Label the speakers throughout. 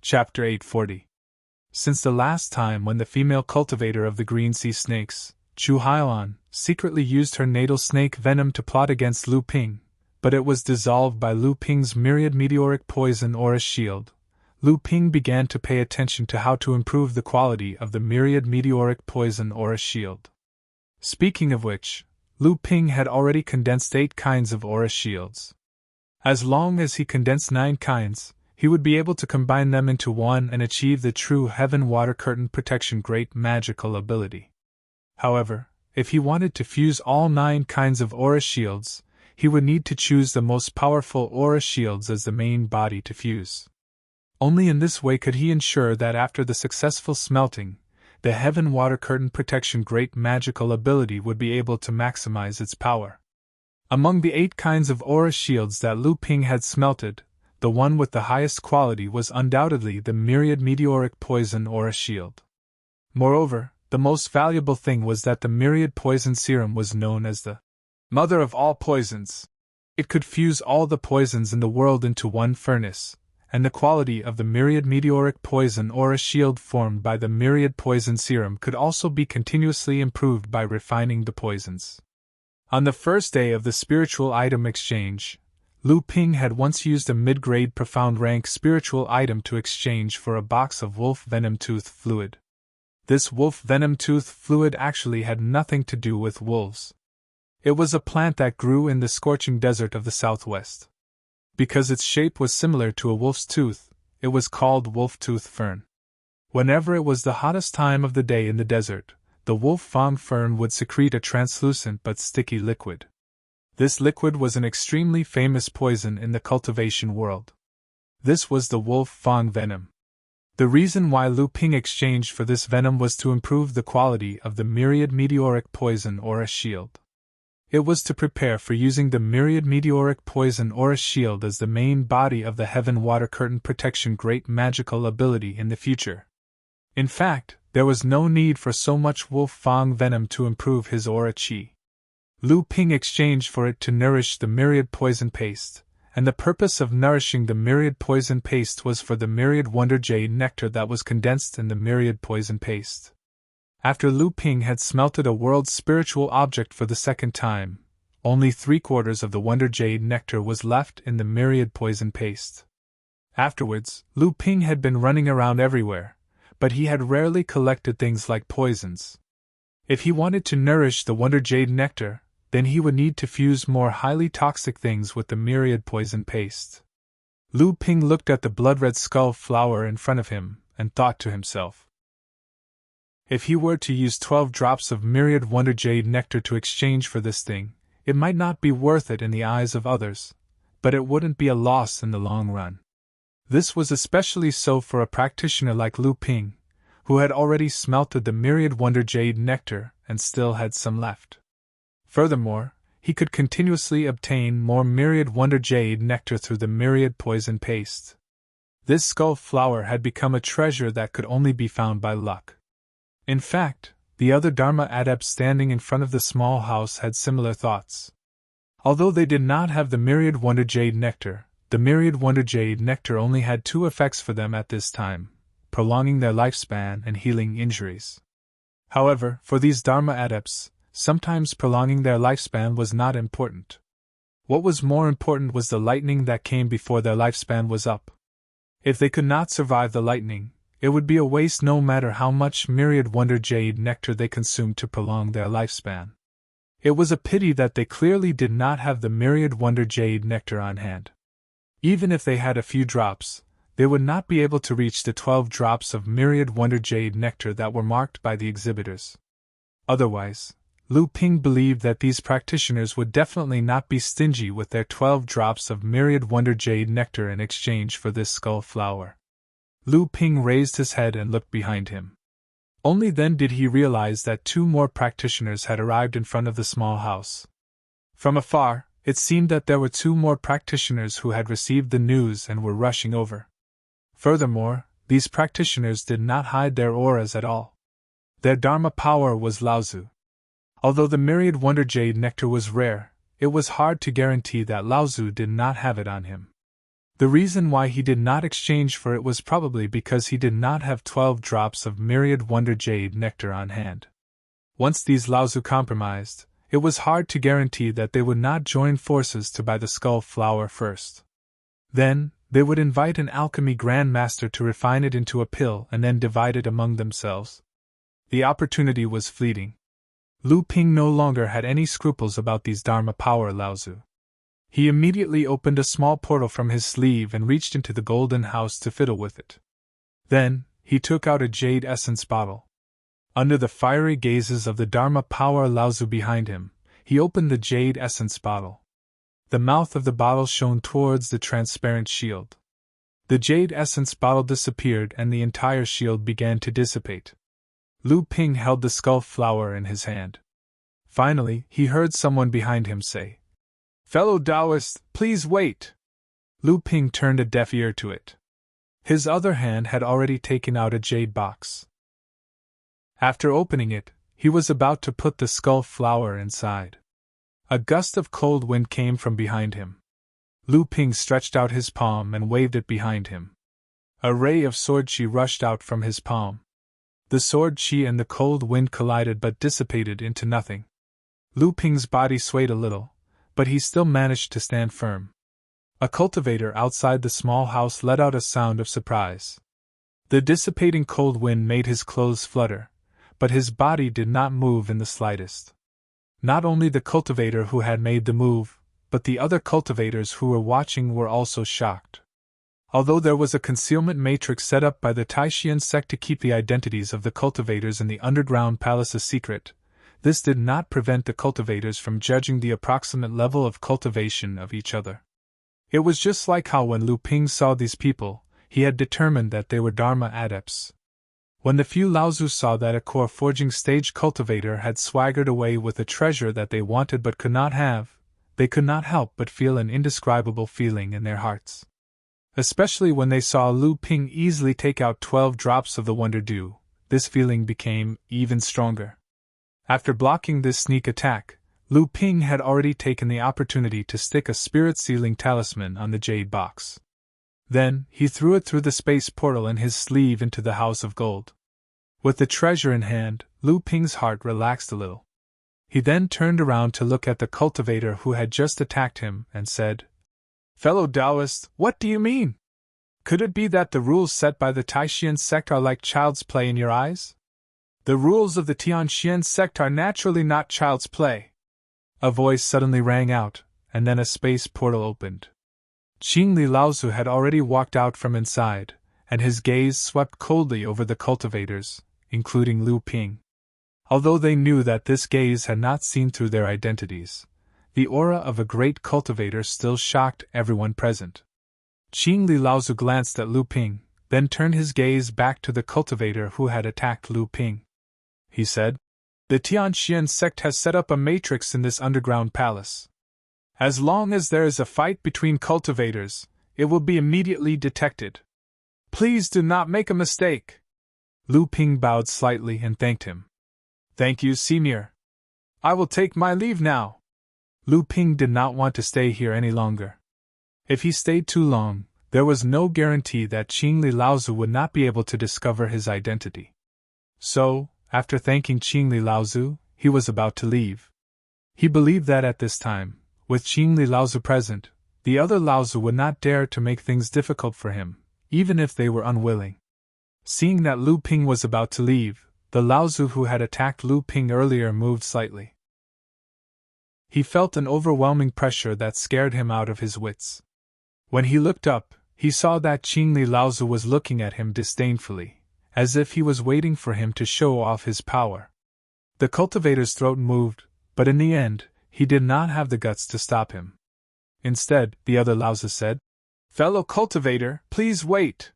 Speaker 1: Chapter 840. Since the last time when the female cultivator of the green sea snakes, Chu Hailan, secretly used her natal snake venom to plot against Lu Ping, but it was dissolved by Lu Ping's myriad meteoric poison aura shield, Lu Ping began to pay attention to how to improve the quality of the myriad meteoric poison aura shield. Speaking of which, Lu Ping had already condensed 8 kinds of aura shields. As long as he condensed 9 kinds, he would be able to combine them into one and achieve the true Heaven Water Curtain Protection Great Magical ability. However, if he wanted to fuse all 9 kinds of aura shields, he would need to choose the most powerful aura shields as the main body to fuse. Only in this way could he ensure that after the successful smelting, the Heaven Water Curtain Protection Great Magical ability would be able to maximize its power. Among the 8 kinds of aura shields that Lu Ping had smelted, the one with the highest quality was undoubtedly the Myriad Meteoric Poison Aura Shield. Moreover, the most valuable thing was that the Myriad Poison Serum was known as the mother of all poisons. It could fuse all the poisons in the world into one furnace, and the quality of the Myriad Meteoric Poison Aura Shield formed by the Myriad Poison Serum could also be continuously improved by refining the poisons. On the first day of the spiritual item exchange, Lu Ping had once used a mid-grade profound rank spiritual item to exchange for a box of wolf venom tooth fluid. This wolf venom tooth fluid actually had nothing to do with wolves. It was a plant that grew in the scorching desert of the southwest. Because its shape was similar to a wolf's tooth, it was called wolf tooth fern. Whenever it was the hottest time of the day in the desert, the wolf fang fern would secrete a translucent but sticky liquid. This liquid was an extremely famous poison in the cultivation world. This was the wolf fang venom. The reason why Lu Ping exchanged for this venom was to improve the quality of the Myriad Meteoric Poison Aura Shield. It was to prepare for using the Myriad Meteoric Poison Aura Shield as the main body of the Heaven Water Curtain Protection Great Magical ability in the future. In fact, there was no need for so much wolf fang venom to improve his aura chi. Lu Ping exchanged for it to nourish the Myriad Poison Paste, and the purpose of nourishing the Myriad Poison Paste was for the Myriad Wonder Jade Nectar that was condensed in the Myriad Poison Paste. After Lu Ping had smelted a world's spiritual object for the second time, only 3/4 of the Wonder Jade Nectar was left in the Myriad Poison Paste. Afterwards, Lu Ping had been running around everywhere, but he had rarely collected things like poisons. If he wanted to nourish the Wonder Jade Nectar, then he would need to fuse more highly toxic things with the Myriad Poison Paste. Lu Ping looked at the blood-red skull flower in front of him, and thought to himself. If he were to use 12 drops of Myriad Wonder Jade Nectar to exchange for this thing, it might not be worth it in the eyes of others, but it wouldn't be a loss in the long run. This was especially so for a practitioner like Lu Ping, who had already smelted the Myriad Wonder Jade Nectar and still had some left. Furthermore, he could continuously obtain more Myriad Wonder Jade Nectar through the Myriad Poison Paste. This skull flower had become a treasure that could only be found by luck. In fact, the other Dharma adepts standing in front of the small house had similar thoughts. Although they did not have the Myriad Wonder Jade Nectar, the Myriad Wonder Jade Nectar only had 2 effects for them at this time: prolonging their lifespan and healing injuries. However, for these Dharma adepts, sometimes prolonging their lifespan was not important. What was more important was the lightning that came before their lifespan was up. If they could not survive the lightning, it would be a waste no matter how much Myriad Wonder Jade Nectar they consumed to prolong their lifespan. It was a pity that they clearly did not have the Myriad Wonder Jade Nectar on hand. Even if they had a few drops, they would not be able to reach the 12 drops of Myriad Wonder Jade Nectar that were marked by the exhibitors. Otherwise, Lu Ping believed that these practitioners would definitely not be stingy with their 12 drops of Myriad Wonder Jade Nectar in exchange for this skull flower. Lu Ping raised his head and looked behind him. Only then did he realize that 2 more practitioners had arrived in front of the small house. From afar, it seemed that there were 2 more practitioners who had received the news and were rushing over. Furthermore, these practitioners did not hide their auras at all. Their Dharma power was Laozu. Although the Myriad Wonder Jade Nectar was rare, it was hard to guarantee that Laozu did not have it on him. The reason why he did not exchange for it was probably because he did not have 12 drops of myriad wonder jade nectar on hand. Once these Laozu compromised, it was hard to guarantee that they would not join forces to buy the skull flower first. Then, they would invite an alchemy grandmaster to refine it into a pill and then divide it among themselves. The opportunity was fleeting. Lu Ping no longer had any scruples about these Dharma power Laozu. He immediately opened a small portal from his sleeve and reached into the golden house to fiddle with it. Then, he took out a jade essence bottle. Under the fiery gazes of the Dharma power Laozu behind him, he opened the jade essence bottle. The mouth of the bottle shone towards the transparent shield. The jade essence bottle disappeared and the entire shield began to dissipate. Lu Ping held the skull flower in his hand. Finally, he heard someone behind him say, "Fellow Taoist, please wait." Lu Ping turned a deaf ear to it. His other hand had already taken out a jade box. After opening it, he was about to put the skull flower inside. A gust of cold wind came from behind him. Lu Ping stretched out his palm and waved it behind him. A ray of sword chi rushed out from his palm. The sword chi and the cold wind collided but dissipated into nothing. Lu Ping's body swayed a little, but he still managed to stand firm. A cultivator outside the small house let out a sound of surprise. The dissipating cold wind made his clothes flutter, but his body did not move in the slightest. Not only the cultivator who had made the move, but the other cultivators who were watching were also shocked. Although there was a concealment matrix set up by the Taishian sect to keep the identities of the cultivators in the underground palace a secret, this did not prevent the cultivators from judging the approximate level of cultivation of each other. It was just like how when Lu Ping saw these people, he had determined that they were Dharma adepts. When the few Laozu saw that a core forging stage cultivator had swaggered away with a treasure that they wanted but could not have, they could not help but feel an indescribable feeling in their hearts. Especially when they saw Lu Ping easily take out 12 drops of the Wonder Dew, this feeling became even stronger. After blocking this sneak attack, Lu Ping had already taken the opportunity to stick a spirit sealing talisman on the jade box. Then, he threw it through the space portal in his sleeve into the House of Gold. With the treasure in hand, Lu Ping's heart relaxed a little. He then turned around to look at the cultivator who had just attacked him and said, "Fellow Taoist, what do you mean? Could it be that the rules set by the Taishian sect are like child's play in your eyes? The rules of the Tianxian sect are naturally not child's play." A voice suddenly rang out, and then a space portal opened. Qingli Laozu had already walked out from inside, and his gaze swept coldly over the cultivators, including Lu Ping. Although they knew that this gaze had not seen through their identities, the aura of a great cultivator still shocked everyone present. Qingli Laozu glanced at Lu Ping, then turned his gaze back to the cultivator who had attacked Lu Ping. He said, "The Tianxian sect has set up a matrix in this underground palace. As long as there is a fight between cultivators, it will be immediately detected. Please do not make a mistake." Lu Ping bowed slightly and thanked him. "Thank you, Senior. I will take my leave now." Lu Ping did not want to stay here any longer. If he stayed too long, there was no guarantee that Qingli Laozu would not be able to discover his identity. So, after thanking Qingli Laozu, he was about to leave. He believed that at this time, with Qingli Laozu present, the other Laozu would not dare to make things difficult for him, even if they were unwilling. Seeing that Lu Ping was about to leave, the Laozu who had attacked Lu Ping earlier moved slightly. He felt an overwhelming pressure that scared him out of his wits. When he looked up, he saw that Qingli Laozu was looking at him disdainfully, as if he was waiting for him to show off his power. The cultivator's throat moved, but in the end, he did not have the guts to stop him. Instead, the other Laozu said, "Fellow cultivator, please wait."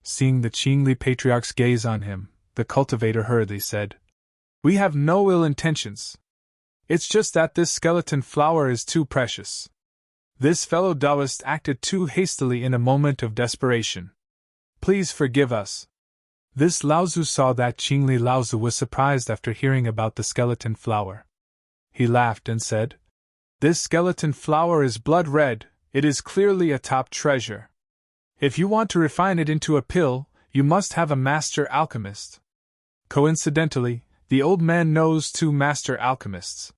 Speaker 1: Seeing the Qingli patriarch's gaze on him, the cultivator hurriedly said, "We have no ill intentions. It's just that this skeleton flower is too precious. This fellow Taoist acted too hastily in a moment of desperation. Please forgive us." This Laozu saw that Qingli Laozu was surprised after hearing about the skeleton flower. He laughed and said, "This skeleton flower is blood red, it is clearly a top treasure. If you want to refine it into a pill, you must have a master alchemist. Coincidentally, the old man knows 2 master alchemists.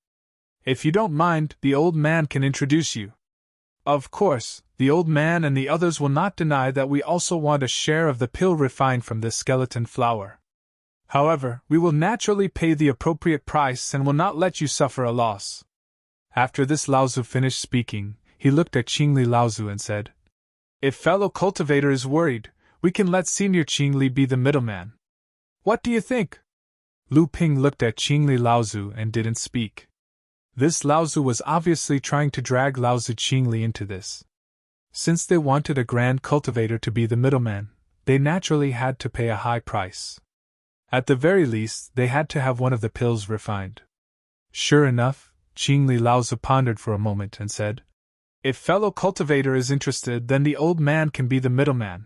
Speaker 1: If you don't mind, the old man can introduce you. Of course, the old man and the others will not deny that we also want a share of the pill refined from this skeleton flower. However, we will naturally pay the appropriate price and will not let you suffer a loss. After this, Laozu finished speaking. He looked at Qingli Laozu and said, If fellow cultivator is worried, we can let Senior Qingli be the middleman. What do you think? Lu Ping looked at Qingli Laozu and didn't speak. This Laozu was obviously trying to drag Laozu Qingli into this. Since they wanted a grand cultivator to be the middleman, they naturally had to pay a high price. At the very least, they had to have one of the pills refined. Sure enough, Qingli Laozu pondered for a moment and said, If fellow cultivator is interested, then the old man can be the middleman.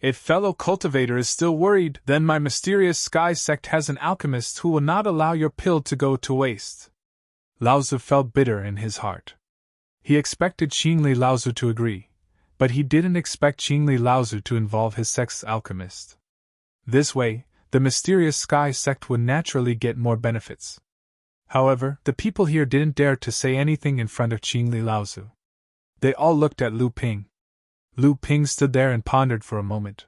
Speaker 1: If fellow cultivator is still worried, then my mysterious sky sect has an alchemist who will not allow your pill to go to waste. Laozu felt bitter in his heart. He expected Qingli Laozu to agree, but he didn't expect Qingli Laozu to involve his sect's alchemist. This way, the mysterious sky sect would naturally get more benefits. However, the people here didn't dare to say anything in front of Qingli Laozu. They all looked at Lu Ping. Lu Ping stood there and pondered for a moment.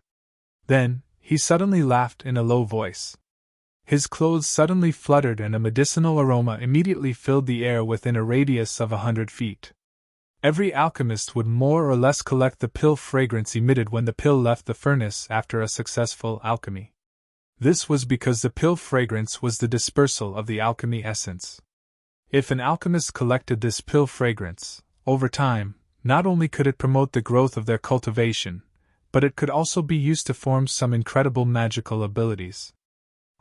Speaker 1: Then, he suddenly laughed in a low voice. His clothes suddenly fluttered and a medicinal aroma immediately filled the air within a radius of 100 feet. Every alchemist would more or less collect the pill fragrance emitted when the pill left the furnace after a successful alchemy. This was because the pill fragrance was the dispersal of the alchemy essence. If an alchemist collected this pill fragrance, over time, not only could it promote the growth of their cultivation, but it could also be used to form some incredible magical abilities.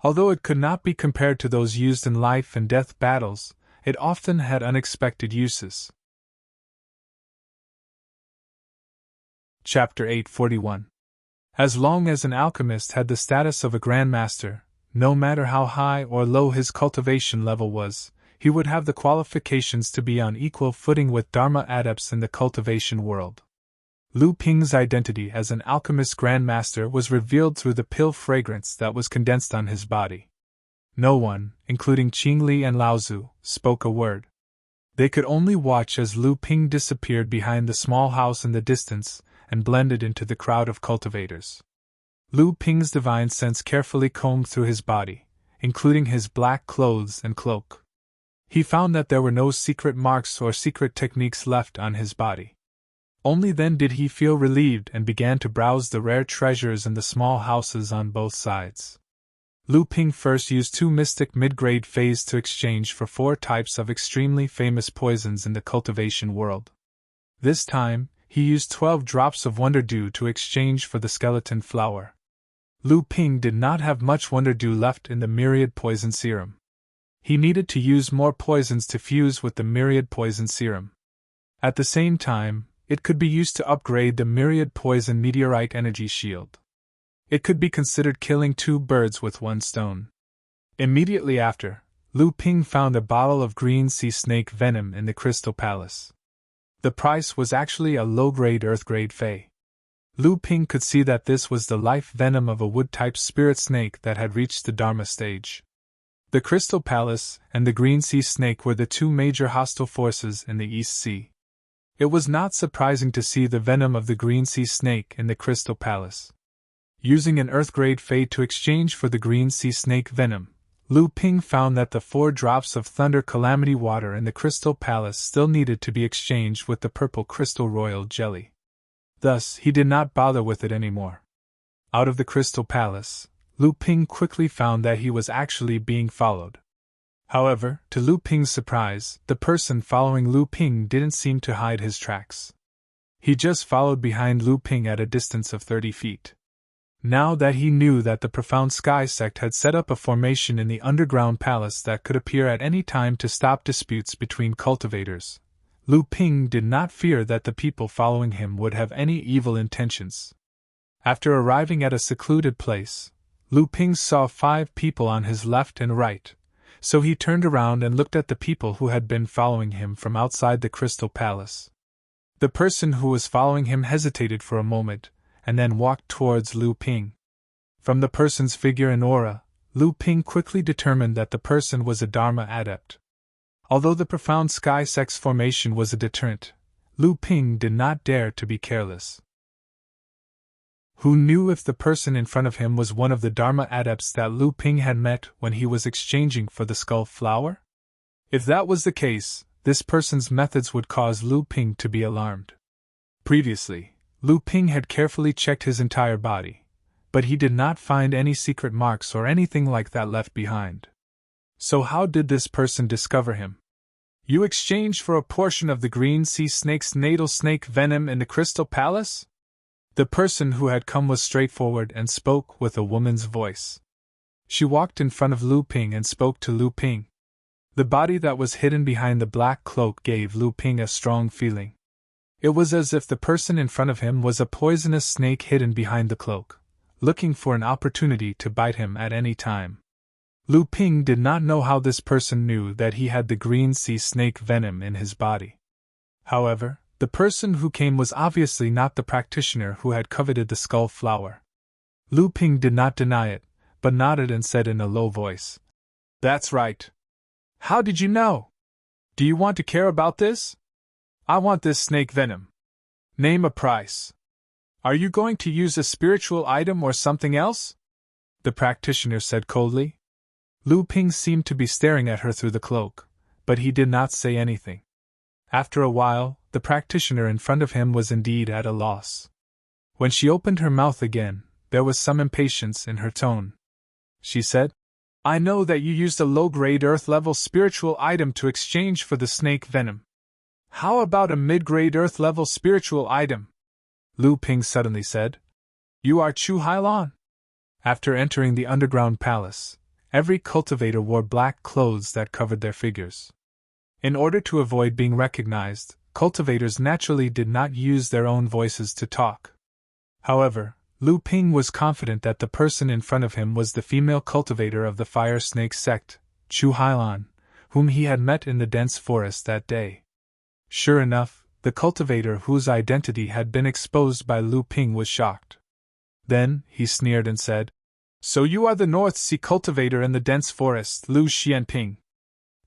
Speaker 1: Although it could not be compared to those used in life and death battles, it often had unexpected uses. Chapter 841. As long as an alchemist had the status of a grandmaster, no matter how high or low his cultivation level was, he would have the qualifications to be on equal footing with Dharma adepts in the cultivation world. Lu Ping's identity as an alchemist grandmaster was revealed through the pill fragrance that was condensed on his body. No one, including Qingli and Laozu, spoke a word. They could only watch as Lu Ping disappeared behind the small house in the distance and blended into the crowd of cultivators. Lu Ping's divine sense carefully combed through his body, including his black clothes and cloak. He found that there were no secret marks or secret techniques left on his body. Only then did he feel relieved and began to browse the rare treasures in the small houses on both sides. Lu Ping first used 2 mystic mid-grade phase to exchange for 4 types of extremely famous poisons in the cultivation world. This time, he used 12 drops of Wonder Dew to exchange for the skeleton flower. Lu Ping did not have much Wonder Dew left in the myriad poison serum. He needed to use more poisons to fuse with the myriad poison serum. At the same time, it could be used to upgrade the myriad poison meteorite energy shield. It could be considered killing 2 birds with 1 stone. Immediately after, Lu Ping found a bottle of green sea snake venom in the Crystal Palace. The price was actually a low-grade earth-grade fey. Lu Ping could see that this was the life venom of a wood-type spirit snake that had reached the Dharma stage. The Crystal Palace and the Green Sea Snake were the 2 major hostile forces in the East Sea. It was not surprising to see the venom of the Green Sea Snake in the Crystal Palace. Using an earth-grade fey to exchange for the Green Sea Snake venom, Lu Ping found that the 4 drops of Thunder Calamity water in the Crystal Palace still needed to be exchanged with the purple Crystal Royal jelly. Thus, he did not bother with it anymore. Out of the Crystal Palace, Lu Ping quickly found that he was actually being followed. However, to Lu Ping's surprise, the person following Lu Ping didn't seem to hide his tracks. He just followed behind Lu Ping at a distance of 30 feet. Now that he knew that the Profound Sky Sect had set up a formation in the underground palace that could appear at any time to stop disputes between cultivators, Lu Ping did not fear that the people following him would have any evil intentions. After arriving at a secluded place, Lu Ping saw 5 people on his left and right, so he turned around and looked at the people who had been following him from outside the Crystal Palace. The person who was following him hesitated for a moment, and then walked towards Lu Ping. From the person's figure and aura, Lu Ping quickly determined that the person was a Dharma adept. Although the profound sky sex formation was a deterrent, Lu Ping did not dare to be careless. Who knew if the person in front of him was one of the Dharma adepts that Lu Ping had met when he was exchanging for the skull flower? If that was the case, this person's methods would cause Lu Ping to be alarmed. Previously, Lu Ping had carefully checked his entire body, but he did not find any secret marks or anything like that left behind. So how did this person discover him? You exchanged for a portion of the green sea snake's natal snake venom in the Crystal Palace? The person who had come was straightforward and spoke with a woman's voice. She walked in front of Lu Ping and spoke to Lu Ping. The body that was hidden behind the black cloak gave Lu Ping a strong feeling. It was as if the person in front of him was a poisonous snake hidden behind the cloak, looking for an opportunity to bite him at any time. Lu Ping did not know how this person knew that he had the green sea snake venom in his body. However, the person who came was obviously not the practitioner who had coveted the skull flower. Lu Ping did not deny it, but nodded and said in a low voice, "That's right. How did you know? Do you want to care about this? I want this snake venom. Name a price. Are you going to use a spiritual item or something else?" The practitioner said coldly. Lu Ping seemed to be staring at her through the cloak, but he did not say anything. After a while, the practitioner in front of him was indeed at a loss. When she opened her mouth again, there was some impatience in her tone. She said, "I know that you used a low-grade Earth-level spiritual item to exchange for the snake venom. How about a mid-grade Earth-level spiritual item?" Lu Ping suddenly said, "You are Chu Hailan?" After entering the underground palace, every cultivator wore black clothes that covered their figures. In order to avoid being recognized, cultivators naturally did not use their own voices to talk. However, Lu Ping was confident that the person in front of him was the female cultivator of the fire snake sect, Chu Hailan, whom he had met in the dense forest that day. Sure enough, the cultivator whose identity had been exposed by Lu Ping was shocked. Then, he sneered and said, "So you are the North Sea cultivator in the dense forest, Lu Xianping.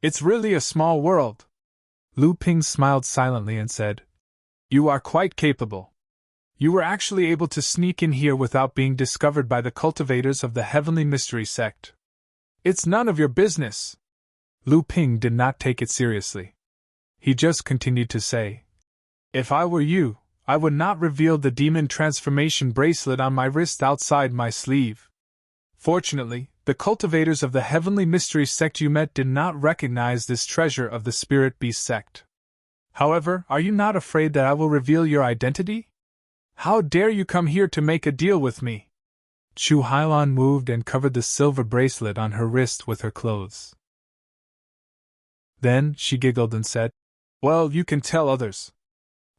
Speaker 1: It's really a small world." Lu Ping smiled silently and said, "You are quite capable. You were actually able to sneak in here without being discovered by the cultivators of the Heavenly Mystery Sect. It's none of your business." Lu Ping did not take it seriously. He just continued to say, "If I were you, I would not reveal the demon transformation bracelet on my wrist outside my sleeve. Fortunately, the cultivators of the Heavenly Mystery Sect you met did not recognize this treasure of the Spirit Beast Sect. However, are you not afraid that I will reveal your identity? How dare you come here to make a deal with me?" Chu Hailan moved and covered the silver bracelet on her wrist with her clothes. Then she giggled and said, "Well, you can tell others.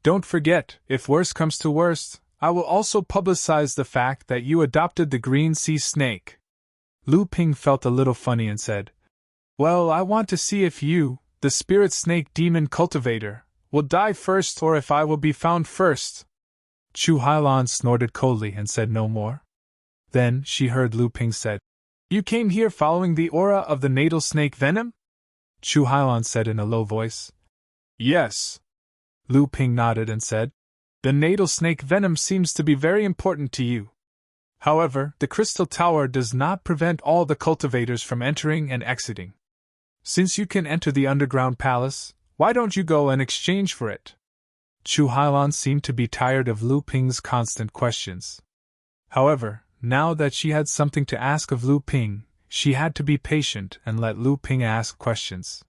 Speaker 1: Don't forget, if worse comes to worst, I will also publicize the fact that you adopted the green sea snake." Lu Ping felt a little funny and said, "Well, I want to see if you, the spirit snake demon cultivator, will die first or if I will be found first." Chu Hailan snorted coldly and said no more. Then she heard Lu Ping said, "You came here following the aura of the natal snake venom?" Chu Hailan said in a low voice, "Yes." Lu Ping nodded and said, "The natal snake venom seems to be very important to you. However, the Crystal Tower does not prevent all the cultivators from entering and exiting. Since you can enter the underground palace, why don't you go and exchange for it?" Chu Hailan seemed to be tired of Lu Ping's constant questions. However, now that she had something to ask of Lu Ping, she had to be patient and let Lu Ping ask questions.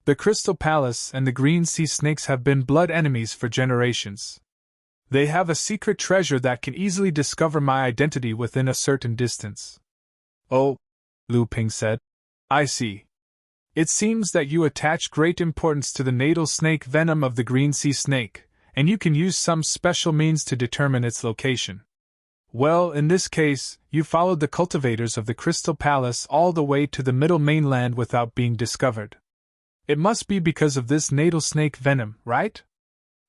Speaker 1: The Crystal Palace and the Green Sea Snakes have been blood enemies for generations. They have a secret treasure that can easily discover my identity within a certain distance. "Oh," Lu Ping said. "I see. It seems that you attach great importance to the natal snake venom of the green sea snake, and you can use some special means to determine its location. Well, in this case, you followed the cultivators of the Crystal Palace all the way to the Middle Mainland without being discovered. It must be because of this natal snake venom, right?"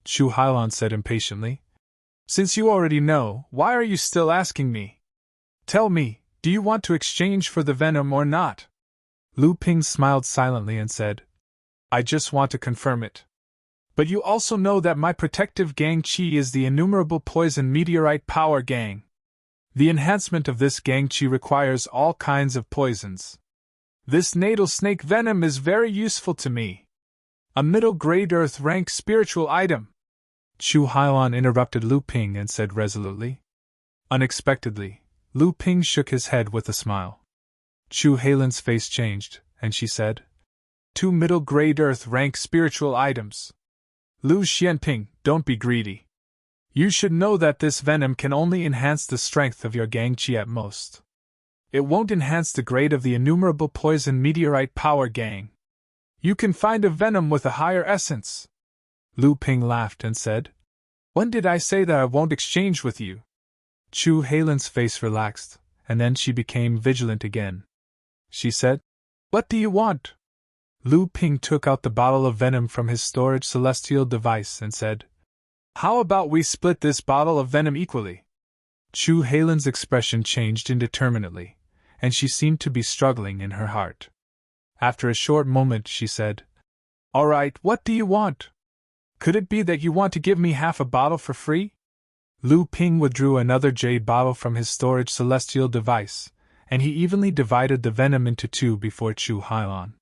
Speaker 1: Chu Hailan said impatiently. Since you already know, why are you still asking me? Tell me, do you want to exchange for the venom or not? Lu Ping smiled silently and said, I just want to confirm it. But you also know that my protective gang qi is the innumerable poison meteorite power gang. The enhancement of this gang qi requires all kinds of poisons. This natal snake venom is very useful to me. A middle-grade earth-rank spiritual item. Chu Hailan interrupted Lu Ping and said resolutely. Unexpectedly, Lu Ping shook his head with a smile. Chu Hailan's face changed, and she said, 2 middle-grade earth-rank spiritual items. Lu Xianping, don't be greedy. You should know that this venom can only enhance the strength of your gang qi at most. It won't enhance the grade of the innumerable poison meteorite power gang. You can find a venom with a higher essence. Lu Ping laughed and said, When did I say that I won't exchange with you? Chu Hailan's face relaxed, and then she became vigilant again. She said, What do you want? Lu Ping took out the bottle of venom from his storage celestial device and said, How about we split this bottle of venom equally? Chu Hailan's expression changed indeterminately, and she seemed to be struggling in her heart. After a short moment she said, All right, what do you want? Could it be that you want to give me half a bottle for free? Lu Ping withdrew another jade bottle from his storage celestial device, and he evenly divided the venom into 2 before Chu Hailan.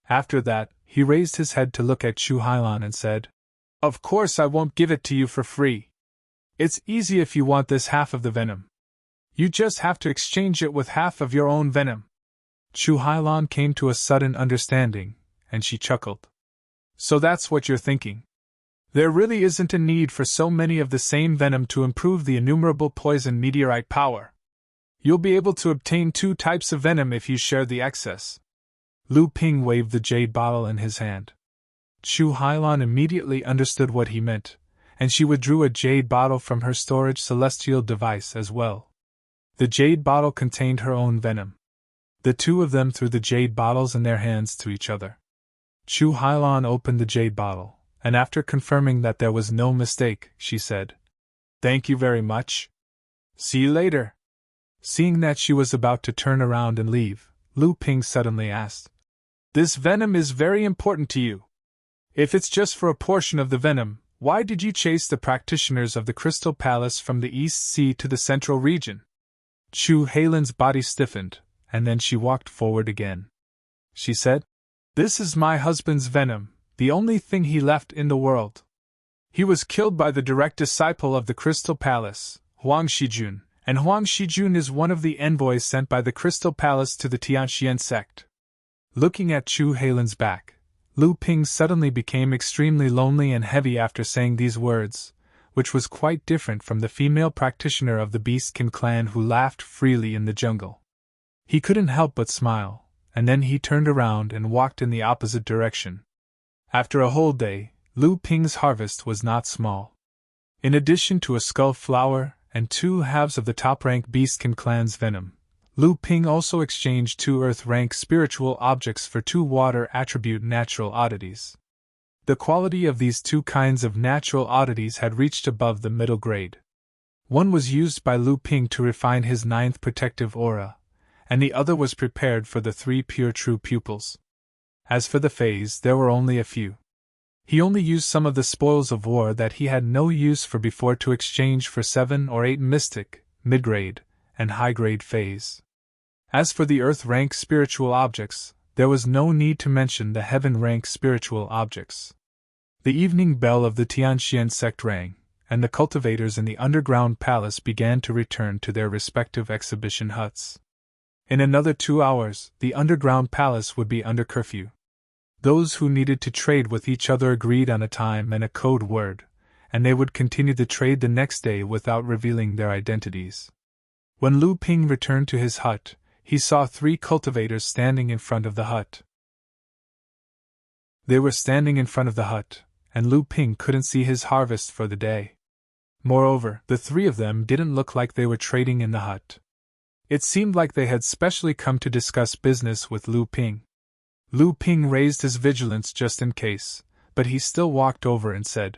Speaker 1: After that, he raised his head to look at Chu Hailan and said, Of course I won't give it to you for free. It's easy if you want this half of the venom. You just have to exchange it with half of your own venom. Chu Hailan came to a sudden understanding, and she chuckled. So that's what you're thinking. There really isn't a need for so many of the same venom to improve the innumerable poison meteorite power. You'll be able to obtain 2 types of venom if you share the excess. Lu Ping waved the jade bottle in his hand. Chu Hailan immediately understood what he meant, and she withdrew a jade bottle from her storage celestial device as well. The jade bottle contained her own venom. The 2 of them threw the jade bottles in their hands to each other. Chu Hailan opened the jade bottle, and after confirming that there was no mistake, she said, Thank you very much. See you later. Seeing that she was about to turn around and leave, Lu Ping suddenly asked, This venom is very important to you. If it's just for a portion of the venom, why did you chase the practitioners of the Crystal Palace from the East Sea to the Central Region? Chu Hailan's body stiffened, and then she walked forward again. She said, This is my husband's venom, the only thing he left in the world. He was killed by the direct disciple of the Crystal Palace, Huang Shijun, and Huang Shijun is one of the envoys sent by the Crystal Palace to the Tianxian sect. Looking at Chu Hailan's back, Lu Ping suddenly became extremely lonely and heavy after saying these words, which was quite different from the female practitioner of the Beastkin clan who laughed freely in the jungle. He couldn't help but smile, and then he turned around and walked in the opposite direction. After a whole day, Lu Ping's harvest was not small. In addition to a skull flower and 2 halves of the top-rank Beastkin clan's venom, Lu Ping also exchanged 2 earth-rank spiritual objects for 2 water attribute natural oddities. The quality of these 2 kinds of natural oddities had reached above the middle grade. One was used by Lu Ping to refine his 9th protective aura, and the other was prepared for the 3 pure true pupils. As for the phase, there were only a few. He only used some of the spoils of war that he had no use for before to exchange for 7 or 8 mystic, mid-grade, and high-grade phase. As for the earth-rank spiritual objects, there was no need to mention the heaven-rank spiritual objects. The evening bell of the Tianxian sect rang, and the cultivators in the underground palace began to return to their respective exhibition huts. In another 2 hours, the underground palace would be under curfew. Those who needed to trade with each other agreed on a time and a code word, and they would continue the trade the next day without revealing their identities. When Lu Ping returned to his hut, he saw 3 cultivators standing in front of the hut. They were standing in front of the hut, and Lu Ping couldn't see his harvest for the day. Moreover, the 3 of them didn't look like they were trading in the hut. It seemed like they had specially come to discuss business with Lu Ping. Lu Ping raised his vigilance just in case, but he still walked over and said,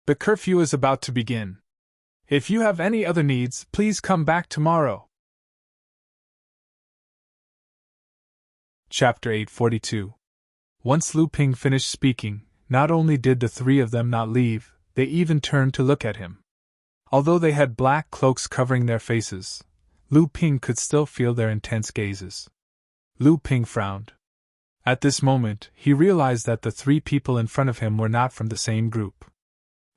Speaker 1: The curfew is about to begin. If you have any other needs, please come back tomorrow. Chapter 842. Once Lu Ping finished speaking, not only did the three of them not leave, they even turned to look at him. Although they had black cloaks covering their faces, Lu Ping could still feel their intense gazes. Lu Ping frowned. At this moment, he realized that the three people in front of him were not from the same group.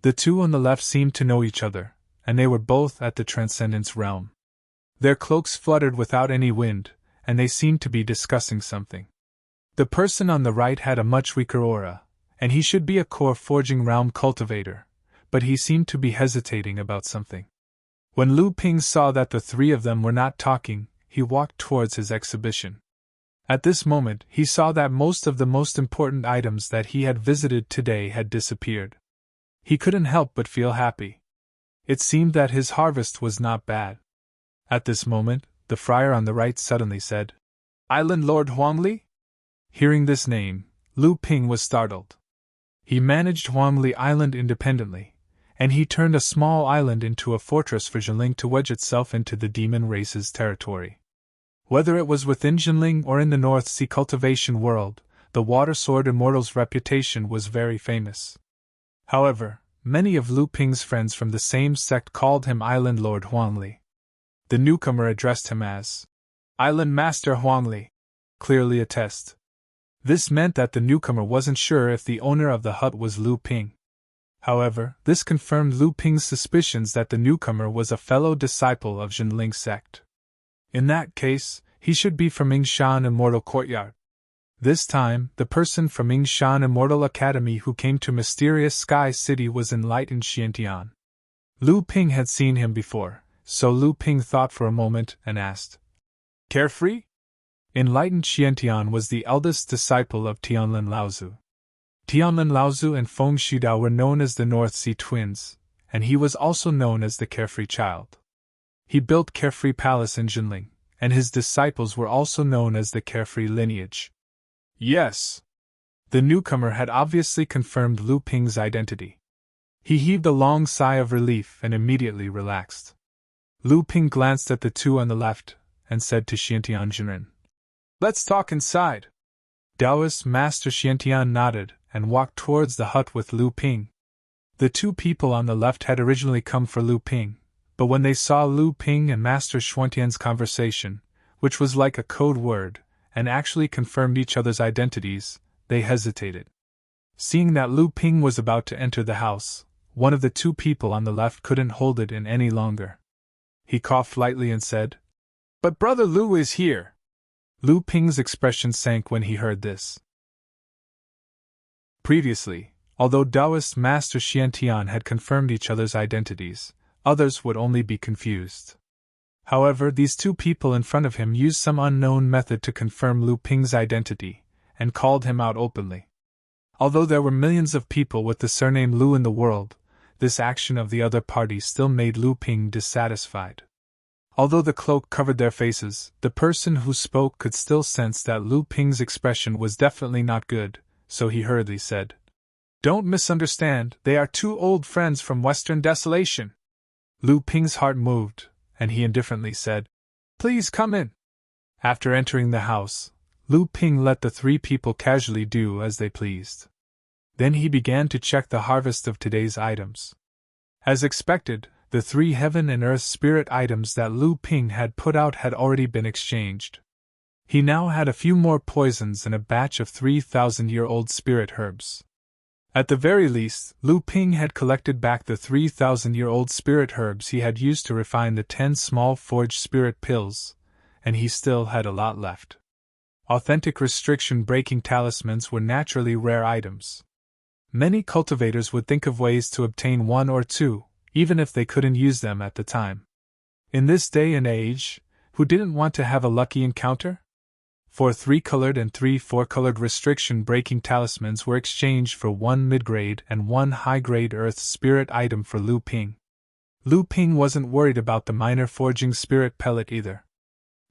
Speaker 1: The two on the left seemed to know each other, and they were both at the Transcendence realm. Their cloaks fluttered without any wind, and they seemed to be discussing something. The person on the right had a much weaker aura, and he should be a core forging realm cultivator, but he seemed to be hesitating about something. When Lu Ping saw that the three of them were not talking, he walked towards his exhibition. At this moment, he saw that most of the most important items that he had visited today had disappeared. He couldn't help but feel happy. It seemed that his harvest was not bad. At this moment, the friar on the right suddenly said, "Island Lord Huangli?" Hearing this name, Lu Ping was startled. He managed Huangli Island independently, and he turned a small island into a fortress for Jinling to wedge itself into the demon race's territory. Whether it was within Jinling or in the North Sea cultivation world, the Water Sword Immortal's reputation was very famous. However, many of Lu Ping's friends from the same sect called him Island Lord Huangli. The newcomer addressed him as Island Master Huangli, clearly a test. This meant that the newcomer wasn't sure if the owner of the hut was Lu Ping. However, this confirmed Lu Ping's suspicions that the newcomer was a fellow disciple of Jinling's sect. In that case, he should be from Yingshan Immortal Courtyard. This time, the person from Yingshan Immortal Academy who came to Mysterious Sky City was Enlightened Xiantian. Lu Ping had seen him before, so Lu Ping thought for a moment and asked, "Carefree?" Enlightened Xiantian was the eldest disciple of Tianlin Laozu. Tianlin Laozu and Feng Shidao were known as the North Sea Twins, and he was also known as the Carefree Child. He built Carefree Palace in Jinling, and his disciples were also known as the Carefree lineage. Yes. The newcomer had obviously confirmed Lu Ping's identity. He heaved a long sigh of relief and immediately relaxed. Lu Ping glanced at the two on the left and said to Xiantian Jinren, "Let's talk inside." Taoist Master Xiantian nodded and walked towards the hut with Lu Ping. The two people on the left had originally come for Lu Ping, but when they saw Lu Ping and Master Xiantian's conversation, which was like a code word, and actually confirmed each other's identities, they hesitated. Seeing that Lu Ping was about to enter the house, one of the two people on the left couldn't hold it in any longer. He coughed lightly and said, "But Brother Lu is here." Lu Ping's expression sank when he heard this. Previously, although Taoist Master Xiantian had confirmed each other's identities, others would only be confused. However, these two people in front of him used some unknown method to confirm Lu Ping's identity, and called him out openly. Although there were millions of people with the surname Lu in the world, this action of the other party still made Lu Ping dissatisfied. Although the cloak covered their faces, the person who spoke could still sense that Lu Ping's expression was definitely not good, so he hurriedly said, "Don't misunderstand, they are two old friends from Western Desolation." Lu Ping's heart moved, and he indifferently said, "Please come in." After entering the house, Lu Ping let the three people casually do as they pleased. Then he began to check the harvest of today's items. As expected, the 3 heaven and earth spirit items that Lu Ping had put out had already been exchanged. He now had a few more poisons and a batch of 3,000-year-old spirit herbs. At the very least, Lu Ping had collected back the 3,000-year-old spirit herbs he had used to refine the 10 small forged spirit pills, and he still had a lot left. Authentic restriction-breaking talismans were naturally rare items. Many cultivators would think of ways to obtain 1 or 2, even if they couldn't use them at the time. In this day and age, who didn't want to have a lucky encounter? 4 3-colored and 3 4-colored restriction-breaking talismans were exchanged for 1 mid-grade and 1 high-grade earth spirit item for Lu Ping. Lu Ping wasn't worried about the minor forging spirit pellet either.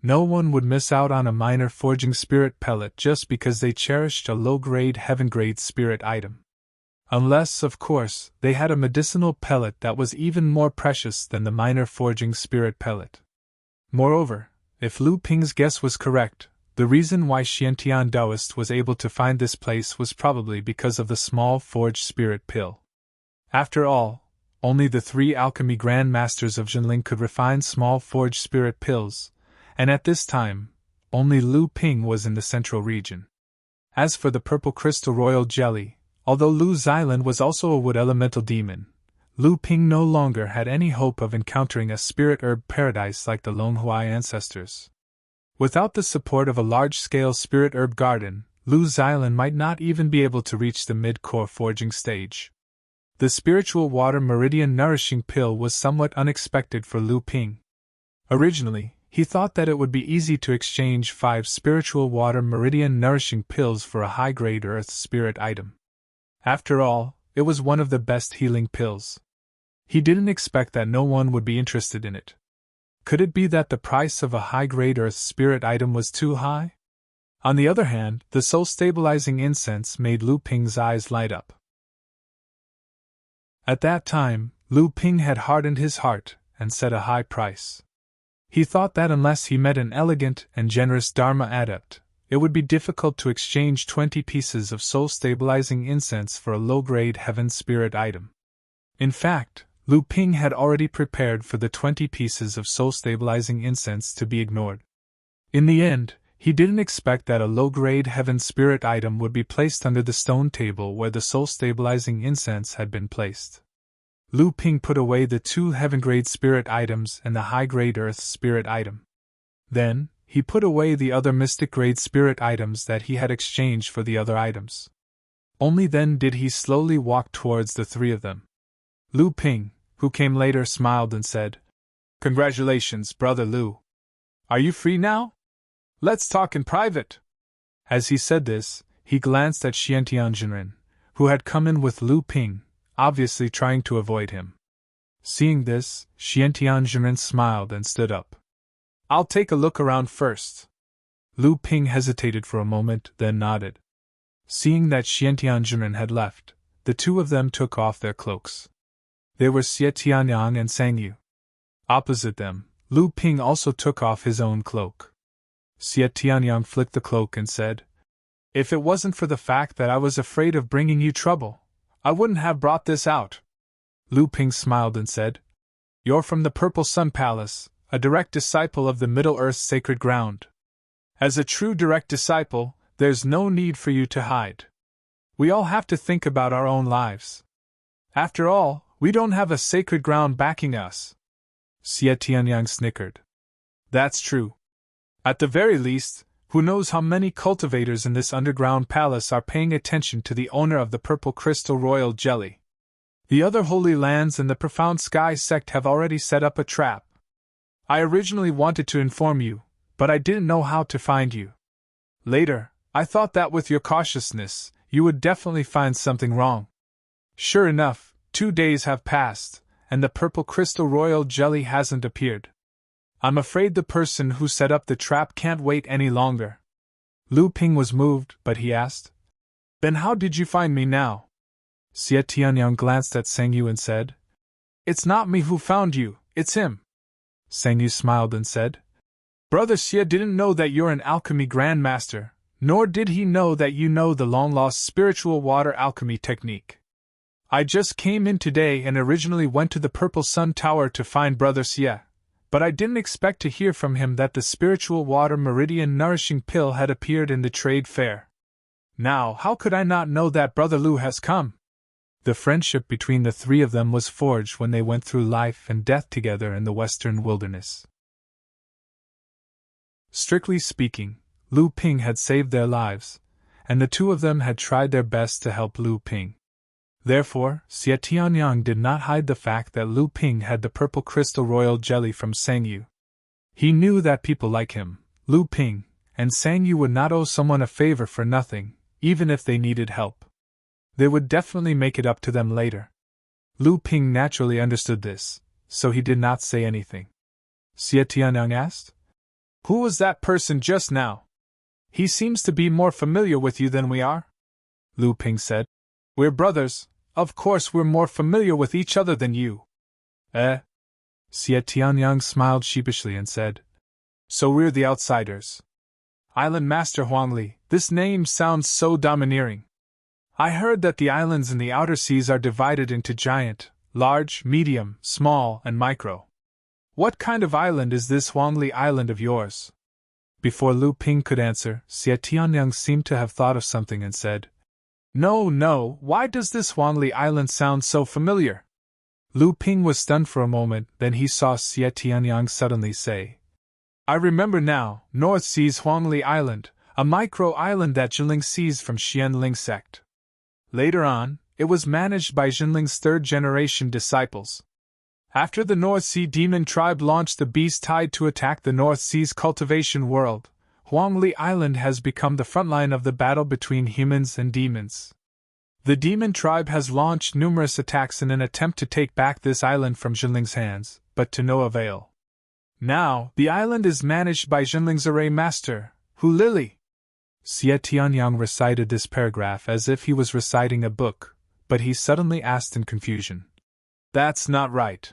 Speaker 1: No one would miss out on a minor forging spirit pellet just because they cherished a low-grade heaven-grade spirit item. Unless, of course, they had a medicinal pellet that was even more precious than the minor forging spirit pellet. Moreover, if Lu Ping's guess was correct, the reason why Xiantian Taoist was able to find this place was probably because of the small forged spirit pill. After all, only the 3 alchemy grand masters of Jinling could refine small forged spirit pills, and at this time, only Lu Ping was in the central region. As for the purple crystal royal jelly, although Lu Xilan was also a wood elemental demon, Lu Ping no longer had any hope of encountering a spirit herb paradise like the Longhui ancestors. Without the support of a large-scale spirit herb garden, Lu Xilan might not even be able to reach the mid-core forging stage. The spiritual water meridian nourishing pill was somewhat unexpected for Lu Ping. Originally, he thought that it would be easy to exchange 5 spiritual water meridian nourishing pills for a high-grade earth spirit item. After all, it was one of the best healing pills. He didn't expect that no one would be interested in it. Could it be that the price of a high-grade earth spirit item was too high? On the other hand, the soul-stabilizing incense made Lu Ping's eyes light up. At that time, Lu Ping had hardened his heart and set a high price. He thought that unless he met an elegant and generous Dharma adept, it would be difficult to exchange 20 pieces of soul-stabilizing incense for a low-grade heaven spirit item. In fact, Lu Ping had already prepared for the 20 pieces of soul-stabilizing incense to be ignored. In the end, he didn't expect that a low-grade heaven spirit item would be placed under the stone table where the soul-stabilizing incense had been placed. Lu Ping put away the 2 heaven-grade spirit items and the high-grade earth spirit item. Then, he put away the other mystic-grade spirit items that he had exchanged for the other items. Only then did he slowly walk towards the 3 of them. Lu Ping, who came later, smiled and said, "Congratulations, Brother Lu. Are you free now? Let's talk in private." As he said this, he glanced at Xiantian Jinren, who had come in with Lu Ping, obviously trying to avoid him. Seeing this, Xiantian Jinren smiled and stood up. "I'll take a look around first." Lu Ping hesitated for a moment, then nodded. Seeing that Xiantian Jinren had left, the 2 of them took off their cloaks. They were Xie Tianyang and Sang Yu. Opposite them, Lu Ping also took off his own cloak. Xie Tianyang flicked the cloak and said, "If it wasn't for the fact that I was afraid of bringing you trouble, I wouldn't have brought this out." Lu Ping smiled and said, "You're from the Purple Sun Palace, a direct disciple of the Middle Earth's sacred ground. As a true direct disciple, there's no need for you to hide. We all have to think about our own lives. After all, we don't have a sacred ground backing us." Xie Tianyang snickered. "That's true. At the very least, who knows how many cultivators in this underground palace are paying attention to the owner of the purple crystal royal jelly. The other holy lands and the profound sky sect have already set up a trap. I originally wanted to inform you, but I didn't know how to find you. Later, I thought that with your cautiousness, you would definitely find something wrong. Sure enough, 2 days have passed, and the purple crystal royal jelly hasn't appeared. I'm afraid the person who set up the trap can't wait any longer." Lu Ping was moved, but he asked, "Then how did you find me now?" Xie Tianyang glanced at Sang Yu and said, "It's not me who found you, it's him." Sang Yu smiled and said, "Brother Xie didn't know that you're an alchemy grandmaster, nor did he know that you know the long-lost spiritual water alchemy technique. I just came in today and originally went to the Purple Sun Tower to find Brother Xie, but I didn't expect to hear from him that the spiritual water meridian nourishing pill had appeared in the trade fair. Now, how could I not know that Brother Lu has come?" The friendship between the 3 of them was forged when they went through life and death together in the western wilderness. Strictly speaking, Lu Ping had saved their lives, and the 2 of them had tried their best to help Lu Ping. Therefore, Xie Tianyang did not hide the fact that Lu Ping had the purple crystal royal jelly from Sang Yu. He knew that people like him, Lu Ping, and Sang Yu would not owe someone a favor for nothing, even if they needed help. They would definitely make it up to them later. Lu Ping naturally understood this, so he did not say anything. Xie Tianyang asked, "Who was that person just now? He seems to be more familiar with you than we are." Lu Ping said, "We're brothers, of course we're more familiar with each other than you. Eh? Xie Tianyang smiled sheepishly and said, So we're the outsiders. Island Master Huangli, this name sounds so domineering. I heard that the islands in the outer seas are divided into giant, large, medium, small, and micro. What kind of island is this Huangli Island of yours? Before Lu Ping could answer, Xie Tianyang seemed to have thought of something and said, No, why does this Huangli Island sound so familiar? Lu Ping was stunned for a moment, then he saw Xie Tianyang suddenly say, I remember now, North Sea's Huangli Island, a micro-island that Jinling seized from Xianling sect. Later on, it was managed by Jinling's third-generation disciples. After the North Sea demon tribe launched the beast tide to attack the North Sea's cultivation world, Huangli Island has become the frontline of the battle between humans and demons. The demon tribe has launched numerous attacks in an attempt to take back this island from Jinling's hands, but to no avail. Now, the island is managed by Jinling's array master, Hu Lili. Xie Tianyang recited this paragraph as if he was reciting a book, but he suddenly asked in confusion. That's not right.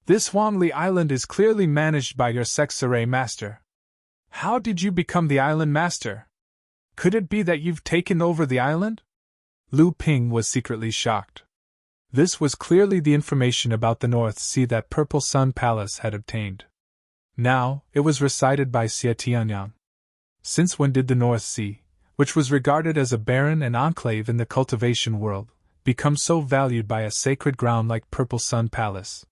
Speaker 1: This Huangli Island is clearly managed by your sect's array master. How did you become the island master? Could it be that you've taken over the island? Lu Ping was secretly shocked. This was clearly the information about the North Sea that Purple Sun Palace had obtained. Now, it was recited by Xie Tianyang. Since when did the North Sea, which was regarded as a barren and enclave in the cultivation world, become so valued by a sacred ground like Purple Sun Palace?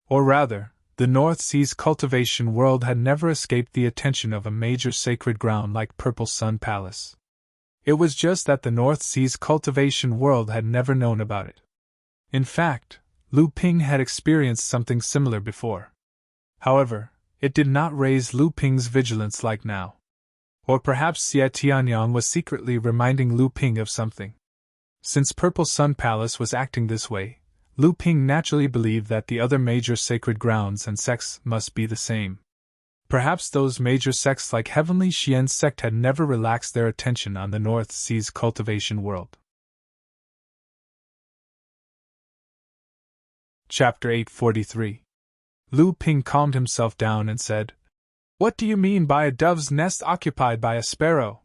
Speaker 1: Or rather, the North Sea's cultivation world had never escaped the attention of a major sacred ground like Purple Sun Palace. It was just that the North Sea's cultivation world had never known about it. In fact, Lu Ping had experienced something similar before. However, it did not raise Lu Ping's vigilance like now. Or perhaps Xie Tianyang was secretly reminding Lu Ping of something. Since Purple Sun Palace was acting this way, Lu Ping naturally believed that the other major sacred grounds and sects must be the same. Perhaps those major sects like Heavenly Xian's sect had never relaxed their attention on the North Sea's cultivation world. Chapter 843. Lu Ping calmed himself down and said, What do you mean by a dove's nest occupied by a sparrow?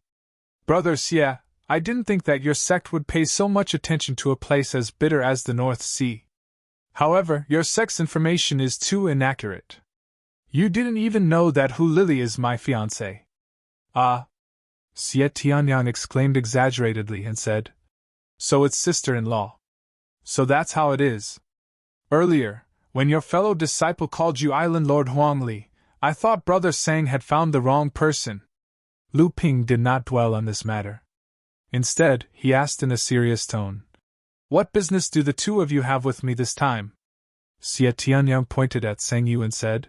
Speaker 1: Brother Xie, I didn't think that your sect would pay so much attention to a place as bitter as the North Sea. However, your sect's information is too inaccurate. You didn't even know that Hu Lili is my fiancé. Ah! Xie Tianyang exclaimed exaggeratedly and said, So it's sister-in-law. So that's how it is. Earlier, when your fellow disciple called you Island Lord Huangli, I thought Brother Sang had found the wrong person. Lu Ping did not dwell on this matter. Instead, he asked in a serious tone, What business do the two of you have with me this time? Xie Tianyang pointed at Sang Yu and said,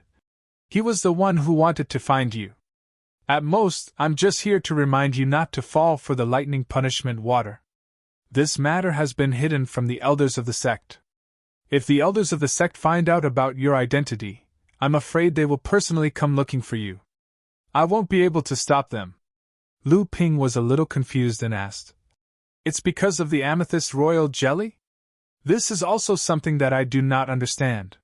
Speaker 1: He was the one who wanted to find you. At most, I'm just here to remind you not to fall for the lightning punishment water. This matter has been hidden from the elders of the sect. If the elders of the sect find out about your identity, I'm afraid they will personally come looking for you. I won't be able to stop them. Lu Ping was a little confused and asked, It's because of the amethyst royal jelly? This is also something that I do not understand.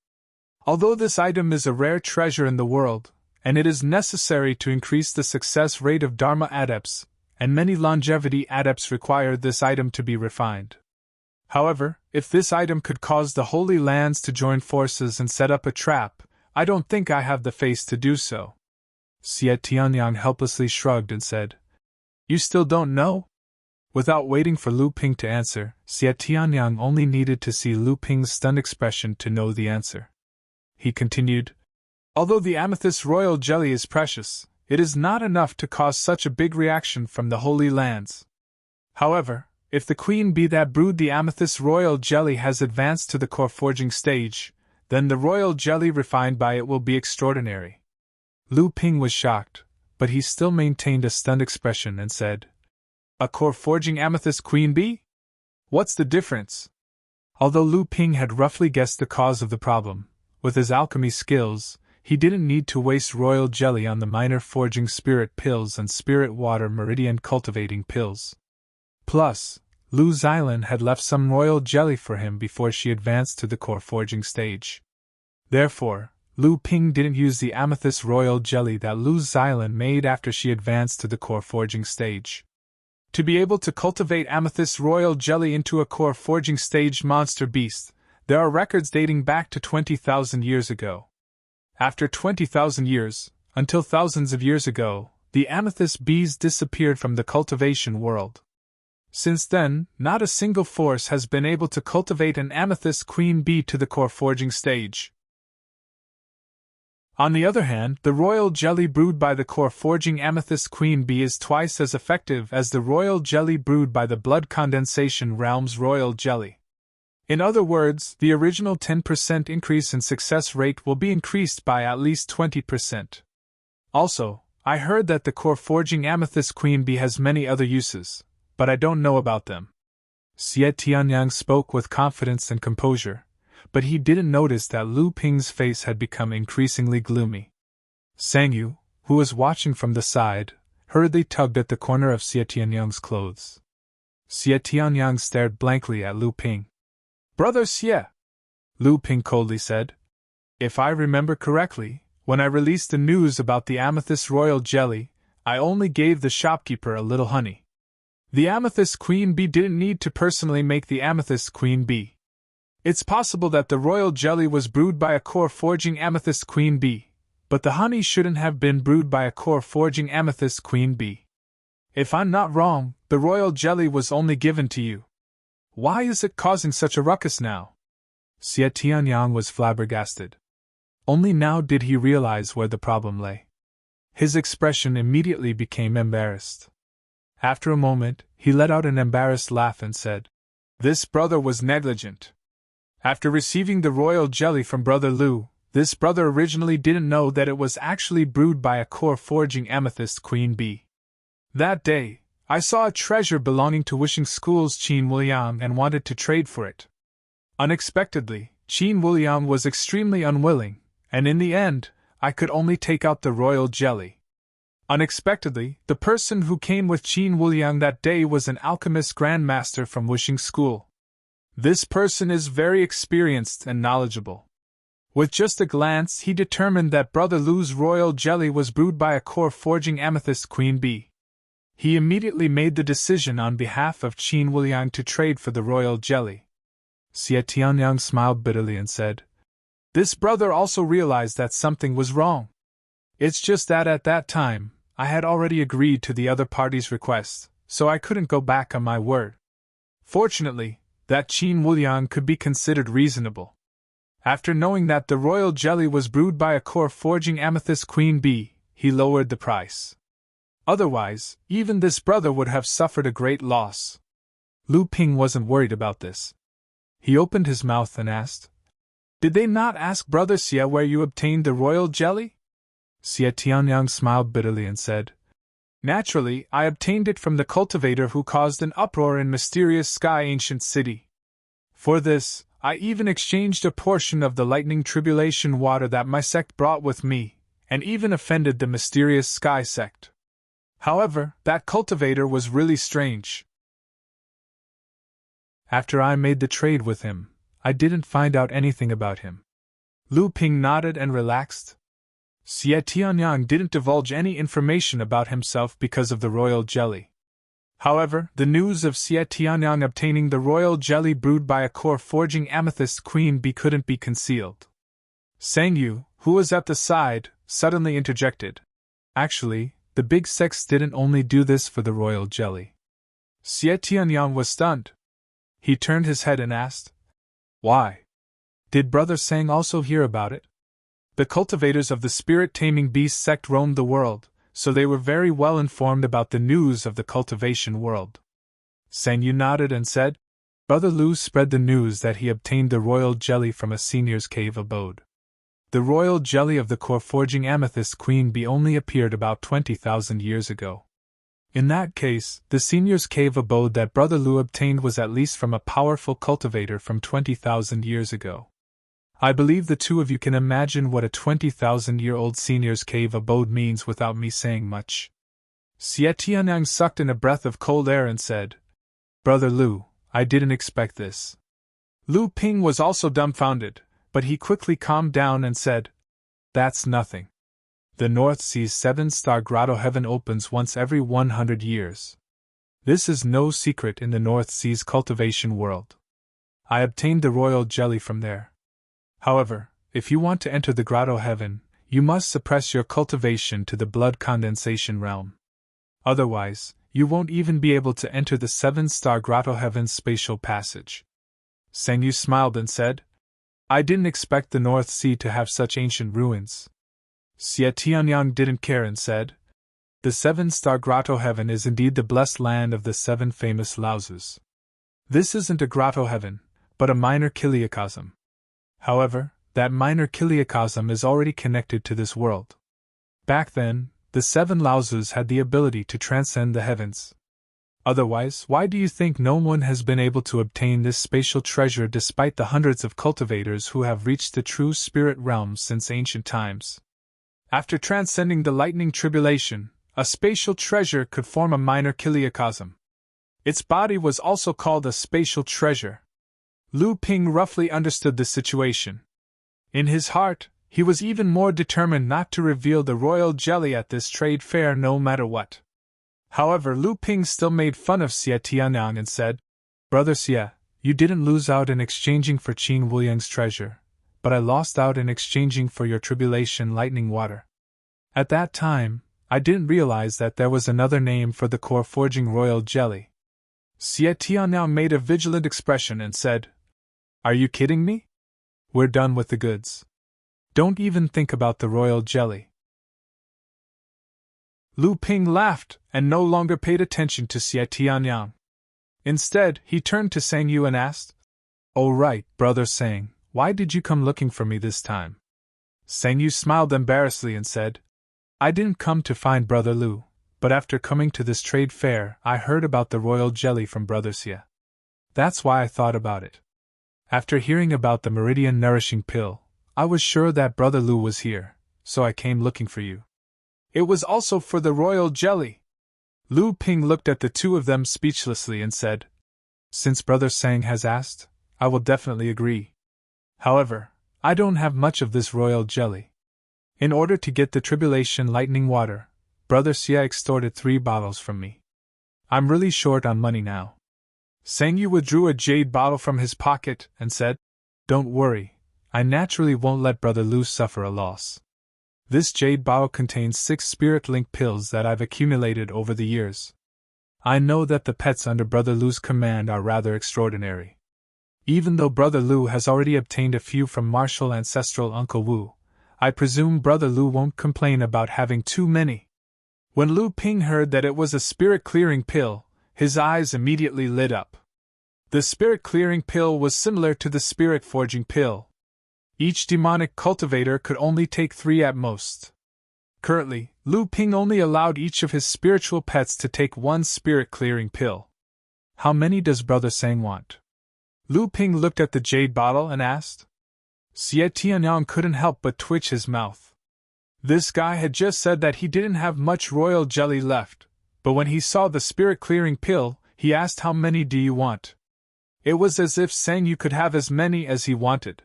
Speaker 1: Although this item is a rare treasure in the world, and it is necessary to increase the success rate of Dharma adepts, and many longevity adepts require this item to be refined. However, if this item could cause the Holy Lands to join forces and set up a trap, I don't think I have the face to do so. Xie Tianyang helplessly shrugged and said, You still don't know? Without waiting for Lu Ping to answer, Xie Tianyang only needed to see Lu Ping's stunned expression to know the answer. He continued, Although the amethyst royal jelly is precious, it is not enough to cause such a big reaction from the Holy Lands. However, if the queen bee that brewed the amethyst royal jelly has advanced to the core forging stage, then the royal jelly refined by it will be extraordinary. Lu Ping was shocked, but he still maintained a stunned expression and said, A core forging amethyst queen bee? What's the difference? Although Lu Ping had roughly guessed the cause of the problem, with his alchemy skills, he didn't need to waste royal jelly on the minor forging spirit pills and spirit water meridian cultivating pills. Plus, Lu Xylan had left some royal jelly for him before she advanced to the core forging stage. Therefore, Lu Ping didn't use the amethyst royal jelly that Lu Xylan made after she advanced to the core forging stage. To be able to cultivate amethyst royal jelly into a core forging stage monster beast, there are records dating back to 20,000 years ago. After 20,000 years, until thousands of years ago, the amethyst bees disappeared from the cultivation world. Since then, not a single force has been able to cultivate an amethyst queen bee to the core forging stage. On the other hand, the royal jelly brewed by the core forging amethyst queen bee is twice as effective as the royal jelly brewed by the blood condensation realm's royal jelly. In other words, the original 10% increase in success rate will be increased by at least 20%. Also, I heard that the core forging amethyst queen bee has many other uses, but I don't know about them. Xie Tianyang spoke with confidence and composure, but he didn't notice that Lu Ping's face had become increasingly gloomy. Sang Yu, who was watching from the side, hurriedly tugged at the corner of Xie Tianyang's clothes. Xie Tianyang stared blankly at Lu Ping. "Brother Xie," Lu Ping coldly said, "if I remember correctly, when I released the news about the amethyst royal jelly, I only gave the shopkeeper a little honey. The amethyst queen bee didn't need to personally make the amethyst queen bee. It's possible that the royal jelly was brewed by a core forging amethyst queen bee, but the honey shouldn't have been brewed by a core forging amethyst queen bee. If I'm not wrong, the royal jelly was only given to you. Why is it causing such a ruckus now?" Xie Tianyang was flabbergasted. Only now did he realize where the problem lay. His expression immediately became embarrassed. After a moment, he let out an embarrassed laugh and said, "This brother was negligent. After receiving the royal jelly from Brother Lu, this brother originally didn't know that it was actually brewed by a core forging amethyst queen bee. That day, I saw a treasure belonging to Wishing School's Qin Wuliang and wanted to trade for it. Unexpectedly, Qin Wuliang was extremely unwilling, and in the end, I could only take out the royal jelly. Unexpectedly, the person who came with Qin Wuliang that day was an alchemist grandmaster from Wishing School. This person is very experienced and knowledgeable. With just a glance, he determined that Brother Lu's royal jelly was brewed by a core forging amethyst queen bee. He immediately made the decision on behalf of Qin Wuliang to trade for the royal jelly." Xie Tianyang smiled bitterly and said, "This brother also realized that something was wrong. It's just that at that time, I had already agreed to the other party's request, so I couldn't go back on my word. Fortunately, that Qin Wuliang could be considered reasonable. After knowing that the royal jelly was brewed by a core forging amethyst queen bee, he lowered the price. Otherwise, even this brother would have suffered a great loss." Lu Ping wasn't worried about this. He opened his mouth and asked, "Did they not ask Brother Xie where you obtained the royal jelly?" Xie Tianyang smiled bitterly and said, "Naturally, I obtained it from the cultivator who caused an uproar in mysterious sky ancient city. For this, I even exchanged a portion of the lightning tribulation water that my sect brought with me, and even offended the mysterious sky sect. However, that cultivator was really strange. After I made the trade with him, I didn't find out anything about him." Lu Ping nodded and relaxed. Xie Tianyang didn't divulge any information about himself because of the royal jelly. However, the news of Xie Tianyang obtaining the royal jelly brewed by a core forging amethyst queen bee couldn't be concealed. Sang Yu, who was at the side, suddenly interjected, "Actually, the big sects didn't only do this for the royal jelly." Xie Tianyang was stunned. He turned his head and asked, "Why? Did Brother Sang also hear about it?" The cultivators of the spirit-taming beast sect roamed the world, so they were very well informed about the news of the cultivation world. Sang Yu nodded and said, "Brother Lu spread the news that he obtained the royal jelly from a senior's cave abode. The royal jelly of the core forging amethyst queen bee only appeared about 20,000 years ago. In that case, the senior's cave abode that Brother Lu obtained was at least from a powerful cultivator from 20,000 years ago. I believe the two of you can imagine what a 20,000-year-old senior's cave abode means without me saying much." Xie Tianyang sucked in a breath of cold air and said, Brother Lu, I didn't expect this. Lu Ping was also dumbfounded, but he quickly calmed down and said, That's nothing. The North Sea's 7-star grotto heaven opens once every 100 years. This is no secret in the North Sea's cultivation world. I obtained the royal jelly from there. However, if you want to enter the grotto heaven, you must suppress your cultivation to the blood condensation realm. Otherwise, you won't even be able to enter the 7-star grotto heaven's spatial passage. Sang Yu smiled and said, I didn't expect the North Sea to have such ancient ruins. Xie Tianyang didn't care and said, The 7-star grotto heaven is indeed the blessed land of the 7 famous Laozus. This isn't a grotto heaven, but a minor kiliacosm. However, that minor kiliacosm is already connected to this world. Back then, the 7 Laozus had the ability to transcend the heavens. Otherwise, why do you think no one has been able to obtain this spatial treasure despite the hundreds of cultivators who have reached the true spirit realm since ancient times? After transcending the lightning tribulation, a spatial treasure could form a minor kiliacosm. Its body was also called a spatial treasure. Lu Ping roughly understood the situation. In his heart, he was even more determined not to reveal the royal jelly at this trade fair no matter what. However, Lu Ping still made fun of Xie Tianyang and said, Brother Xie, you didn't lose out in exchanging for Qing Wuyang's treasure, but I lost out in exchanging for your tribulation lightning water. At that time, I didn't realize that there was another name for the core forging royal jelly. Xie Tianyang made a vigilant expression and said, Are you kidding me? We're done with the goods. Don't even think about the royal jelly. Lu Ping laughed and no longer paid attention to Xie Tianyang. Instead, he turned to Sang Yu and asked, Oh right, Brother Sang, why did you come looking for me this time? Sang Yu smiled embarrassedly and said, I didn't come to find Brother Lu, but after coming to this trade fair, I heard about the royal jelly from Brother Xie. That's why I thought about it. After hearing about the meridian nourishing pill, I was sure that Brother Lu was here, so I came looking for you. It was also for the royal jelly. Lu Ping looked at the two of them speechlessly and said, Since Brother Sang has asked, I will definitely agree. However, I don't have much of this royal jelly. In order to get the tribulation lightning water, Brother Xie extorted 3 bottles from me. I'm really short on money now. Sang Yu withdrew a jade bottle from his pocket and said, Don't worry, I naturally won't let Brother Lu suffer a loss. This jade bottle contains 6 spirit-link pills that I've accumulated over the years. I know that the pets under Brother Lu's command are rather extraordinary. Even though Brother Lu has already obtained a few from martial ancestral Uncle Wu, I presume Brother Lu won't complain about having too many. When Lu Ping heard that it was a spirit-clearing pill, his eyes immediately lit up. The spirit-clearing pill was similar to the spirit-forging pill. Each demonic cultivator could only take 3 at most. Currently, Lu Ping only allowed each of his spiritual pets to take 1 spirit-clearing pill. How many does Brother Sang want? Lu Ping looked at the jade bottle and asked. Xie Tianyang couldn't help but twitch his mouth. This guy had just said that he didn't have much royal jelly left, but when he saw the spirit-clearing pill, he asked how many do you want? It was as if Sang Yu could have as many as he wanted.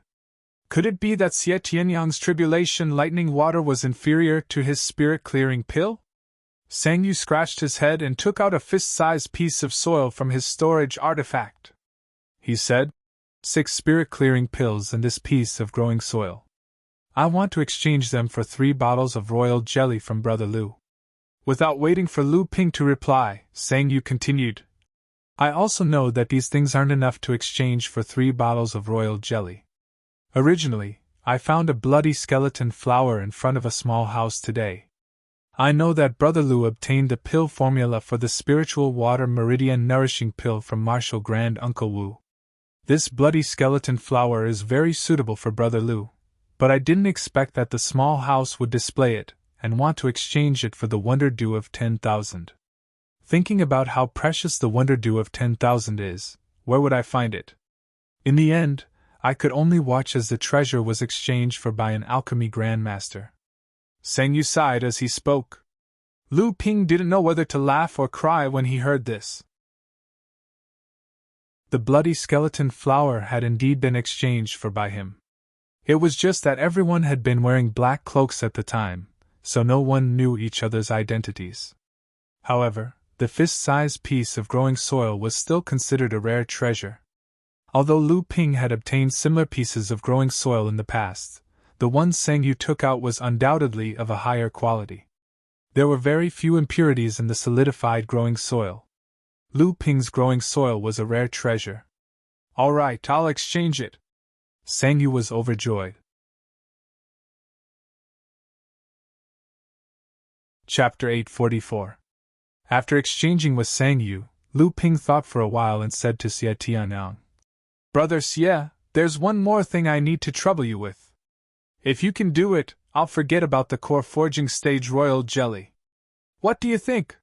Speaker 1: Could it be that Xie Tianyang's tribulation lightning water was inferior to his spirit-clearing pill? Sang Yu scratched his head and took out a fist-sized piece of soil from his storage artifact. He said, 6 spirit-clearing pills and this piece of growing soil. I want to exchange them for 3 bottles of royal jelly from Brother Lu. Without waiting for Lu Ping to reply, Sang Yu continued, I also know that these things aren't enough to exchange for 3 bottles of royal jelly. Originally, I found a bloody skeleton flower in front of a small house today. I know that Brother Lu obtained the pill formula for the spiritual water meridian nourishing pill from martial Grand Uncle Wu. This bloody skeleton flower is very suitable for Brother Lu, but I didn't expect that the small house would display it and want to exchange it for the Wonder Dew of 10,000. Thinking about how precious the Wonder Dew of 10,000 is, where would I find it? In the end, I could only watch as the treasure was exchanged for by an alchemy grandmaster. Sang Yu sighed as he spoke. Lu Ping didn't know whether to laugh or cry when he heard this. The bloody skeleton flower had indeed been exchanged for by him. It was just that everyone had been wearing black cloaks at the time, so no one knew each other's identities. However, the fist-sized piece of growing soil was still considered a rare treasure. Although Lu Ping had obtained similar pieces of growing soil in the past, the one Seng Yu took out was undoubtedly of a higher quality. There were very few impurities in the solidified growing soil. Lu Ping's growing soil was a rare treasure. "All right, I'll exchange it." Seng Yu was overjoyed. Chapter 844. After exchanging with Seng Yu, Lu Ping thought for a while and said to Xie Tianyang, "Brother Xie, there's one more thing I need to trouble you with. If you can do it, I'll forget about the core forging stage royal jelly. What do you think?"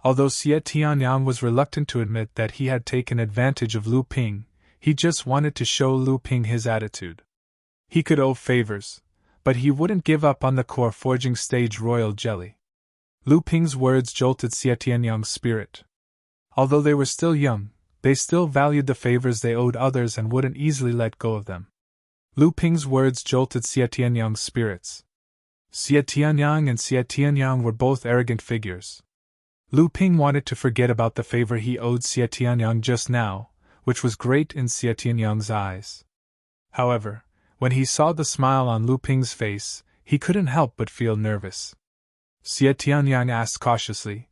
Speaker 1: Although Xie Tianyang was reluctant to admit that he had taken advantage of Lu Ping, he just wanted to show Lu Ping his attitude. He could owe favors, but he wouldn't give up on the core forging stage royal jelly. Lu Ping's words jolted Xie Tianyang's spirit. Although they were still young, they still valued the favors they owed others and wouldn't easily let go of them. Lu Ping's words jolted Xie Tianyang's spirits. Xie Tianyang and Xie Tianyang were both arrogant figures. Lu Ping wanted to forget about the favor he owed Xie Tianyang just now, which was great in Xie Tianyang's eyes. However, when he saw the smile on Lu Ping's face, he couldn't help but feel nervous. Xie Tianyang asked cautiously,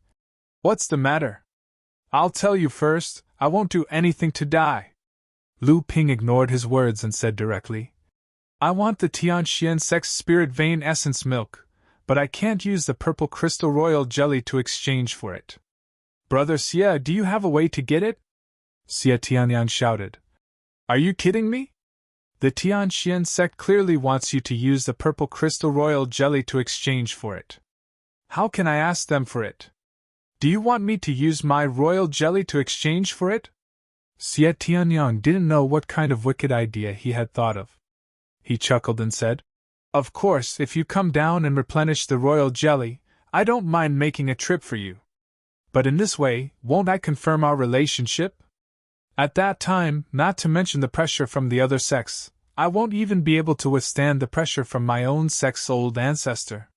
Speaker 1: "What's the matter?" "I'll tell you first, I won't do anything to die." Lu Ping ignored his words and said directly, "I want the Tianxian Sex Spirit Vein Essence Milk, but I can't use the purple crystal royal jelly to exchange for it." "Brother Xie, do you have a way to get it?" Xie Tianyang shouted. "Are you kidding me? The Tianxian sect clearly wants you to use the purple crystal royal jelly to exchange for it. How can I ask them for it? Do you want me to use my royal jelly to exchange for it?" Xie Tianyang didn't know what kind of wicked idea he had thought of. He chuckled and said, "Of course, if you come down and replenish the royal jelly, I don't mind making a trip for you. But in this way, won't I confirm our relationship? At that time, not to mention the pressure from the other sex, I won't even be able to withstand the pressure from my own sex's old ancestor.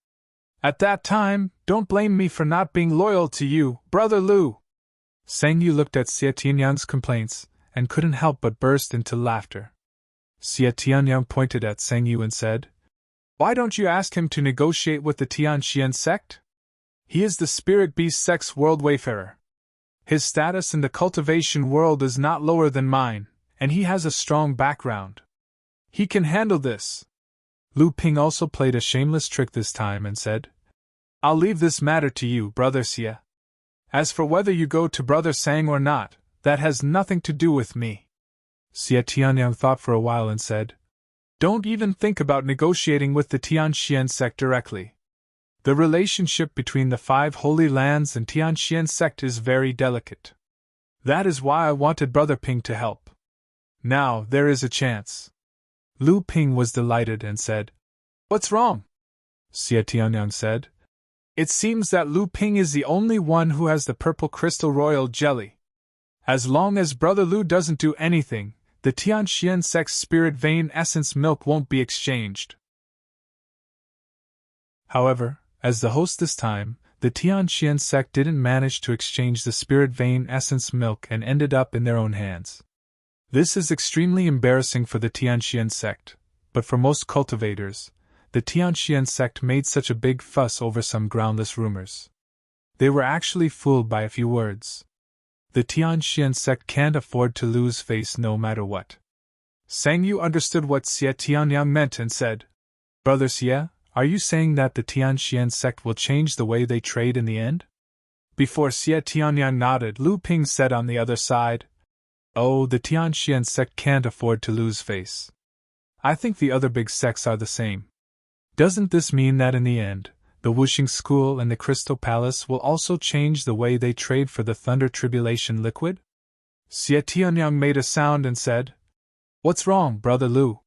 Speaker 1: At that time, don't blame me for not being loyal to you, Brother Lu." Seng Yu looked at Xie Tianyang's complaints, and couldn't help but burst into laughter. Xie Tianyang pointed at Seng Yu and said, "Why don't you ask him to negotiate with the Tianxian sect? He is the spirit beast sect's world wayfarer. His status in the cultivation world is not lower than mine, and he has a strong background. He can handle this." Lu Ping also played a shameless trick this time and said, "I'll leave this matter to you, Brother Xie. As for whether you go to Brother Sang or not, that has nothing to do with me." Xie Tianyang thought for a while and said, "Don't even think about negotiating with the Tianxian sect directly. The relationship between the 5 Holy Lands and Tianxian sect is very delicate. That is why I wanted Brother Ping to help. Now there is a chance." Lu Ping was delighted and said, "What's wrong?" Xie Tianyang said, "It seems that Lu Ping is the only one who has the purple crystal royal jelly. As long as Brother Lu doesn't do anything, the Tianxian sect's spirit vein essence milk won't be exchanged." However, as the host this time, the Tianxian sect didn't manage to exchange the spirit vein essence milk and ended up in their own hands. This is extremely embarrassing for the Tianxian sect, but for most cultivators, the Tianxian sect made such a big fuss over some groundless rumors. They were actually fooled by a few words. The Tianxian sect can't afford to lose face no matter what. Sang Yu understood what Xie Tianyang meant and said, "Brother Xie, are you saying that the Tianxian sect will change the way they trade in the end?" Before Xie Tianyang nodded, Lu Ping said on the other side, "Oh, the Tianxian sect can't afford to lose face. I think the other big sects are the same. Doesn't this mean that in the end, the Wuxing School and the Crystal Palace will also change the way they trade for the Thunder Tribulation liquid?" Xie Tianyang made a sound and said, "What's wrong, Brother Lu?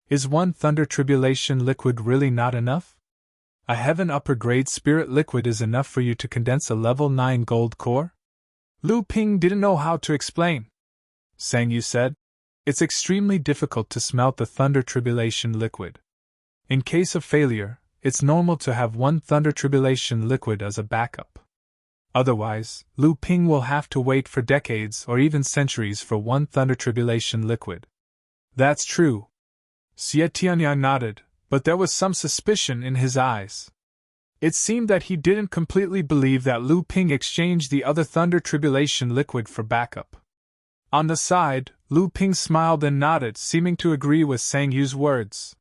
Speaker 1: Is one Thunder Tribulation liquid really not enough? A Heaven Upper Grade Spirit liquid is enough for you to condense a level 9 gold core?" Lu Ping didn't know how to explain. Sang Yu said. It's extremely difficult to smelt the thunder tribulation liquid. In case of failure, it's normal to have one thunder tribulation liquid as a backup. Otherwise, Lu Ping will have to wait for decades or even centuries for one thunder tribulation liquid. That's true. Xie Tianyang nodded, but there was some suspicion in his eyes. It seemed that he didn't completely believe that Lu Ping exchanged the other thunder tribulation liquid for backup. On the side, Lu Ping smiled and nodded, seeming to agree with Sang Yu's words.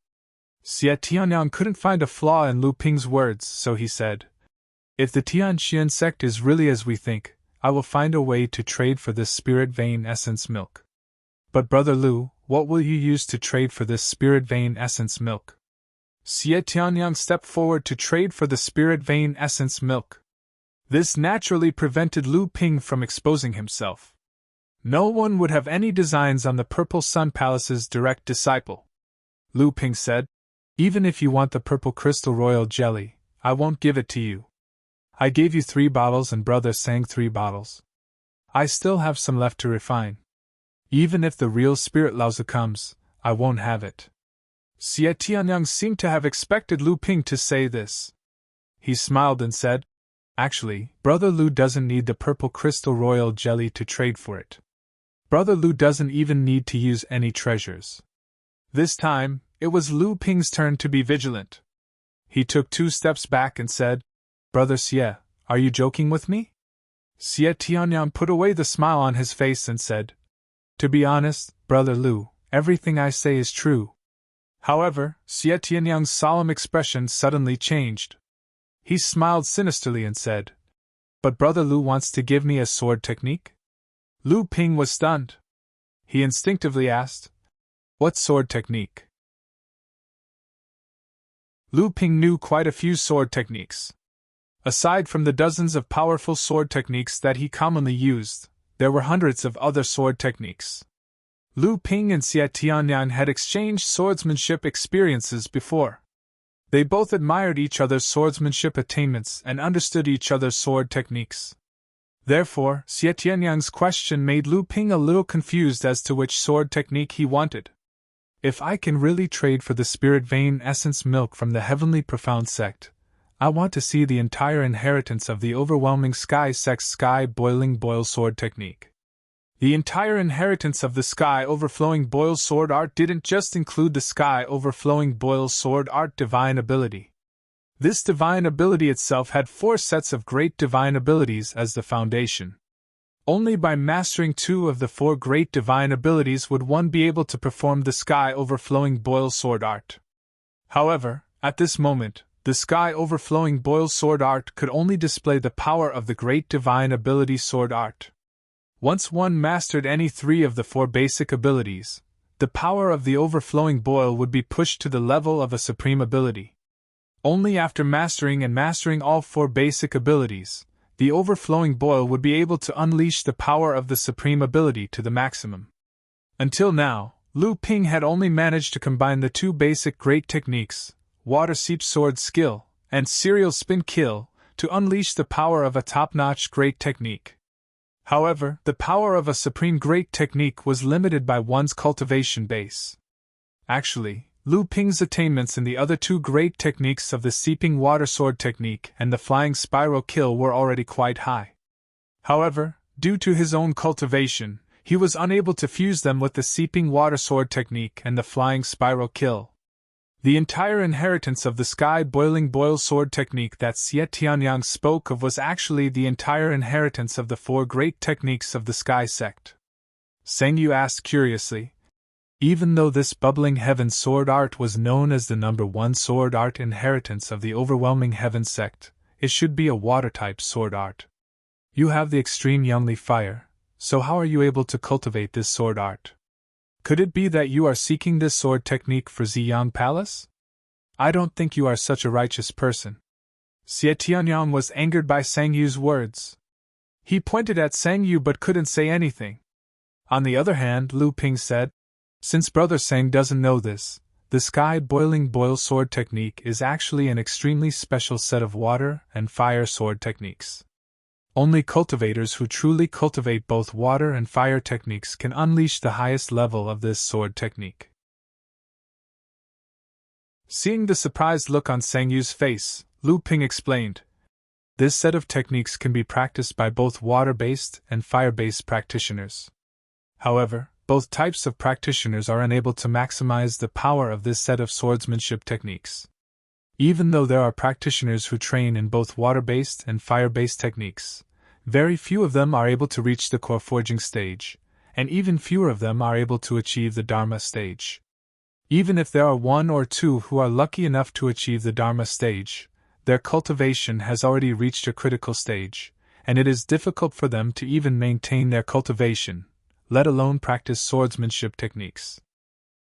Speaker 1: Xie Tianyang couldn't find a flaw in Lu Ping's words, so he said, "If the Tianxian sect is really as we think, I will find a way to trade for this spirit vein essence milk." "But Brother Lu, what will you use to trade for this spirit vein essence milk?" Xie Tianyang stepped forward to trade for the spirit vein essence milk. This naturally prevented Lu Ping from exposing himself. No one would have any designs on the Purple Sun Palace's direct disciple. Lu Ping said, "Even if you want the purple crystal royal jelly, I won't give it to you. I gave you 3 bottles and Brother Sang 3 bottles. I still have some left to refine. Even if the real spirit Laozi comes, I won't have it." Xie Tianyang seemed to have expected Lu Ping to say this. He smiled and said, "Actually, Brother Lu doesn't need the purple crystal royal jelly to trade for it. Brother Lu doesn't even need to use any treasures." This time, it was Lu Ping's turn to be vigilant. He took 2 steps back and said, "Brother Xie, are you joking with me?" Xie Tianyang put away the smile on his face and said, "To be honest, Brother Lu, everything I say is true." However, Xie Tianyang's solemn expression suddenly changed. He smiled sinisterly and said, "But Brother Lu wants to give me a sword technique?" Lu Ping was stunned. He instinctively asked, "What sword technique?" Lu Ping knew quite a few sword techniques. Aside from the dozens of powerful sword techniques that he commonly used, there were hundreds of other sword techniques. Lu Ping and Xie Tianyang had exchanged swordsmanship experiences before. They both admired each other's swordsmanship attainments and understood each other's sword techniques. Therefore, Xie Tianyang's question made Lu Ping a little confused as to which sword technique he wanted. "If I can really trade for the spirit vein essence milk from the heavenly profound sect, I want to see the entire inheritance of the overwhelming sky sect's sky boiling boil sword technique." The entire inheritance of the sky overflowing boil sword art didn't just include the sky overflowing boil sword art divine ability. This divine ability itself had 4 sets of great divine abilities as the foundation. Only by mastering 2 of the 4 great divine abilities would one be able to perform the sky overflowing boil sword art. However, at this moment, the sky overflowing boil sword art could only display the power of the great divine ability sword art. Once one mastered any 3 of the 4 basic abilities, the power of the overflowing boil would be pushed to the level of a supreme ability. Only after mastering all 4 basic abilities, the overflowing boil would be able to unleash the power of the supreme ability to the maximum. Until now, Lu Ping had only managed to combine the 2 basic great techniques, Water Seep Sword Skill and Serial Spin Kill, to unleash the power of a top-notch great technique. However, the power of a supreme great technique was limited by one's cultivation base. Actually, Lu Ping's attainments in the other 2 great techniques of the Seeping Water Sword technique and the Flying Spiral Kill were already quite high. However, due to his own cultivation, he was unable to fuse them with the Seeping Water Sword technique and the Flying Spiral Kill. The entire inheritance of the Sky Boiling Boil Sword technique that Xie Tianyang spoke of was actually the entire inheritance of the 4 great techniques of the Sky sect. Sang Yu asked curiously, "Even though this bubbling heaven sword art was known as the #1 sword art inheritance of the overwhelming heaven sect, it should be a water-type sword art. You have the extreme Yunli fire, so how are you able to cultivate this sword art? Could it be that you are seeking this sword technique for Ziyang Palace? I don't think you are such a righteous person." Xie Tianyang was angered by Sang Yu's words. He pointed at Sang Yu but couldn't say anything. On the other hand, Lu Ping said, "Since Brother Sang doesn't know this, the Sky Boiling Boil Sword technique is actually an extremely special set of water and fire sword techniques. Only cultivators who truly cultivate both water and fire techniques can unleash the highest level of this sword technique. Seeing the surprised look on Sang Yu's face, Lu Ping explained, "This set of techniques can be practiced by both water-based and fire-based practitioners. However, both types of practitioners are unable to maximize the power of this set of swordsmanship techniques. Even though there are practitioners who train in both water-based and fire-based techniques, very few of them are able to reach the core forging stage, and even fewer of them are able to achieve the Dharma stage. Even if there are one or two who are lucky enough to achieve the Dharma stage, their cultivation has already reached a critical stage, and it is difficult for them to even maintain their cultivation, let alone practice swordsmanship techniques.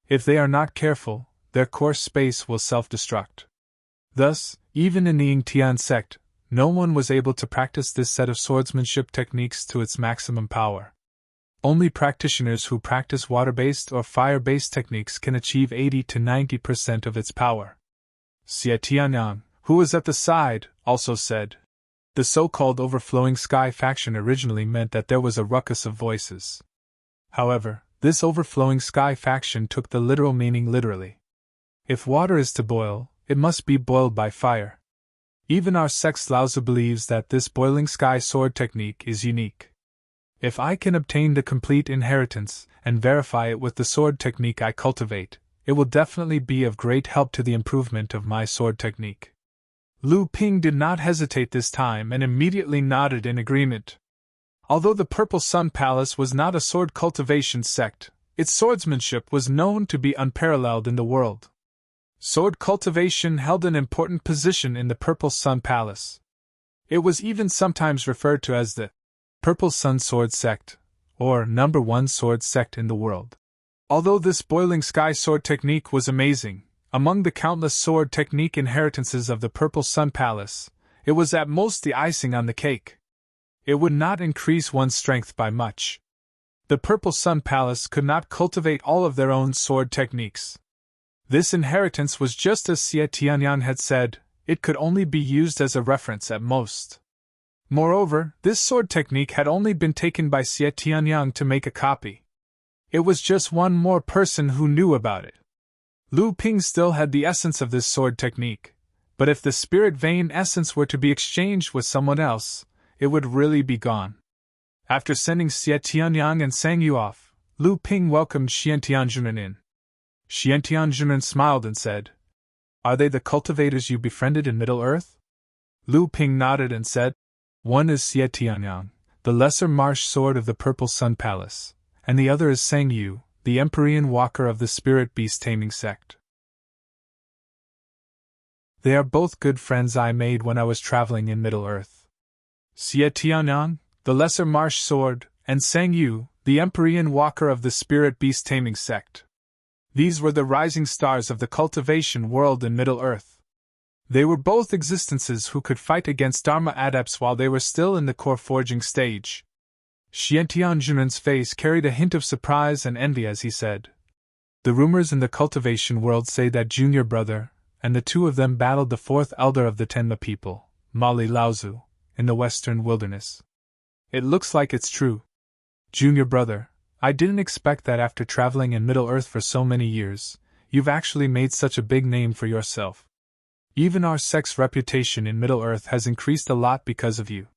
Speaker 1: If they are not careful, their core space will self-destruct. Thus, even in the Yingtian sect, no one was able to practice this set of swordsmanship techniques to its maximum power. Only practitioners who practice water-based or fire-based techniques can achieve 80 to 90% of its power." Xie Tianyang, who was at the side, also said, "The so-called overflowing sky faction originally meant that there was a ruckus of voices. However, this overflowing sky faction took the literal meaning literally. If water is to boil, it must be boiled by fire. Even our sect's Laozi believes that this boiling sky sword technique is unique. If I can obtain the complete inheritance and verify it with the sword technique I cultivate, it will definitely be of great help to the improvement of my sword technique." Lu Ping did not hesitate this time and immediately nodded in agreement. Although the Purple Sun Palace was not a sword cultivation sect, its swordsmanship was known to be unparalleled in the world. Sword cultivation held an important position in the Purple Sun Palace. It was even sometimes referred to as the Purple Sun Sword Sect, or number one sword sect in the world. Although this boiling sky sword technique was amazing, among the countless sword technique inheritances of the Purple Sun Palace, it was at most the icing on the cake. It would not increase one's strength by much. The Purple Sun Palace could not cultivate all of their own sword techniques. This inheritance was just as Xie Tianyang had said, it could only be used as a reference at most. Moreover, this sword technique had only been taken by Xie Tianyang to make a copy. It was just one more person who knew about it. Lu Ping still had the essence of this sword technique, but if the spirit vein essence were to be exchanged with someone else, it would really be gone. After sending Xie Tianyang and Sang Yu off, Lu Ping welcomed Xiantianjunan in. Xiantianjunan smiled and said, "Are they the cultivators you befriended in Middle-earth?" Lu Ping nodded and said, "One is Xie Tianyang, the lesser marsh sword of the Purple Sun Palace, and the other is Sang Yu, the Empyrean walker of the spirit beast taming sect. They are both good friends I made when I was traveling in Middle-earth. Xie Tianyang, the lesser marsh sword, and Sang Yu, the Empyrean walker of the spirit beast taming sect. These were the rising stars of the cultivation world in Middle-earth. They were both existences who could fight against Dharma adepts while they were still in the core forging stage." Xiantianjunan's face carried a hint of surprise and envy as he said, "The rumors in the cultivation world say that Junior Brother and the two of them battled the fourth elder of the Tenma people, Mali Laozu, in the western wilderness. It looks like it's true. Junior Brother, I didn't expect that after traveling in Middle-earth for so many years, you've actually made such a big name for yourself. Even our sect's reputation in Middle-earth has increased a lot because of you."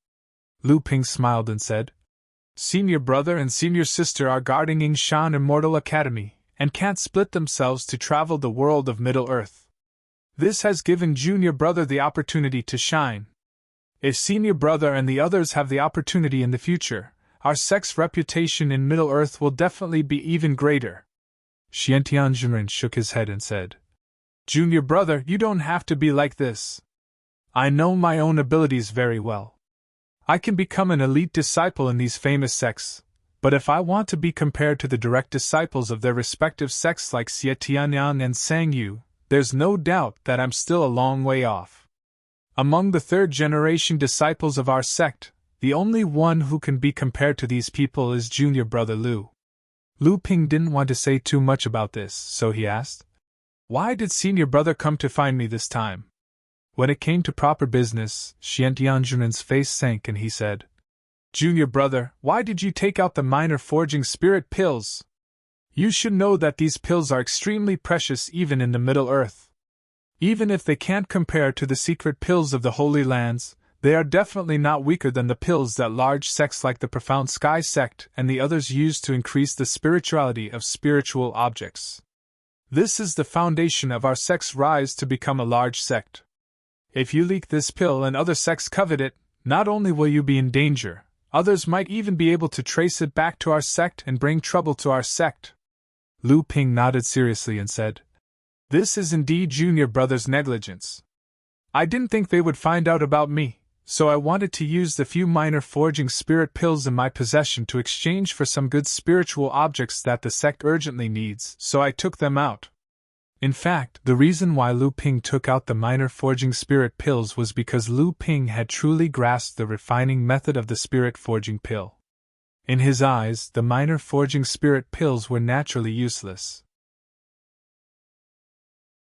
Speaker 1: Lu Ping smiled and said, "Senior brother and senior sister are guarding Yingshan Immortal Academy, and can't split themselves to travel the world of Middle-earth. This has given junior brother the opportunity to shine. If senior brother and the others have the opportunity in the future, our sect's reputation in Middle-earth will definitely be even greater." Xiantianjunan shook his head and said, "Junior brother, you don't have to be like this. I know my own abilities very well. I can become an elite disciple in these famous sects, but if I want to be compared to the direct disciples of their respective sects like Xie Tianyang and Sang Yu, there's no doubt that I'm still a long way off. Among the third-generation disciples of our sect, the only one who can be compared to these people is junior brother Lu." Lu Ping didn't want to say too much about this, so he asked, "Why did senior brother come to find me this time?" When it came to proper business, Xiantianjunan's face sank and he said, Junior brother, why did you take out the minor forging spirit pills? You should know that these pills are extremely precious even in the Middle Earth. Even if they can't compare to the secret pills of the Holy Lands, they are definitely not weaker than the pills that large sects like the Profound Sky sect and the others use to increase the spirituality of spiritual objects. This is the foundation of our sect's rise to become a large sect. If you leak this pill and other sects covet it, not only will you be in danger, others might even be able to trace it back to our sect and bring trouble to our sect. Lu Ping nodded seriously and said, This is indeed Junior brother's negligence. I didn't think they would find out about me, so I wanted to use the few minor forging spirit pills in my possession to exchange for some good spiritual objects that the sect urgently needs, so I took them out. In fact, the reason why Lu Ping took out the minor forging spirit pills was because Lu Ping had truly grasped the refining method of the spirit forging pill. In his eyes, the minor forging spirit pills were naturally useless.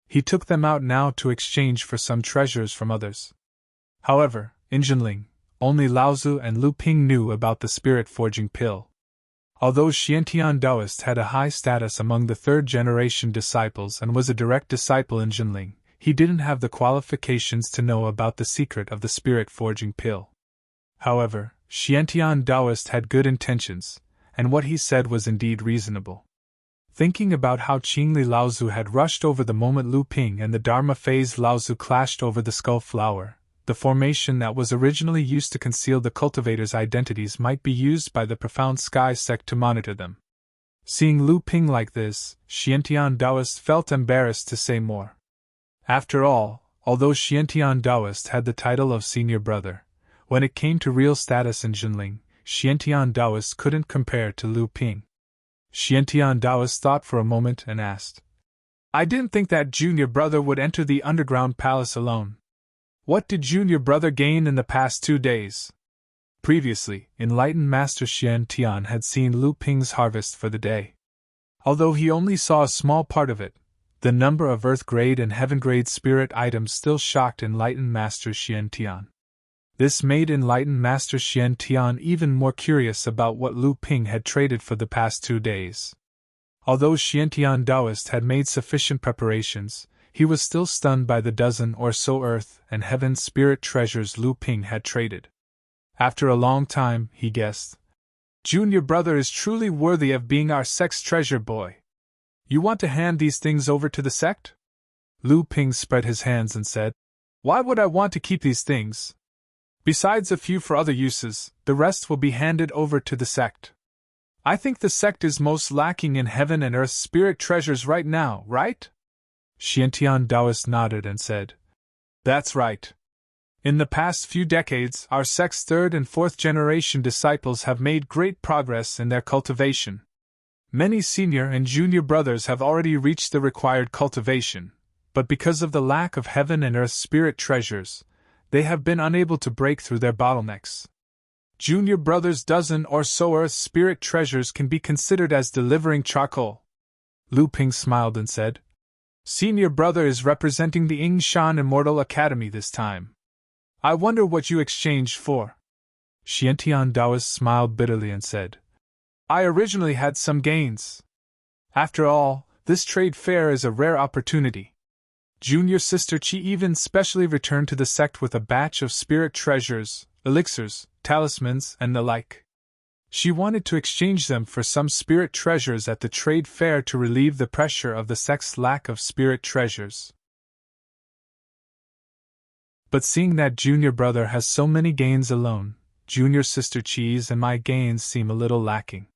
Speaker 1: He took them out now to exchange for some treasures from others. However, in Jinling, only Laozu and Lu Ping knew about the spirit forging pill. Although Xiantian Taoist had a high status among the third-generation disciples and was a direct disciple in Jinling, he didn't have the qualifications to know about the secret of the spirit forging pill. However, Xiantian Taoist had good intentions, and what he said was indeed reasonable. Thinking about how Qingli Laozu had rushed over the moment Lu Ping and the Dharma phase Laozu clashed over the skull flower, the formation that was originally used to conceal the cultivators' identities might be used by the Profound Sky sect to monitor them. Seeing Lu Ping like this, Xiantian Taoist felt embarrassed to say more. After all, although Xiantian Taoist had the title of senior brother, when it came to real status in Jinling, Xiantian Taoist couldn't compare to Lu Ping. Xiantian Taoist thought for a moment and asked, I didn't think that junior brother would enter the underground palace alone. What did junior brother gain in the past 2 days? Previously, enlightened Master Xiantian had seen Lu Ping's harvest for the day. Although he only saw a small part of it, the number of earth-grade and heaven-grade spirit items still shocked enlightened Master Xiantian. This made enlightened Master Xiantian even more curious about what Lu Ping had traded for the past 2 days. Although Xiantian Taoist had made sufficient preparations, he was still stunned by the dozen or so earth and heaven spirit treasures Lu Ping had traded. After a long time, he guessed, Junior brother is truly worthy of being our sect's treasure boy. You want to hand these things over to the sect? Lu Ping spread his hands and said, Why would I want to keep these things? Besides a few for other uses, the rest will be handed over to the sect. I think the sect is most lacking in heaven and earth spirit treasures right now, right? Xiantian Taoist nodded and said, That's right. In the past few decades, our sect's 3rd and 4th generation disciples have made great progress in their cultivation. Many senior and junior brothers have already reached the required cultivation, but because of the lack of heaven and earth spirit treasures, they have been unable to break through their bottlenecks. Junior brothers' dozen or so earth spirit treasures can be considered as delivering charcoal. Lu Ping smiled and said, Senior brother is representing the Yingshan Immortal Academy this time. I wonder what you exchanged for. Xiantian Taoist smiled bitterly and said, I originally had some gains. After all, this trade fair is a rare opportunity. Junior sister Qi even specially returned to the sect with a batch of spirit treasures, elixirs, talismans, and the like. She wanted to exchange them for some spirit treasures at the trade fair to relieve the pressure of the sect's lack of spirit treasures. But seeing that junior brother has so many gains alone, junior sister Qi's and my gains seem a little lacking.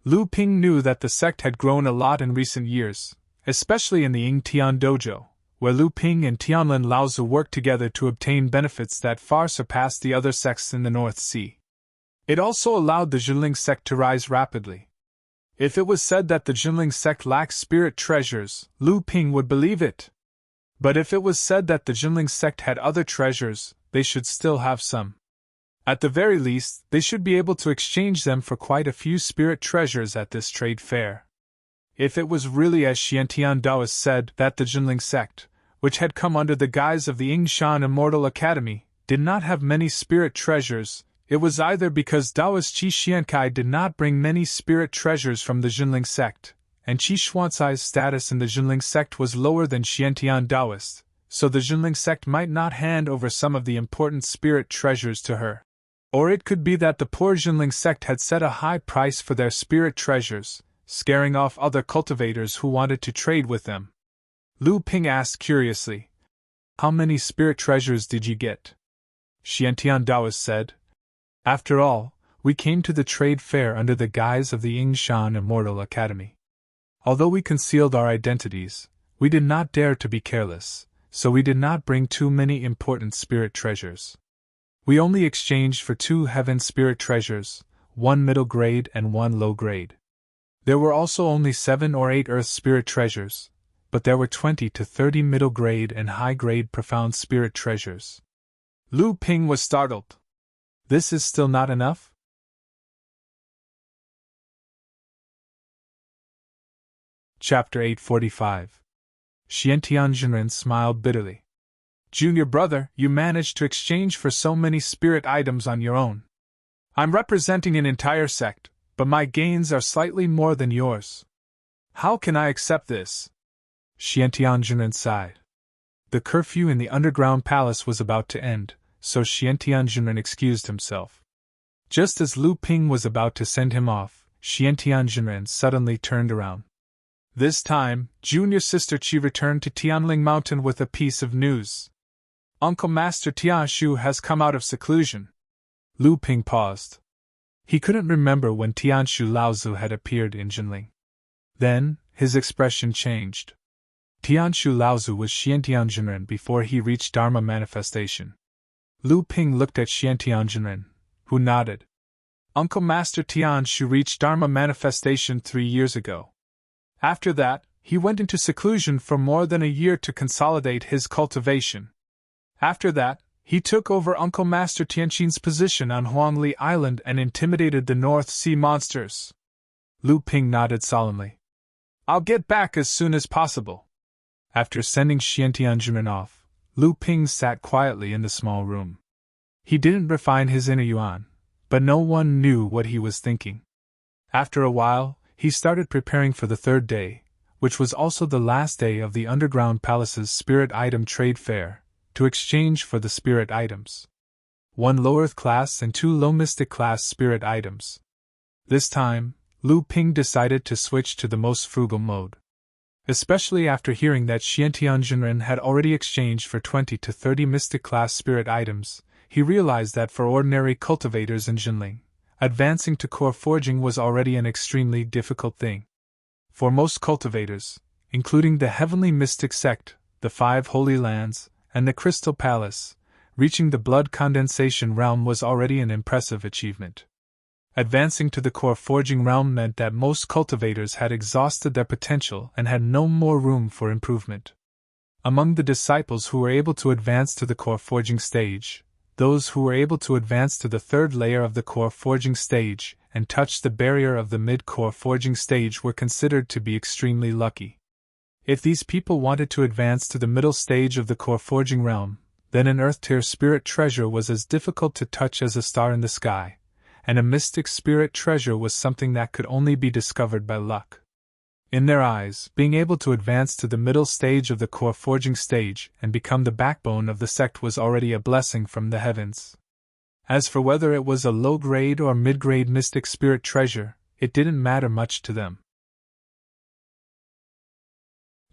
Speaker 1: Lu Ping knew that the sect had grown a lot in recent years, especially in the Ying Tian Dojo, where Lu Ping and Tianlin Laozi worked together to obtain benefits that far surpassed the other sects in the North Sea. It also allowed the Jinling sect to rise rapidly. If it was said that the Jinling sect lacked spirit treasures, Lu Ping would believe it. But if it was said that the Jinling sect had other treasures, they should still have some. At the very least, they should be able to exchange them for quite a few spirit treasures at this trade fair. If it was really as Xiantian Taoist said that the Jinling sect, which had come under the guise of the Yingshan Immortal Academy, did not have many spirit treasures, It was either because Taoist Qi Xiankai did not bring many spirit treasures from the Junling sect, and Qi Xuancai's status in the Junling sect was lower than Xiantian Taoist, so the Junling sect might not hand over some of the important spirit treasures to her. Or it could be that the poor Junling sect had set a high price for their spirit treasures, scaring off other cultivators who wanted to trade with them. Lu Ping asked curiously, "How many spirit treasures did you get?" Xiantian Taoist said, "After all, we came to the trade fair under the guise of the Yingshan Immortal Academy. Although we concealed our identities, we did not dare to be careless, so we did not bring too many important spirit treasures. We only exchanged for 2 heaven spirit treasures, 1 middle grade and 1 low grade. There were also only 7 or 8 earth spirit treasures, but there were 20 to 30 middle grade and high grade profound spirit treasures." Lu Ping was startled. This is still not enough? Chapter 845. Xiantian Junren smiled bitterly. "Junior brother, you managed to exchange for so many spirit items on your own. I'm representing an entire sect, but my gains are slightly more than yours. How can I accept this?" Xiantian Junren sighed. The curfew in the underground palace was about to end, so Xiantian Junren excused himself. Just as Lu Ping was about to send him off, Xiantian Junren suddenly turned around. This time, junior sister Qi returned to Tianling Mountain with a piece of news. "Uncle Master Tianshu has come out of seclusion." Lu Ping paused. He couldn't remember when Tianshu Laozu had appeared in Jinling. Then, his expression changed. Tianshu Laozu was Xiantian Junren before he reached Dharma manifestation. Lu Ping looked at Xiantian Junren, who nodded. "Uncle Master Tianshu reached Dharma manifestation 3 years ago. After that, he went into seclusion for more than a year to consolidate his cultivation. After that, he took over Uncle Master Tianqin's position on Huangli Island and intimidated the North Sea monsters." Lu Ping nodded solemnly. "I'll get back as soon as possible." After sending Xiantian Junren off, Lu Ping sat quietly in the small room. He didn't refine his inner yuan, but no one knew what he was thinking. After a while, he started preparing for the 3rd day, which was also the last day of the Underground Palace's Spirit Item Trade Fair, to exchange for the spirit items. 1 low earth class and 2 low mystic class spirit items. This time, Lu Ping decided to switch to the most frugal mode. Especially after hearing that Xiantian Junren had already exchanged for 20 to 30 mystic class spirit items, he realized that for ordinary cultivators in Jinling, advancing to core forging was already an extremely difficult thing. For most cultivators, including the Heavenly Mystic Sect, the 5 Holy Lands, and the Crystal Palace, reaching the blood condensation realm was already an impressive achievement. Advancing to the core forging realm meant that most cultivators had exhausted their potential and had no more room for improvement. Among the disciples who were able to advance to the core forging stage, those who were able to advance to the 3rd layer of the core forging stage and touch the barrier of the mid-core forging stage were considered to be extremely lucky. If these people wanted to advance to the middle stage of the core forging realm, then an earth-tier spirit treasure was as difficult to touch as a star in the sky, and a mystic spirit treasure was something that could only be discovered by luck. In their eyes, being able to advance to the middle stage of the core forging stage and become the backbone of the sect was already a blessing from the heavens. As for whether it was a low-grade or mid-grade mystic spirit treasure, it didn't matter much to them.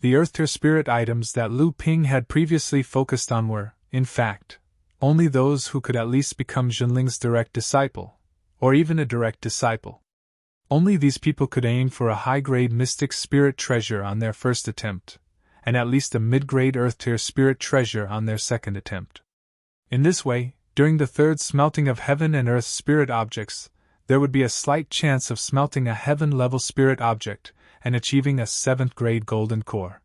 Speaker 1: The earth-tier spirit items that Lu Ping had previously focused on were, in fact, only those who could at least become Jinling's direct disciple, or even a direct disciple. Only these people could aim for a high-grade mystic spirit treasure on their first attempt, and at least a mid-grade earth-tier spirit treasure on their second attempt. In this way, during the 3rd smelting of heaven and earth spirit objects, there would be a slight chance of smelting a heaven-level spirit object and achieving a 7th-grade golden core.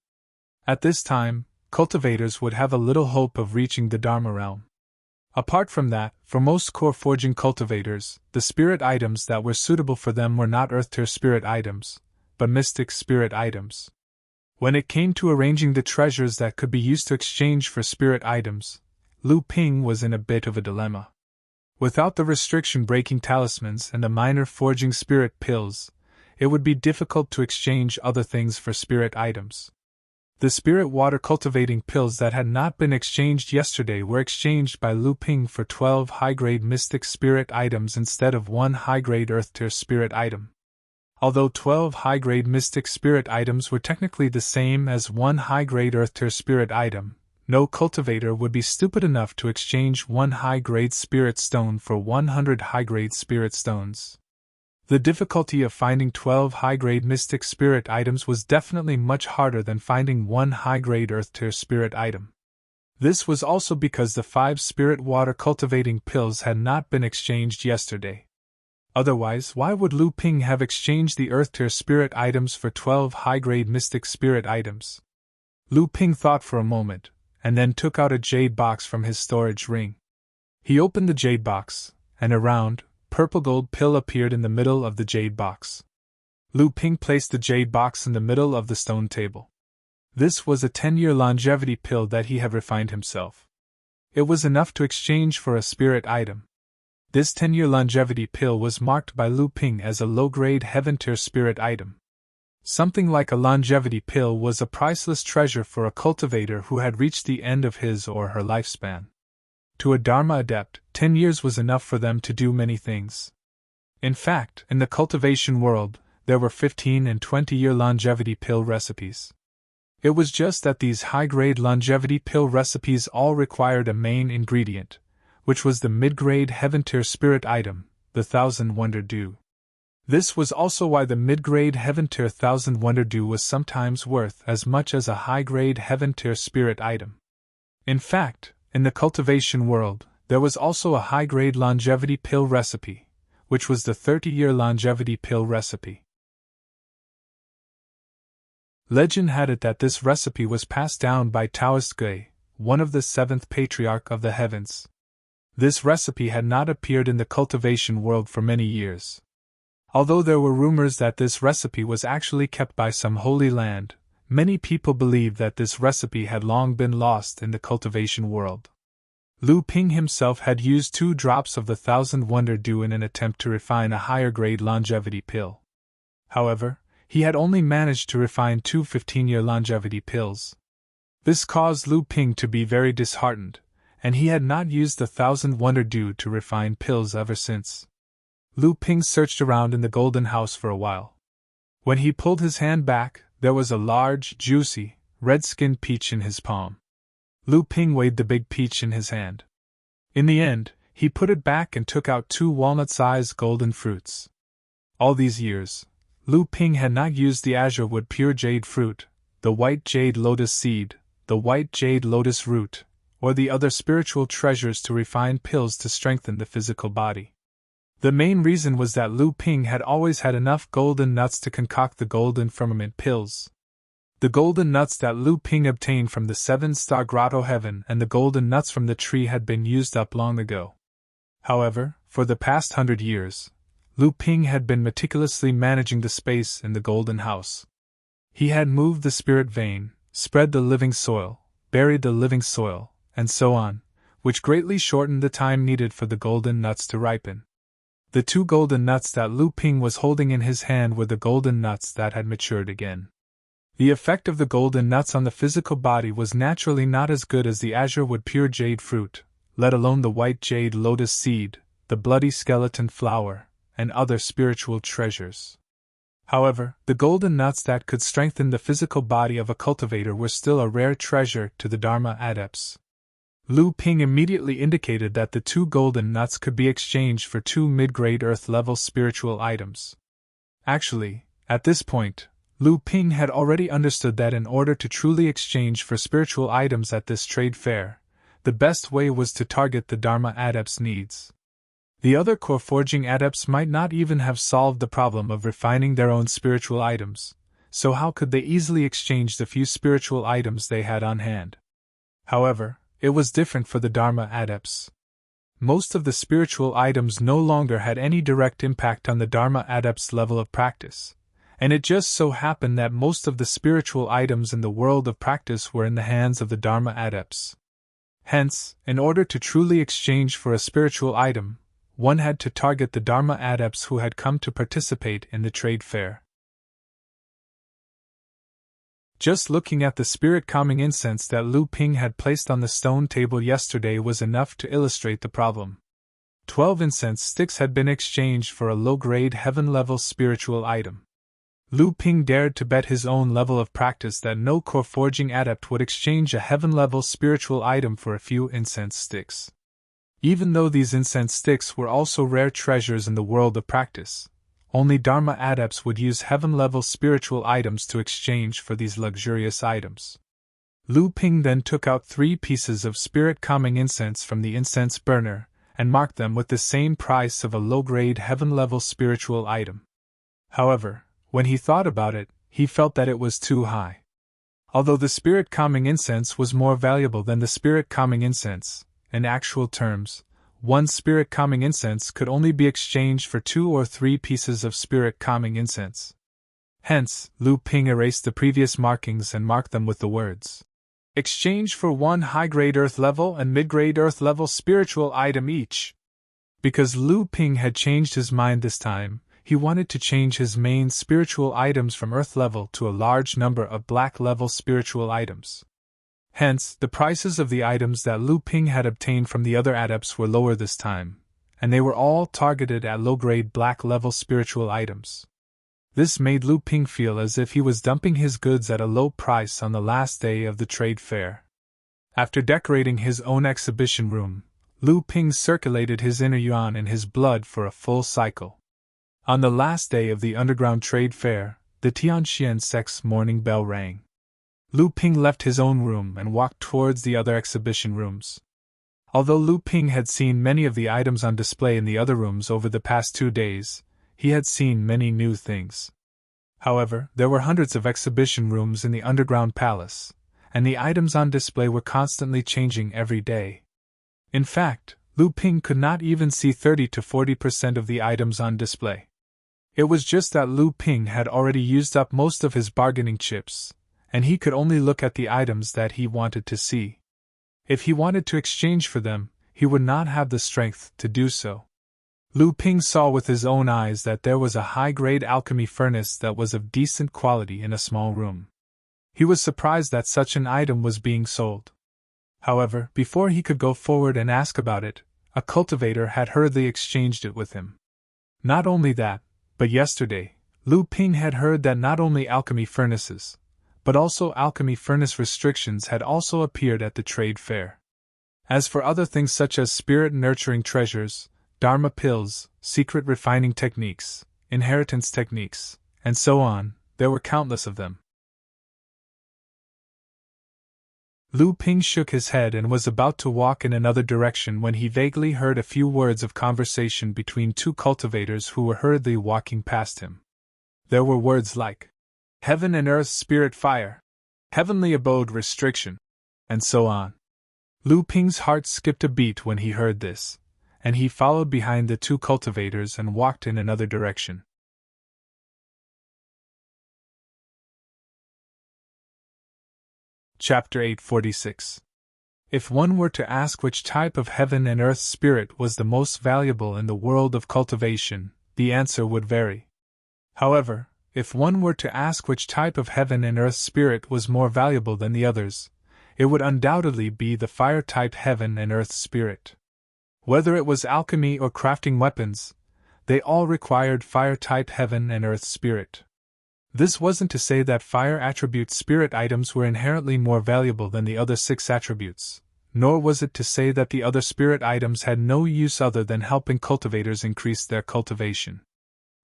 Speaker 1: At this time, cultivators would have a little hope of reaching the Dharma realm. Apart from that, for most core forging cultivators, the spirit items that were suitable for them were not earth-tier spirit items, but mystic spirit items. When it came to arranging the treasures that could be used to exchange for spirit items, Lu Ping was in a bit of a dilemma. Without the restriction-breaking talismans and the minor forging spirit pills, it would be difficult to exchange other things for spirit items. The spirit water cultivating pills that had not been exchanged yesterday were exchanged by Lu Ping for 12 high-grade mystic spirit items instead of 1 high-grade earth tier spirit item. Although 12 high-grade mystic spirit items were technically the same as 1 high-grade earth tier spirit item, no cultivator would be stupid enough to exchange 1 high-grade spirit stone for 100 high-grade spirit stones. The difficulty of finding 12 high-grade mystic spirit items was definitely much harder than finding 1 high-grade earth tier spirit item. This was also because the 5 spirit water cultivating pills had not been exchanged yesterday. Otherwise, why would Lu Ping have exchanged the earth tier spirit items for 12 high-grade mystic spirit items? Lu Ping thought for a moment, and then took out a jade box from his storage ring. He opened the jade box, and a round, purple gold pill appeared in the middle of the jade box. Lu Ping placed the jade box in the middle of the stone table. This was a 10-year longevity pill that he had refined himself. It was enough to exchange for a spirit item. This 10-year longevity pill was marked by Lu Ping as a low-grade heaven-tier spirit item. Something like a longevity pill was a priceless treasure for a cultivator who had reached the end of his or her lifespan. To a Dharma adept, 10 years was enough for them to do many things. In fact, in the cultivation world, there were 15 and 20-year longevity pill recipes. It was just that these high-grade longevity pill recipes all required a main ingredient, which was the mid-grade heaven-tier spirit item, the Thousand Wonder Dew. This was also why the mid-grade heaven-tier Thousand Wonder Dew was sometimes worth as much as a high-grade heaven-tier spirit item. In fact, in the cultivation world, there was also a high-grade longevity pill recipe, which was the 30-year longevity pill recipe. Legend had it that this recipe was passed down by Taoist Gui, one of the 7th patriarch of the heavens. This recipe had not appeared in the cultivation world for many years. Although there were rumors that this recipe was actually kept by some holy land, many people believed that this recipe had long been lost in the cultivation world. Lu Ping himself had used 2 drops of the Thousand Wonder Dew in an attempt to refine a higher-grade longevity pill. However, he had only managed to refine 2 15-year longevity pills. This caused Lu Ping to be very disheartened, and he had not used the Thousand Wonder Dew to refine pills ever since. Lu Ping searched around in the golden house for a while. When he pulled his hand back, there was a large, juicy, red-skinned peach in his palm. Lu Ping weighed the big peach in his hand. In the end, he put it back and took out 2 walnut-sized golden fruits. All these years, Lu Ping had not used the azure wood pure jade fruit, the white jade lotus seed, the white jade lotus root, or the other spiritual treasures to refine pills to strengthen the physical body. The main reason was that Lu Ping had always had enough golden nuts to concoct the golden firmament pills. The golden nuts that Lu Ping obtained from the 7-star grotto heaven and the golden nuts from the tree had been used up long ago. However, for the past 100 years, Lu Ping had been meticulously managing the space in the golden house. He had moved the spirit vein, spread the living soil, buried the living soil, and so on, which greatly shortened the time needed for the golden nuts to ripen. The 2 golden nuts that Lu Ping was holding in his hand were the golden nuts that had matured again. The effect of the golden nuts on the physical body was naturally not as good as the azure wood pure jade fruit, let alone the white jade lotus seed, the bloody skeleton flower, and other spiritual treasures. However, the golden nuts that could strengthen the physical body of a cultivator were still a rare treasure to the Dharma adepts. Lu Ping immediately indicated that the 2 golden nuts could be exchanged for 2 mid-grade earth-level spiritual items. Actually, at this point, Lu Ping had already understood that in order to truly exchange for spiritual items at this trade fair, the best way was to target the Dharma adepts' needs. The other core forging adepts might not even have solved the problem of refining their own spiritual items, so how could they easily exchange the few spiritual items they had on hand? However, it was different for the Dharma adepts. Most of the spiritual items no longer had any direct impact on the Dharma adepts' level of practice, and it just so happened that most of the spiritual items in the world of practice were in the hands of the Dharma adepts. Hence, in order to truly exchange for a spiritual item, one had to target the Dharma adepts who had come to participate in the trade fair. Just looking at the spirit-calming incense that Lu Ping had placed on the stone table yesterday was enough to illustrate the problem. 12 incense sticks had been exchanged for a low-grade heaven-level spiritual item. Lu Ping dared to bet his own level of practice that no core forging adept would exchange a heaven-level spiritual item for a few incense sticks. Even though these incense sticks were also rare treasures in the world of practice, only Dharma adepts would use heaven-level spiritual items to exchange for these luxurious items. Lu Ping then took out 3 pieces of spirit-calming incense from the incense burner and marked them with the same price of a low-grade heaven-level spiritual item. However, when he thought about it, he felt that it was too high. Although the spirit-calming incense was more valuable than the spirit-calming incense, in actual terms, one spirit-calming incense could only be exchanged for 2 or 3 pieces of spirit-calming incense. Hence, Lu Ping erased the previous markings and marked them with the words, "Exchange for 1 high-grade earth-level and mid-grade earth-level spiritual item each." Because Lu Ping had changed his mind this time, he wanted to change his main spiritual items from earth-level to a large number of black-level spiritual items. Hence, the prices of the items that Lu Ping had obtained from the other adepts were lower this time, and they were all targeted at low-grade black-level spiritual items. This made Lu Ping feel as if he was dumping his goods at a low price on the last day of the trade fair. After decorating his own exhibition room, Lu Ping circulated his inner yuan in his blood for a full cycle. On the last day of the underground trade fair, the Tianxian sect's morning bell rang. Lu Ping left his own room and walked towards the other exhibition rooms. Although Lu Ping had seen many of the items on display in the other rooms over the past 2 days, he had seen many new things. However, there were hundreds of exhibition rooms in the underground palace, and the items on display were constantly changing every day. In fact, Lu Ping could not even see 30 to 40% of the items on display. It was just that Lu Ping had already used up most of his bargaining chips, and he could only look at the items that he wanted to see. If he wanted to exchange for them, he would not have the strength to do so. Lu Ping saw with his own eyes that there was a high-grade alchemy furnace that was of decent quality in a small room. He was surprised that such an item was being sold. However, before he could go forward and ask about it, a cultivator had hurriedly exchanged it with him. Not only that, but yesterday, Lu Ping had heard that not only alchemy furnaces, but also alchemy furnace restrictions had also appeared at the trade fair. As for other things such as spirit-nurturing treasures, Dharma pills, secret refining techniques, inheritance techniques, and so on, there were countless of them. Lu Ping shook his head and was about to walk in another direction when he vaguely heard a few words of conversation between 2 cultivators who were hurriedly walking past him. There were words like, "Heaven and earth spirit fire," "Heavenly abode restriction," and so on. Lu Ping's heart skipped a beat when he heard this, and he followed behind the 2 cultivators and walked in another direction. Chapter 846. If one were to ask which type of heaven and earth spirit was the most valuable in the world of cultivation, the answer would vary. However, if one were to ask which type of heaven and earth spirit was more valuable than the others, it would undoubtedly be the fire-type heaven and earth spirit. Whether it was alchemy or crafting weapons, they all required fire-type heaven and earth spirit. This wasn't to say that fire attribute spirit items were inherently more valuable than the other 6 attributes, nor was it to say that the other spirit items had no use other than helping cultivators increase their cultivation.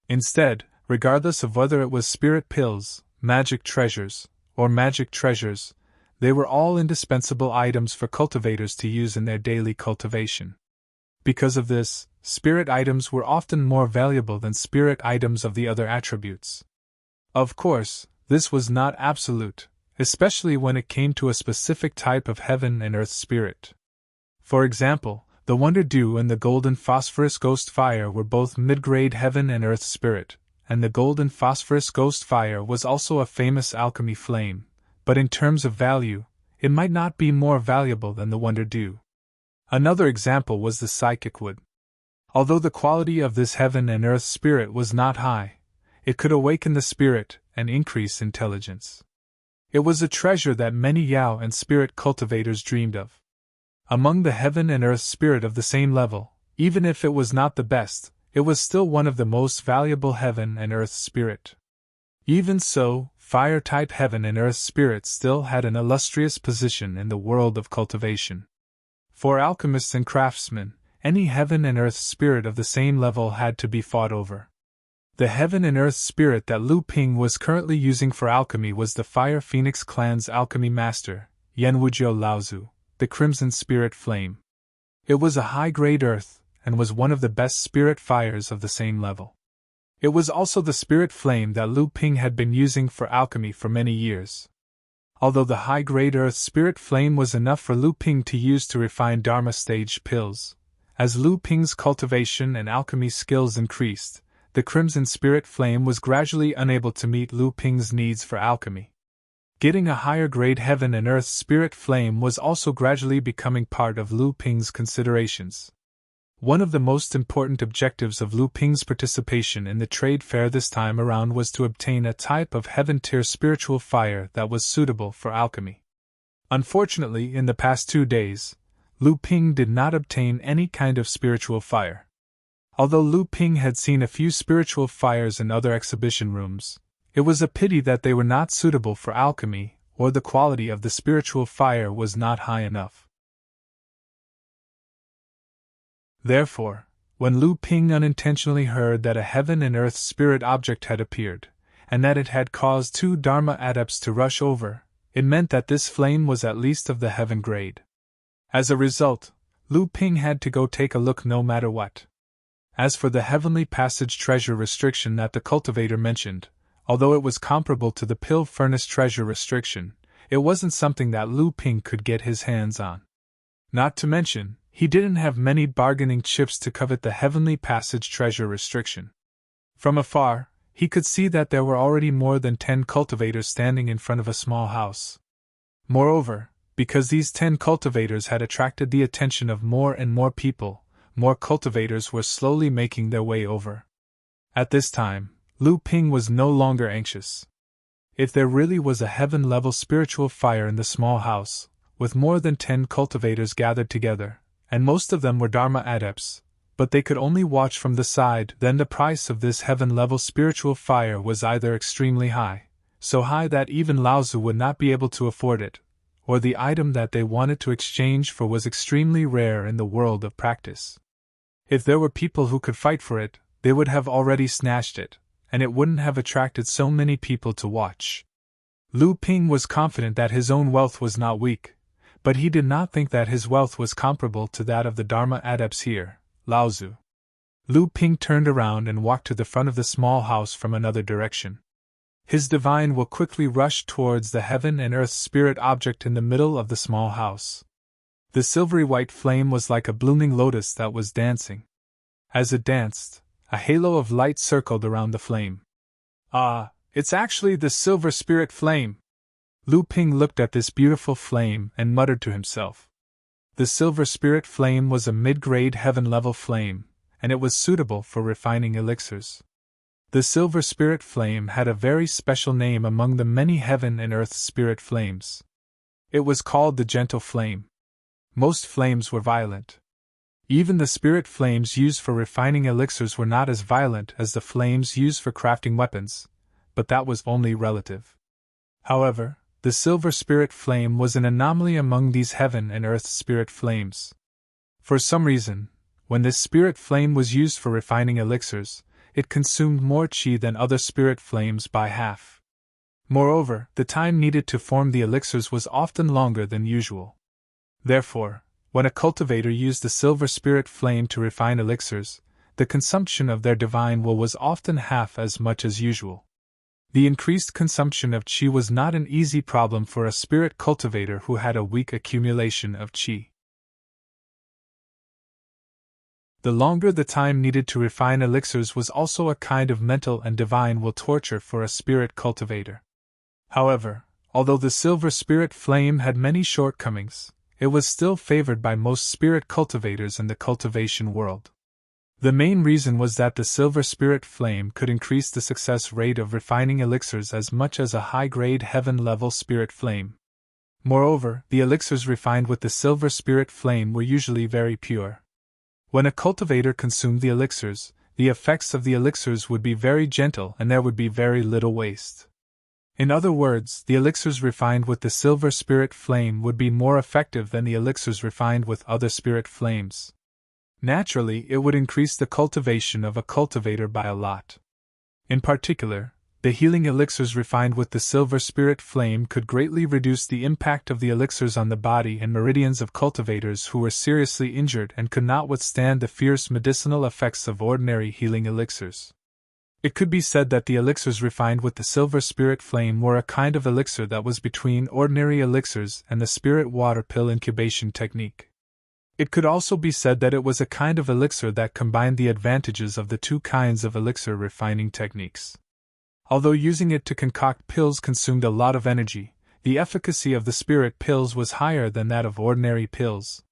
Speaker 1: Instead, regardless of whether it was spirit pills, magic treasures, or magic treasures, they were all indispensable items for cultivators to use in their daily cultivation. Because of this, spirit items were often more valuable than spirit items of the other attributes. Of course, this was not absolute, especially when it came to a specific type of heaven and earth spirit. For example, the Wonder Dew and the Golden Phosphorus Ghost Fire were both mid-grade heaven and earth spirit, and the Golden Phosphorus Ghost Fire was also a famous alchemy flame, but in terms of value, it might not be more valuable than the Wonder Dew. Another example was the Psychic Wood. Although the quality of this heaven and earth spirit was not high, it could awaken the spirit and increase intelligence. It was a treasure that many Yao and spirit cultivators dreamed of. Among the heaven and earth spirit of the same level, even if it was not the best, it was still one of the most valuable heaven and earth spirit. Even so, fire-type heaven and earth spirit still had an illustrious position in the world of cultivation. For alchemists and craftsmen, any heaven and earth spirit of the same level had to be fought over. The heaven and earth spirit that Lu Ping was currently using for alchemy was the Fire Phoenix clan's alchemy master, Yanwujiu Laozu, the Crimson Spirit Flame. It was a high-grade earth, and was one of the best spirit fires of the same level. It was also the spirit flame that Lu Ping had been using for alchemy for many years. Although the high-grade earth spirit flame was enough for Lu Ping to use to refine Dharma stage pills, as Lu Ping's cultivation and alchemy skills increased, the Crimson Spirit Flame was gradually unable to meet Lu Ping's needs for alchemy. Getting a higher grade heaven and earth spirit flame was also gradually becoming part of Lu Ping's considerations. One of the most important objectives of Lu Ping's participation in the trade fair this time around was to obtain a type of heaven-tier spiritual fire that was suitable for alchemy. Unfortunately, in the past 2 days, Lu Ping did not obtain any kind of spiritual fire. Although Lu Ping had seen a few spiritual fires in other exhibition rooms, it was a pity that they were not suitable for alchemy, or the quality of the spiritual fire was not high enough. Therefore, when Lu Ping unintentionally heard that a heaven and earth spirit object had appeared, and that it had caused 2 Dharma adepts to rush over, it meant that this flame was at least of the heaven grade. As a result, Lu Ping had to go take a look no matter what. As for the heavenly passage treasure restriction that the cultivator mentioned, although it was comparable to the pill furnace treasure restriction, it wasn't something that Lu Ping could get his hands on. Not to mention, he didn't have many bargaining chips to covet the heavenly passage treasure restriction. From afar, he could see that there were already more than 10 cultivators standing in front of a small house. Moreover, because these 10 cultivators had attracted the attention of more and more people, more cultivators were slowly making their way over. At this time, Lu Ping was no longer anxious. If there really was a heaven-level spiritual fire in the small house, with more than 10 cultivators gathered together, and most of them were Dharma adepts, but they could only watch from the side, then the price of this heaven-level spiritual fire was either extremely high, so high that even Laozu would not be able to afford it, or the item that they wanted to exchange for was extremely rare in the world of practice. If there were people who could fight for it, they would have already snatched it, and it wouldn't have attracted so many people to watch. Lu Ping was confident that his own wealth was not weak, but he did not think that his wealth was comparable to that of the Dharma adepts here, Laozu. Lu Ping turned around and walked to the front of the small house from another direction. His divine will quickly rushed towards the heaven and earth spirit object in the middle of the small house. The silvery white flame was like a blooming lotus that was dancing. As it danced, a halo of light circled around the flame. Ah, it's actually the silver spirit flame! Lu Ping looked at this beautiful flame and muttered to himself. The silver spirit flame was a mid-grade heaven-level flame, and it was suitable for refining elixirs. The silver spirit flame had a very special name among the many heaven and earth spirit flames. It was called the gentle flame. Most flames were violent. Even the spirit flames used for refining elixirs were not as violent as the flames used for crafting weapons, but that was only relative. However, the silver spirit flame was an anomaly among these heaven and earth spirit flames. For some reason, when this spirit flame was used for refining elixirs, it consumed more qi than other spirit flames by half. Moreover, the time needed to form the elixirs was often longer than usual. Therefore, when a cultivator used the silver spirit flame to refine elixirs, the consumption of their divine will was often half as much as usual. The increased consumption of qi was not an easy problem for a spirit cultivator who had a weak accumulation of qi. The longer the time needed to refine elixirs was also a kind of mental and divine will torture for a spirit cultivator. However, although the silver spirit flame had many shortcomings, it was still favored by most spirit cultivators in the cultivation world. The main reason was that the silver spirit flame could increase the success rate of refining elixirs as much as a high-grade heaven-level spirit flame. Moreover, the elixirs refined with the silver spirit flame were usually very pure. When a cultivator consumed the elixirs, the effects of the elixirs would be very gentle and there would be very little waste. In other words, the elixirs refined with the silver spirit flame would be more effective than the elixirs refined with other spirit flames. Naturally, it would increase the cultivation of a cultivator by a lot. In particular, the healing elixirs refined with the silver spirit flame could greatly reduce the impact of the elixirs on the body and meridians of cultivators who were seriously injured and could not withstand the fierce medicinal effects of ordinary healing elixirs. It could be said that the elixirs refined with the silver spirit flame were a kind of elixir that was between ordinary elixirs and the spirit water pill incubation technique. It could also be said that it was a kind of elixir that combined the advantages of the two kinds of elixir refining techniques. Although using it to concoct pills consumed a lot of energy, the efficacy of the spirit pills was higher than that of ordinary pills.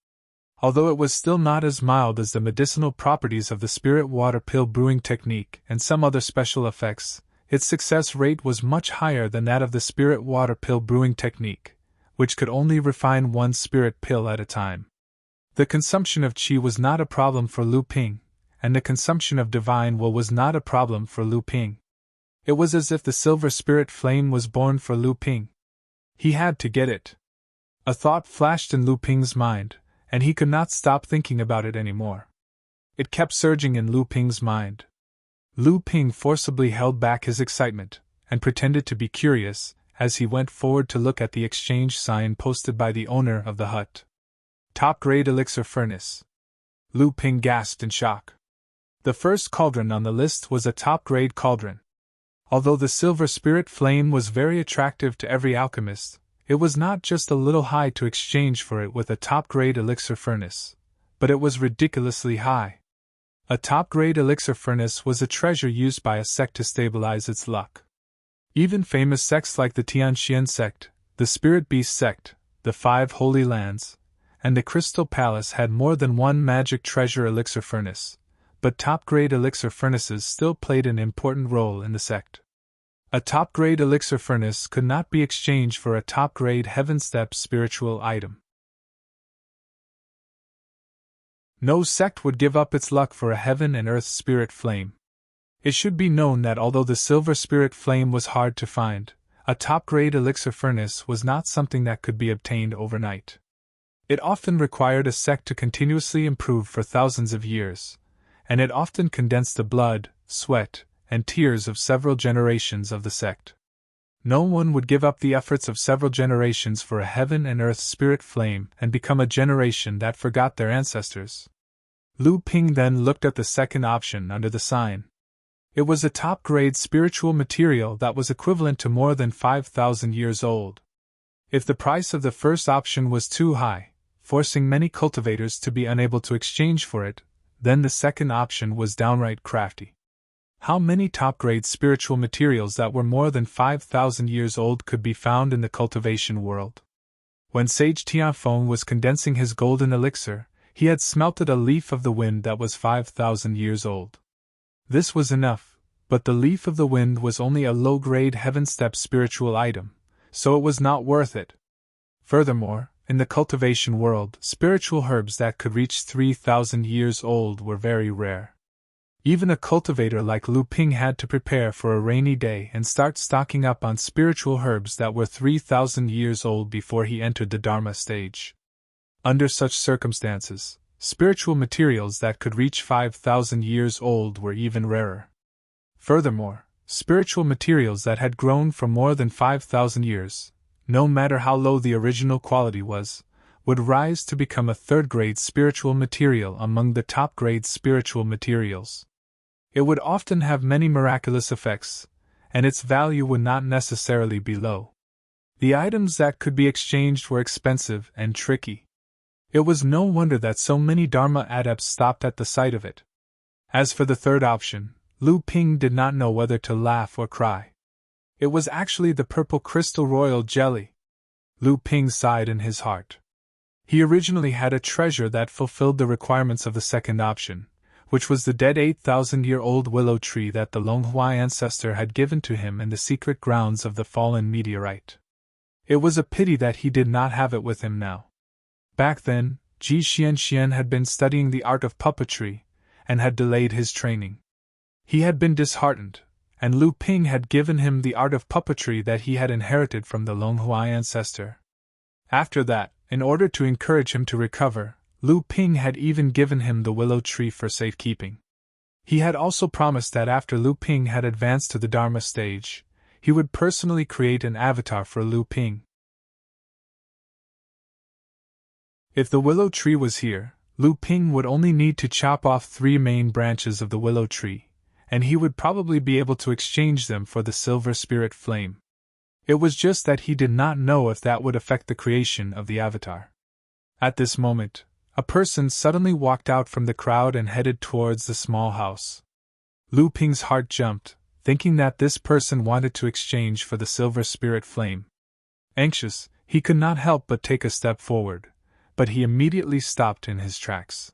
Speaker 1: Although it was still not as mild as the medicinal properties of the spirit water pill brewing technique and some other special effects, its success rate was much higher than that of the spirit water pill brewing technique, which could only refine one spirit pill at a time. The consumption of qi was not a problem for Lu Ping, and the consumption of divine will was not a problem for Lu Ping. It was as if the silver spirit flame was born for Lu Ping. He had to get it. A thought flashed in Lu Ping's mind, and he could not stop thinking about it anymore. It kept surging in Lu Ping's mind. Lu Ping forcibly held back his excitement, and pretended to be curious, as he went forward to look at the exchange sign posted by the owner of the hut. Top-grade elixir furnace. Lu Ping gasped in shock. The first cauldron on the list was a top-grade cauldron. Although the silver spirit flame was very attractive to every alchemist, it was not just a little high to exchange for it with a top-grade elixir furnace, but it was ridiculously high. A top-grade elixir furnace was a treasure used by a sect to stabilize its luck. Even famous sects like the Tianxian sect, the Spirit Beast sect, the Five Holy Lands, and the Crystal Palace had more than one magic treasure elixir furnace, but top-grade elixir furnaces still played an important role in the sect. A top-grade elixir furnace could not be exchanged for a top-grade heaven-step spiritual item. No sect would give up its luck for a heaven and earth spirit flame. It should be known that although the silver spirit flame was hard to find, a top-grade elixir furnace was not something that could be obtained overnight. It often required a sect to continuously improve for thousands of years, and it often condensed the blood, sweat, and tears of several generations of the sect. No one would give up the efforts of several generations for a heaven and earth spirit flame and become a generation that forgot their ancestors. Lu Ping then looked at the second option under the sign. It was a top-grade spiritual material that was equivalent to more than 5,000 years old. If the price of the first option was too high, forcing many cultivators to be unable to exchange for it, then the second option was downright crafty. How many top-grade spiritual materials that were more than 5,000 years old could be found in the cultivation world? When Sage Tianfeng was condensing his golden elixir, he had smelted a leaf of the wind that was 5,000 years old. This was enough, but the leaf of the wind was only a low-grade heaven-step spiritual item, so it was not worth it. Furthermore, in the cultivation world, spiritual herbs that could reach 3,000 years old were very rare. Even a cultivator like Lu Ping had to prepare for a rainy day and start stocking up on spiritual herbs that were 3,000 years old before he entered the Dharma stage. Under such circumstances, spiritual materials that could reach 5,000 years old were even rarer. Furthermore, spiritual materials that had grown for more than 5,000 years, no matter how low the original quality was, would rise to become a third-grade spiritual material among the top-grade spiritual materials. It would often have many miraculous effects, and its value would not necessarily be low. The items that could be exchanged were expensive and tricky. It was no wonder that so many Dharma adepts stopped at the sight of it. As for the third option, Lu Ping did not know whether to laugh or cry. It was actually the purple crystal royal jelly. Lu Ping sighed in his heart. He originally had a treasure that fulfilled the requirements of the second option, which was the dead 8,000-year-old willow tree that the Longhua ancestor had given to him in the secret grounds of the fallen meteorite. It was a pity that he did not have it with him now. Back then, Ji Xianxian had been studying the art of puppetry, and had delayed his training. He had been disheartened, and Lu Ping had given him the art of puppetry that he had inherited from the Longhua ancestor. After that, in order to encourage him to recover, Lu Ping had even given him the willow tree for safekeeping. He had also promised that after Lu Ping had advanced to the Dharma stage, he would personally create an avatar for Lu Ping. If the willow tree was here, Lu Ping would only need to chop off 3 main branches of the willow tree, and he would probably be able to exchange them for the silver spirit flame. It was just that he did not know if that would affect the creation of the avatar. At this moment, a person suddenly walked out from the crowd and headed towards the small house. Lu Ping's heart jumped, thinking that this person wanted to exchange for the silver spirit flame. Anxious, he could not help but take a step forward, but he immediately stopped in his tracks.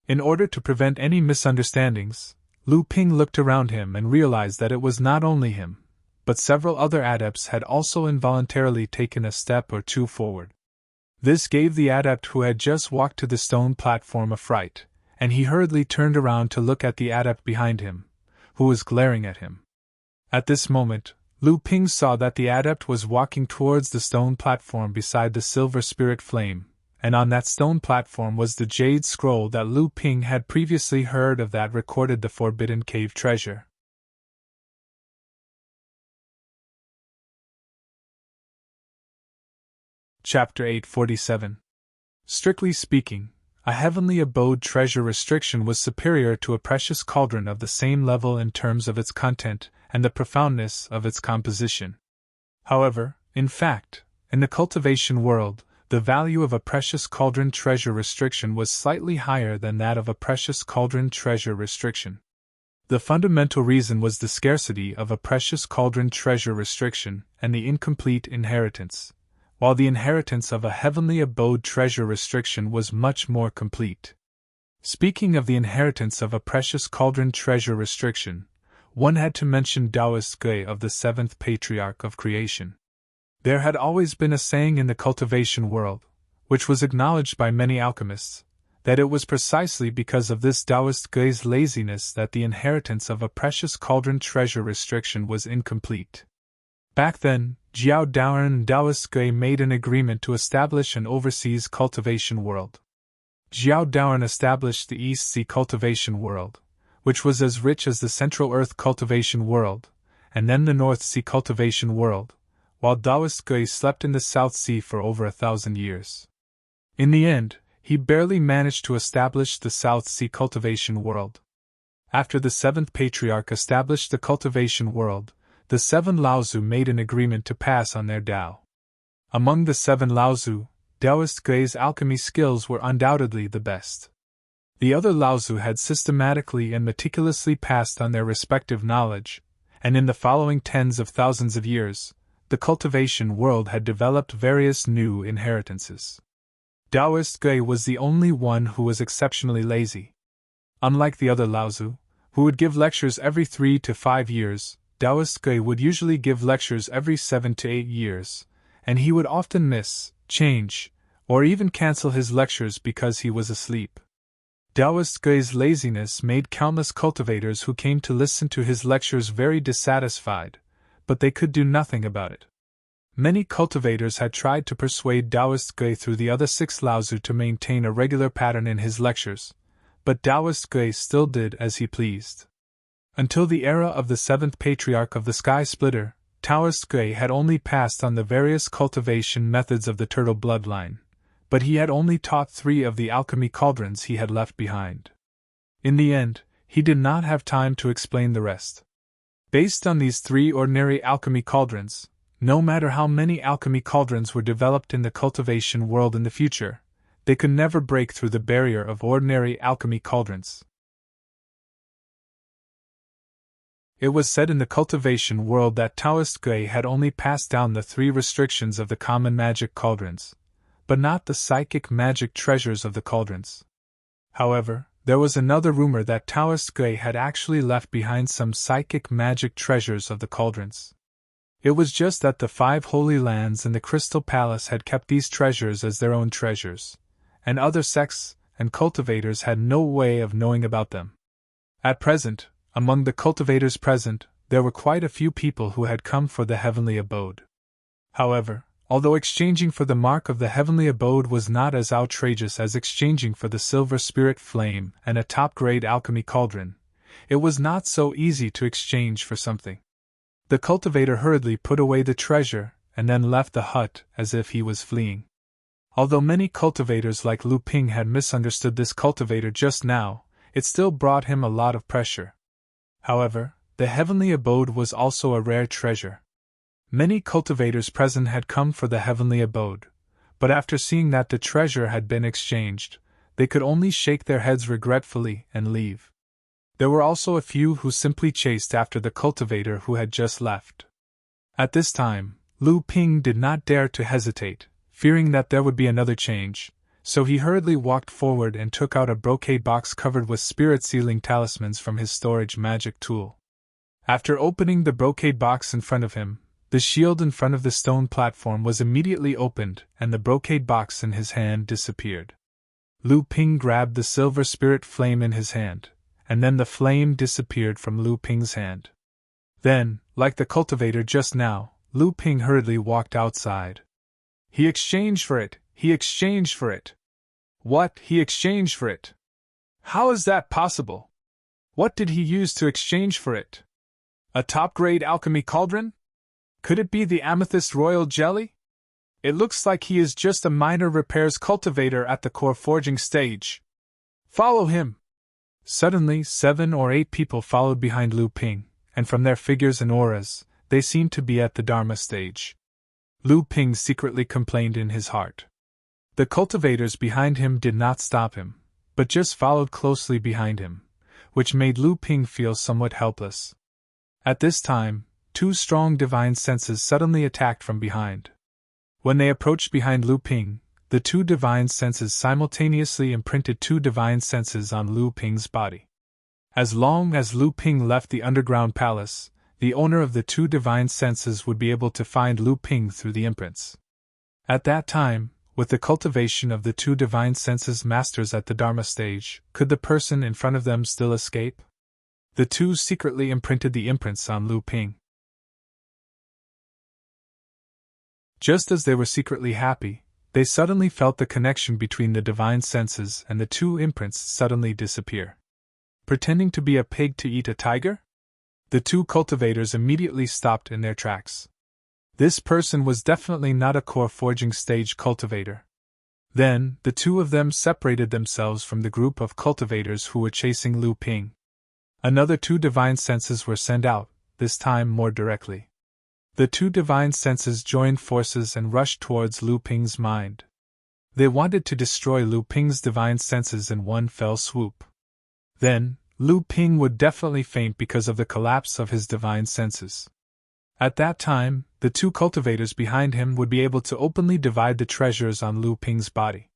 Speaker 1: In order to prevent any misunderstandings, Lu Ping looked around him and realized that it was not only him, but several other adepts had also involuntarily taken a step or two forward. This gave the adept who had just walked to the stone platform a fright, and he hurriedly turned around to look at the adept behind him, who was glaring at him. At this moment, Lu Ping saw that the adept was walking towards the stone platform beside the silver spirit flame, and on that stone platform was the jade scroll that Lu Ping had previously heard of that recorded the forbidden cave treasure. Chapter 847. Strictly speaking, a heavenly abode treasure restriction was superior to a precious cauldron of the same level in terms of its content and the profoundness of its composition. However, in fact, in the cultivation world, the value of a precious cauldron treasure restriction was slightly higher than that of a precious cauldron treasure restriction. The fundamental reason was the scarcity of a precious cauldron treasure restriction and the incomplete inheritance, while the inheritance of a heavenly abode treasure restriction was much more complete. Speaking of the inheritance of a precious cauldron treasure restriction, one had to mention Taoist Gui of the 7th patriarch of creation. There had always been a saying in the cultivation world, which was acknowledged by many alchemists, that it was precisely because of this Taoist Gui's laziness that the inheritance of a precious cauldron treasure restriction was incomplete. Back then, Jiao Daoren and Taoist Gui made an agreement to establish an overseas cultivation world. Jiao Daoren established the East Sea cultivation world, which was as rich as the Central Earth cultivation world, and then the North Sea cultivation world, while Taoist Gui slept in the South Sea for over 1,000 years. In the end, he barely managed to establish the South Sea cultivation world. After the 7th patriarch established the cultivation world, the 7 Laozu made an agreement to pass on their Tao. Among the 7 Laozu, Taoist Gui's alchemy skills were undoubtedly the best. The other Laozu had systematically and meticulously passed on their respective knowledge, and in the following tens of thousands of years, the cultivation world had developed various new inheritances. Taoist Gui was the only one who was exceptionally lazy. Unlike the other Laozu, who would give lectures every 3 to 5 years, Taoist Gui would usually give lectures every 7 to 8 years, and he would often miss, change, or even cancel his lectures because he was asleep. Taoist Gui's laziness made countless cultivators who came to listen to his lectures very dissatisfied, but they could do nothing about it. Many cultivators had tried to persuade Taoist Gui through the other 6 Laozu to maintain a regular pattern in his lectures, but Taoist Gui still did as he pleased. Until the era of the 7th patriarch of the Sky Splitter, Taoist Gui had only passed on the various cultivation methods of the turtle bloodline, but he had only taught 3 of the alchemy cauldrons he had left behind. In the end, he did not have time to explain the rest. Based on these 3 ordinary alchemy cauldrons, no matter how many alchemy cauldrons were developed in the cultivation world in the future, they could never break through the barrier of ordinary alchemy cauldrons. It was said in the cultivation world that Taoist Gui had only passed down the 3 restrictions of the common magic cauldrons, but not the psychic magic treasures of the cauldrons. However, There was another rumor that Taoist Gui had actually left behind some psychic magic treasures of the cauldrons. It was just that the 5 holy lands in the Crystal Palace had kept these treasures as their own treasures, and other sects and cultivators had no way of knowing about them. At present, among the cultivators present, there were quite a few people who had come for the heavenly abode. However, although exchanging for the mark of the heavenly abode was not as outrageous as exchanging for the silver spirit flame and a top-grade alchemy cauldron, it was not so easy to exchange for something. The cultivator hurriedly put away the treasure and then left the hut as if he was fleeing. Although many cultivators like Lu Ping had misunderstood this cultivator just now, it still brought him a lot of pressure. However, the heavenly abode was also a rare treasure. Many cultivators present had come for the heavenly abode, but after seeing that the treasure had been exchanged, they could only shake their heads regretfully and leave. There were also a few who simply chased after the cultivator who had just left. At this time, Lu Ping did not dare to hesitate, fearing that there would be another change, so he hurriedly walked forward and took out a brocade box covered with spirit sealing talismans from his storage magic tool. After opening the brocade box in front of him, the shield in front of the stone platform was immediately opened and the brocade box in his hand disappeared. Lu Ping grabbed the silver spirit flame in his hand, and then the flame disappeared from Lu Ping's hand. Then, like the cultivator just now, Lu Ping hurriedly walked outside. He exchanged for it! He exchanged for it! What? He exchanged for it? How is that possible? What did he use to exchange for it? A top-grade alchemy cauldron? Could it be the amethyst royal jelly? It looks like he is just a minor repairs cultivator at the core forging stage. Follow him! Suddenly 7 or 8 people followed behind Lu Ping, and from their figures and auras, they seemed to be at the Dharma stage. Lu Ping secretly complained in his heart. The cultivators behind him did not stop him, but just followed closely behind him, which made Lu Ping feel somewhat helpless. At this time, 2 strong divine senses suddenly attacked from behind. When they approached behind Lu Ping, the 2 divine senses simultaneously imprinted 2 divine senses on Lu Ping's body. As long as Lu Ping left the underground palace, the owner of the 2 divine senses would be able to find Lu Ping through the imprints. At that time, with the cultivation of the 2 divine senses masters at the Dharma stage, could the person in front of them still escape? The 2 secretly imprinted the imprints on Lu Ping. Just as they were secretly happy, they suddenly felt the connection between the divine senses and the 2 imprints suddenly disappear. Pretending to be a pig to eat a tiger? The 2 cultivators immediately stopped in their tracks. This person was definitely not a core forging stage cultivator. Then, the 2 of them separated themselves from the group of cultivators who were chasing Lu Ping. Another 2 divine senses were sent out, this time more directly. The 2 divine senses joined forces and rushed towards Lu Ping's mind. They wanted to destroy Lu Ping's divine senses in one fell swoop. Then, Lu Ping would definitely faint because of the collapse of his divine senses. At that time, the 2 cultivators behind him would be able to openly divide the treasures on Lu Ping's body.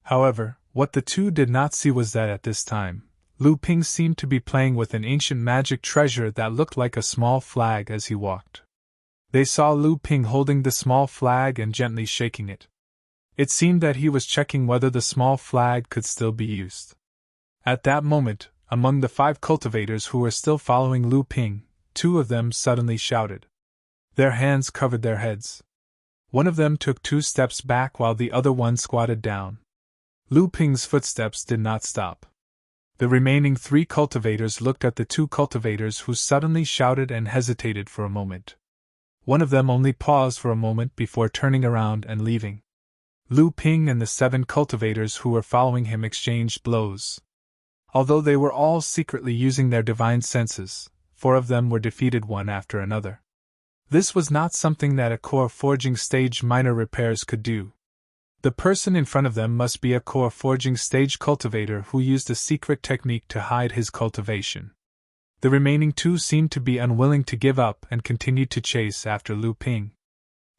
Speaker 1: However, what the 2 did not see was that at this time, Lu Ping seemed to be playing with an ancient magic treasure that looked like a small flag as he walked. They saw Lu Ping holding the small flag and gently shaking it. It seemed that he was checking whether the small flag could still be used. At that moment, among the 5 cultivators who were still following Lu Ping, 2 of them suddenly shouted. Their hands covered their heads. One of them took 2 steps back while the other one squatted down. Lu Ping's footsteps did not stop. The remaining 3 cultivators looked at the 2 cultivators who suddenly shouted and hesitated for a moment. One of them only paused for a moment before turning around and leaving. Lu Ping and the 7 cultivators who were following him exchanged blows. Although they were all secretly using their divine senses, 4 of them were defeated one after another. This was not something that a core forging stage minor repairs could do. The person in front of them must be a core forging stage cultivator who used a secret technique to hide his cultivation. The remaining 2 seemed to be unwilling to give up and continued to chase after Lu Ping.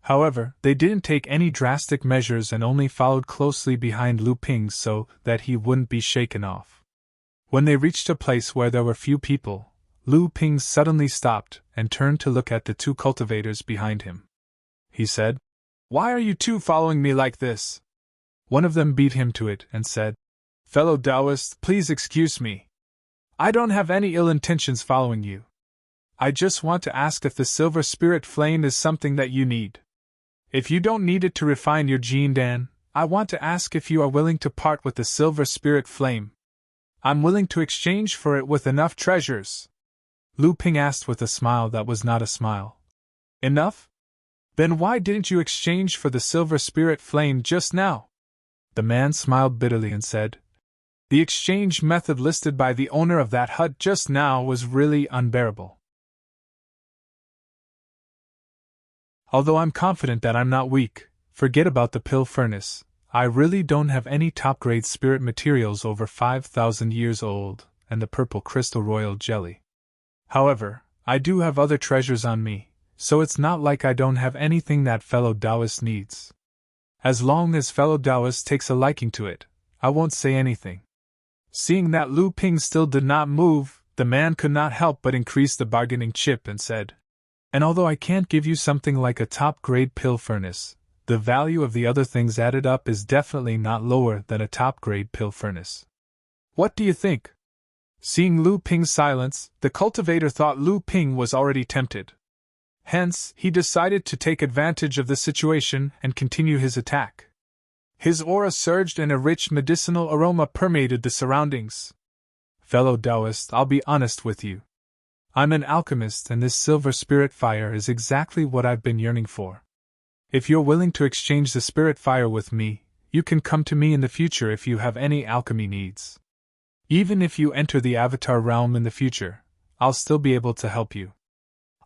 Speaker 1: However, they didn't take any drastic measures and only followed closely behind Lu Ping so that he wouldn't be shaken off. When they reached a place where there were few people, Lu Ping suddenly stopped and turned to look at the two cultivators behind him. He said, "Why are you two following me like this?" One of them beat him to it and said, "Fellow Taoist, please excuse me. I don't have any ill intentions following you. I just want to ask if the silver spirit flame is something that you need. If you don't need it to refine your Jin Dan, I want to ask if you are willing to part with the silver spirit flame. I'm willing to exchange for it with enough treasures." Lu Ping asked with a smile that was not a smile. "Enough? Then why didn't you exchange for the silver spirit flame just now?" The man smiled bitterly and said, "The exchange method listed by the owner of that hut just now was really unbearable. Although I'm confident that I'm not weak, forget about the pill furnace. I really don't have any top-grade spirit materials over 5,000 years old, and the purple crystal royal jelly. However, I do have other treasures on me, so it's not like I don't have anything that fellow Taoist needs. As long as fellow Taoist takes a liking to it, I won't say anything." Seeing that Lu Ping still did not move, the man could not help but increase the bargaining chip and said, "And although I can't give you something like a top-grade pill furnace, the value of the other things added up is definitely not lower than a top-grade pill furnace. What do you think?" Seeing Lu Ping's silence, the cultivator thought Lu Ping was already tempted. Hence, he decided to take advantage of the situation and continue his attack. His aura surged and a rich medicinal aroma permeated the surroundings. "Fellow Taoist, I'll be honest with you. I'm an alchemist, and this silver spirit fire is exactly what I've been yearning for. If you're willing to exchange the spirit fire with me, you can come to me in the future if you have any alchemy needs. Even if you enter the Avatar realm in the future, I'll still be able to help you."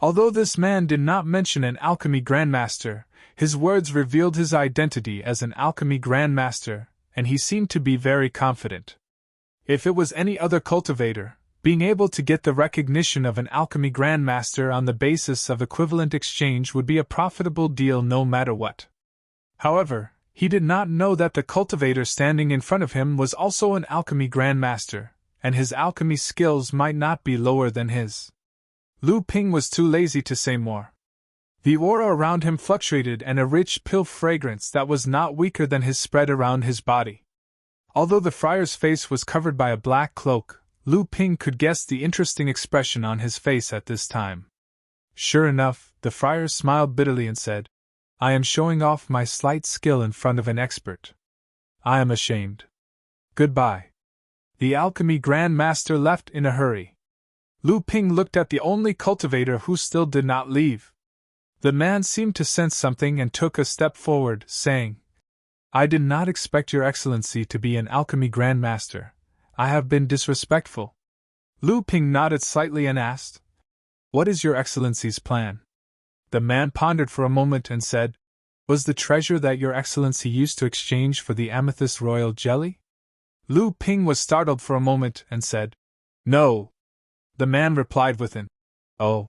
Speaker 1: Although this man did not mention an alchemy grandmaster, his words revealed his identity as an alchemy grandmaster, and he seemed to be very confident. If it was any other cultivator, being able to get the recognition of an alchemy grandmaster on the basis of equivalent exchange would be a profitable deal no matter what. However, he did not know that the cultivator standing in front of him was also an alchemy grandmaster, and his alchemy skills might not be lower than his. Lu Ping was too lazy to say more. The aura around him fluctuated, and a rich pill fragrance that was not weaker than his spread around his body. Although the friar's face was covered by a black cloak, Lu Ping could guess the interesting expression on his face at this time. Sure enough, the friar smiled bitterly and said, "I am showing off my slight skill in front of an expert. I am ashamed. Goodbye." The alchemy Grand Master left in a hurry. Lu Ping looked at the only cultivator who still did not leave. The man seemed to sense something and took a step forward, saying, "I did not expect Your Excellency to be an alchemy Grand Master. I have been disrespectful." Lu Ping nodded slightly and asked, "What is Your Excellency's plan?" The man pondered for a moment and said, "Was the treasure that Your Excellency used to exchange for the amethyst royal jelly?" Lu Ping was startled for a moment and said, "No." The man replied with an, "Oh,"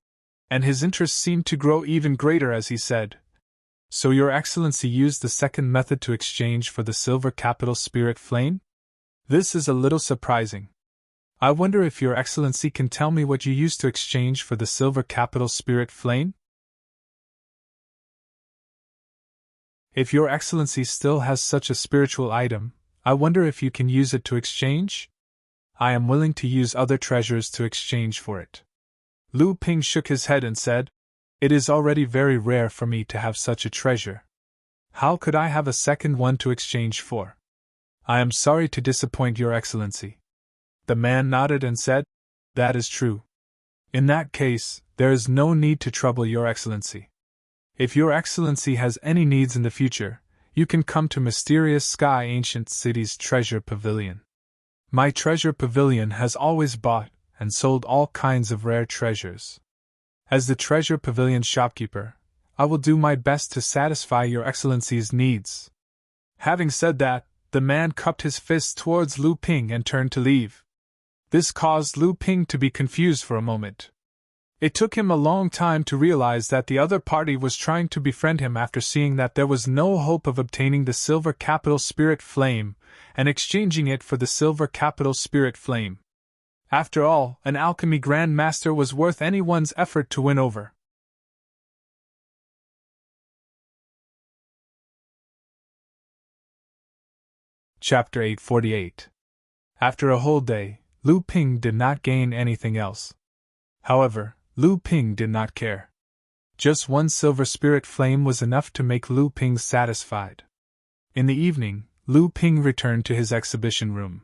Speaker 1: and his interest seemed to grow even greater as he said, "So Your Excellency used the second method to exchange for the silver capital spirit flame? This is a little surprising. I wonder if Your Excellency can tell me what you used to exchange for the silver capital spirit flame? If Your Excellency still has such a spiritual item, I wonder if you can use it to exchange? I am willing to use other treasures to exchange for it." Lu Ping shook his head and said, "It is already very rare for me to have such a treasure. How could I have a second one to exchange for? I am sorry to disappoint Your Excellency." The man nodded and said, "That is true. In that case, there is no need to trouble Your Excellency. If Your Excellency has any needs in the future, you can come to Mysterious Sky Ancient City's Treasure Pavilion. My Treasure Pavilion has always bought and sold all kinds of rare treasures. As the Treasure Pavilion shopkeeper, I will do my best to satisfy Your Excellency's needs." Having said that, the man cupped his fist towards Lu Ping and turned to leave. This caused Lu Ping to be confused for a moment. It took him a long time to realize that the other party was trying to befriend him after seeing that there was no hope of obtaining the silver capital spirit flame and exchanging it for the silver capital spirit flame. After all, an alchemy grandmaster was worth anyone's effort to win over. Chapter 848. After a whole day, Lu Ping did not gain anything else. However, Lu Ping did not care. Just one silver spirit flame was enough to make Lu Ping satisfied. In the evening, Lu Ping returned to his exhibition room.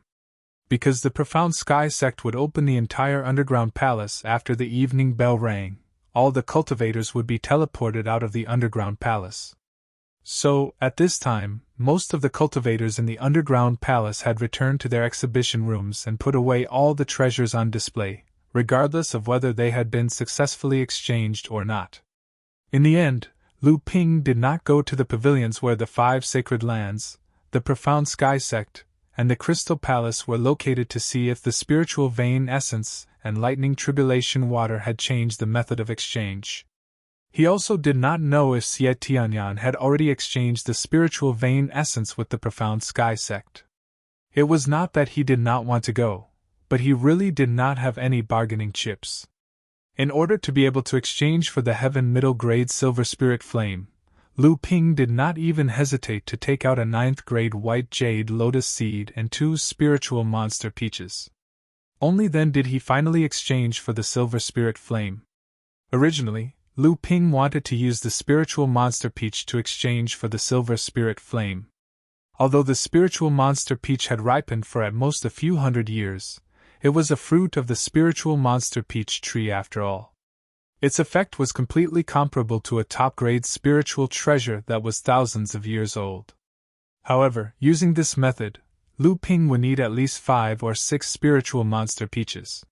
Speaker 1: Because the profound sky sect would open the entire underground palace after the evening bell rang, all the cultivators would be teleported out of the underground palace. So, at this time, most of the cultivators in the underground palace had returned to their exhibition rooms and put away all the treasures on display, regardless of whether they had been successfully exchanged or not. In the end, Lu Ping did not go to the pavilions where the 5 sacred lands, the profound sky sect, and the crystal palace were located to see if the spiritual vein essence and lightning tribulation water had changed the method of exchange. He also did not know if Xie Tianyan had already exchanged the spiritual vein essence with the profound sky sect. It was not that he did not want to go, but he really did not have any bargaining chips. In order to be able to exchange for the heaven middle grade silver spirit flame, Lu Ping did not even hesitate to take out a 9th grade white jade lotus seed and 2 spiritual monster peaches. Only then did he finally exchange for the silver spirit flame. Originally, Lu Ping wanted to use the spiritual monster peach to exchange for the silver spirit flame. Although the spiritual monster peach had ripened for at most a few hundred years, it was a fruit of the spiritual monster peach tree after all. Its effect was completely comparable to a top-grade spiritual treasure that was thousands of years old. However, using this method, Lu Ping would need at least 5 or 6 spiritual monster peaches.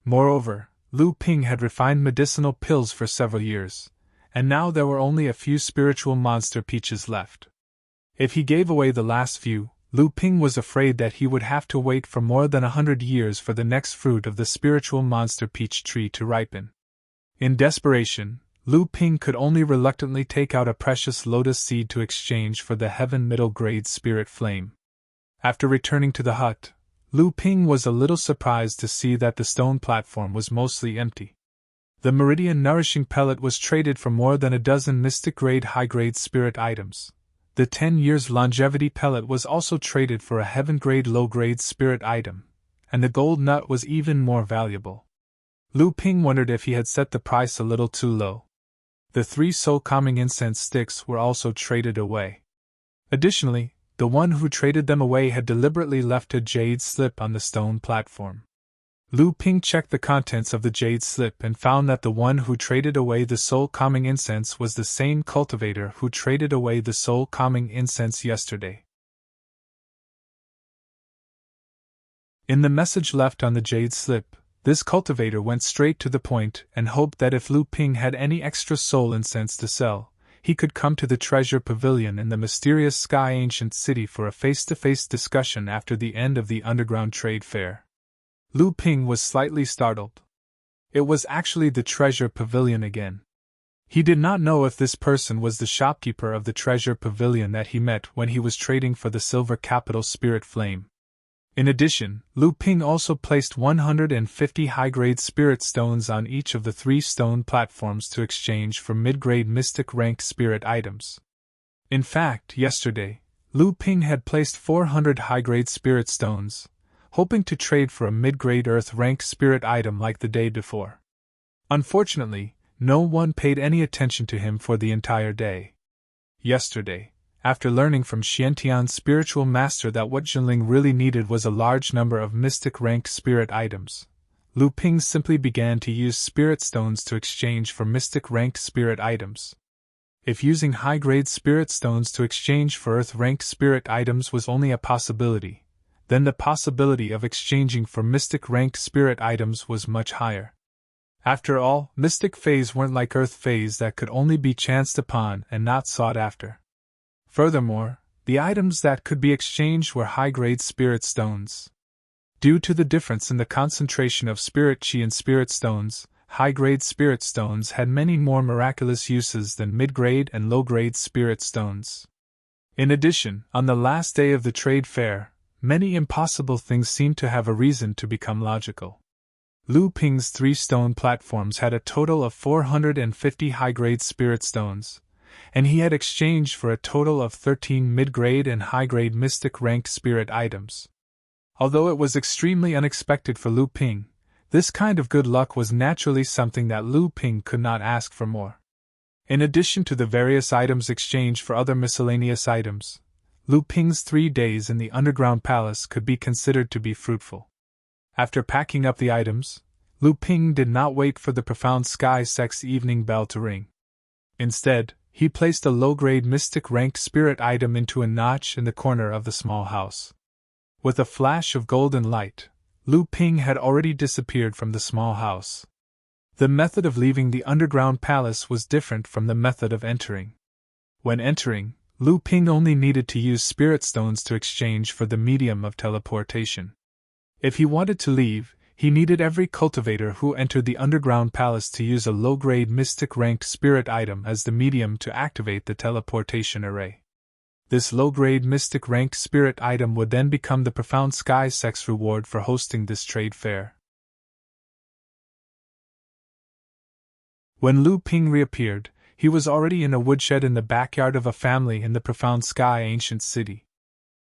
Speaker 1: Moreover, Lu Ping had refined medicinal pills for several years, and now there were only a few spiritual monster peaches left. If he gave away the last few, Lu Ping was afraid that he would have to wait for more than 100 years for the next fruit of the spiritual monster peach tree to ripen. In desperation, Lu Ping could only reluctantly take out a precious lotus seed to exchange for the heaven middle grade spirit flame. After returning to the hut, Lu Ping was a little surprised to see that the stone platform was mostly empty. The meridian nourishing pellet was traded for more than a dozen mystic grade high grade spirit items. The 10 years longevity pellet was also traded for a heaven grade low grade spirit item, and the gold nut was even more valuable. Lu Ping wondered if he had set the price a little too low. The 3 soul calming incense sticks were also traded away. Additionally, the one who traded them away had deliberately left a jade slip on the stone platform. Lu Ping checked the contents of the jade slip and found that the one who traded away the soul calming incense was the same cultivator who traded away the soul calming incense yesterday. In the message left on the jade slip, this cultivator went straight to the point and hoped that if Lu Ping had any extra soul incense to sell, he could come to the treasure pavilion in the mysterious sky ancient city for a face-to-face discussion after the end of the underground trade fair. Lu Ping was slightly startled. It was actually the treasure pavilion again. He did not know if this person was the shopkeeper of the treasure pavilion that he met when he was trading for the silver capital spirit flame. In addition, Lu Ping also placed 150 high-grade spirit stones on each of the 3 stone platforms to exchange for mid-grade mystic rank spirit items. In fact, yesterday, Lu Ping had placed 400 high-grade spirit stones, hoping to trade for a mid-grade earth rank spirit item like the day before. Unfortunately, no one paid any attention to him for the entire day. Yesterday, after learning from Xiantian's spiritual master that what Jinling really needed was a large number of mystic rank spirit items, Lu Ping simply began to use spirit stones to exchange for mystic rank spirit items. If using high-grade spirit stones to exchange for earth rank spirit items was only a possibility, then the possibility of exchanging for mystic rank spirit items was much higher. After all, mystic phase weren't like earth phase that could only be chanced upon and not sought after. Furthermore, the items that could be exchanged were high-grade spirit stones. Due to the difference in the concentration of spirit chi in spirit stones, high-grade spirit stones had many more miraculous uses than mid-grade and low-grade spirit stones. In addition, on the last day of the trade fair, many impossible things seemed to have a reason to become logical. Lu Ping's 3 stone platforms had a total of 450 high-grade spirit stones, and he had exchanged for a total of 13 mid-grade and high-grade mystic rank spirit items. Although it was extremely unexpected for Lu Ping, this kind of good luck was naturally something that Lu Ping could not ask for more. In addition to the various items exchanged for other miscellaneous items, Lu Ping's 3 days in the underground palace could be considered to be fruitful. After packing up the items, Lu Ping did not wait for the profound sky sect's evening bell to ring. Instead, he placed a low-grade mystic rank spirit item into a notch in the corner of the small house. With a flash of golden light, Lu Ping had already disappeared from the small house. The method of leaving the underground palace was different from the method of entering. When entering, Lu Ping only needed to use spirit stones to exchange for the medium of teleportation. If he wanted to leave, he needed every cultivator who entered the underground palace to use a low-grade mystic ranked spirit item as the medium to activate the teleportation array. This low-grade mystic ranked spirit item would then become the profound sky sect's reward for hosting this trade fair. When Lu Ping reappeared, he was already in a woodshed in the backyard of a family in the profound sky ancient city.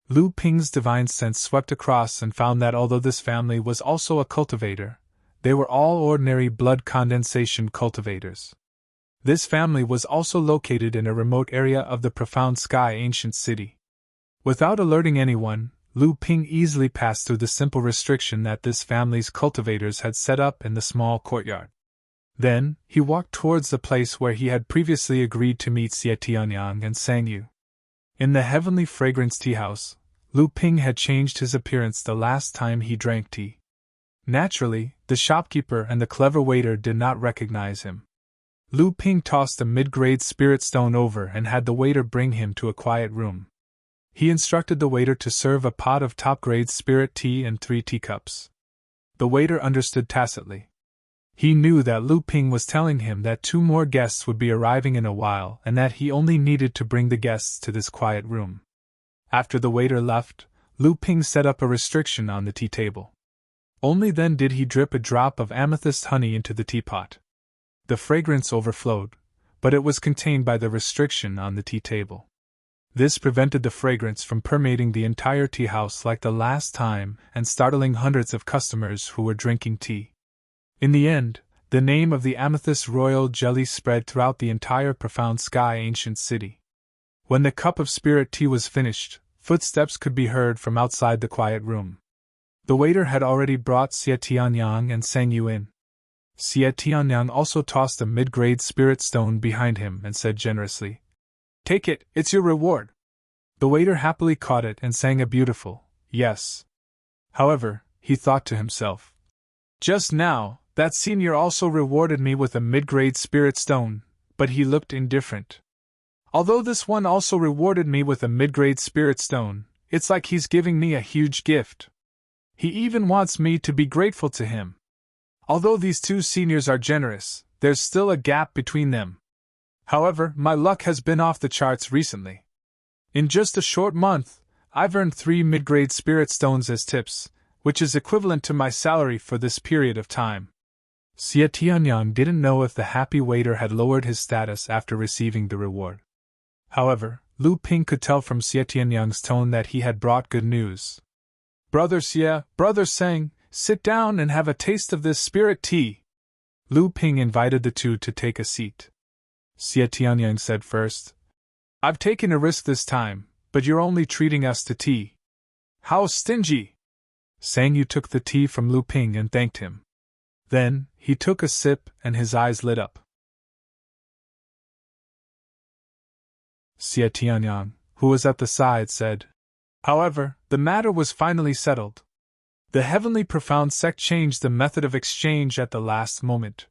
Speaker 1: Lu Ping's divine sense swept across and found that although this family was also a cultivator, they were all ordinary blood condensation cultivators. This family was also located in a remote area of the profound sky ancient city. Without alerting anyone, Lu Ping easily passed through the simple restriction that this family's cultivators had set up in the small courtyard. Then, he walked towards the place where he had previously agreed to meet Xie Tianyang and Sang Yu. In the heavenly fragrance tea house, Lu Ping had changed his appearance the last time he drank tea. Naturally, the shopkeeper and the clever waiter did not recognize him. Lu Ping tossed a mid-grade spirit stone over and had the waiter bring him to a quiet room. He instructed the waiter to serve a pot of top-grade spirit tea and 3 teacups. The waiter understood tacitly. He knew that Lu Ping was telling him that 2 more guests would be arriving in a while and that he only needed to bring the guests to this quiet room. After the waiter left, Lu Ping set up a restriction on the tea table. Only then did he drip a drop of amethyst honey into the teapot. The fragrance overflowed, but it was contained by the restriction on the tea table. This prevented the fragrance from permeating the entire tea house like the last time and startling hundreds of customers who were drinking tea. In the end, the name of the amethyst royal jelly spread throughout the entire profound sky ancient city. When the cup of spirit tea was finished, footsteps could be heard from outside the quiet room. The waiter had already brought Xie Tianyang and Sang Yu in. Xie Tianyang also tossed a mid-grade spirit stone behind him and said generously, "Take it, it's your reward." The waiter happily caught it and sang a beautiful, "Yes." However, he thought to himself, "Just now, that senior also rewarded me with a mid-grade spirit stone, but he looked indifferent. Although this one also rewarded me with a mid-grade spirit stone, it's like he's giving me a huge gift. He even wants me to be grateful to him. Although these 2 seniors are generous, there's still a gap between them. However, my luck has been off the charts recently. In just a short month, I've earned 3 mid-grade spirit stones as tips, which is equivalent to my salary for this period of time." Xie Tianyang didn't know if the happy waiter had lowered his status after receiving the reward. However, Lu Ping could tell from Xie Tianyang's tone that he had brought good news. "Brother Xie, Brother Sang, sit down and have a taste of this spirit tea." Lu Ping invited the 2 to take a seat. Xie Tianyang said first, "I've taken a risk this time, but you're only treating us to tea. How stingy!" Sang Yu took the tea from Lu Ping and thanked him. Then, he took a sip and his eyes lit up. Xie Tianyang, who was at the side, said, "However, the matter was finally settled. The heavenly profound sect changed the method of exchange at the last moment.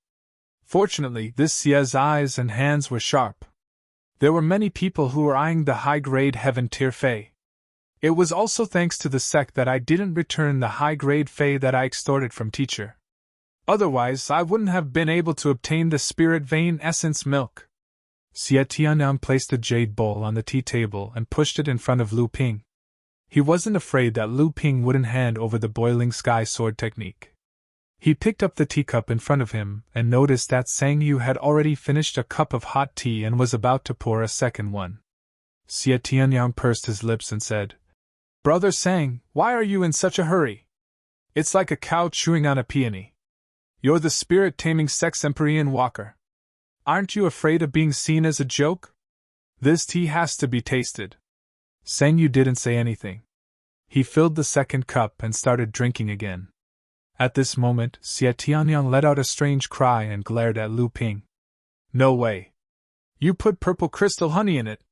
Speaker 1: Fortunately, this Xie's eyes and hands were sharp. There were many people who were eyeing the high-grade heaven tier Fey. It was also thanks to the sect that I didn't return the high-grade Fey that I extorted from teacher. Otherwise, I wouldn't have been able to obtain the spirit vein essence milk." Xie Tianyang placed a jade bowl on the tea table and pushed it in front of Lu Ping. He wasn't afraid that Lu Ping wouldn't hand over the boiling sky sword technique. He picked up the teacup in front of him and noticed that Sang Yu had already finished a cup of hot tea and was about to pour a second one. Xie Tianyang pursed his lips and said, "Brother Sang, why are you in such a hurry? It's like a cow chewing on a peony. You're the spirit-taming sex-empyrean walker. Aren't you afraid of being seen as a joke? This tea has to be tasted." Sang Yu didn't say anything. He filled the second cup and started drinking again. At this moment, Xie Tianyang let out a strange cry and glared at Lu Ping. "No way! You put purple crystal honey in it!"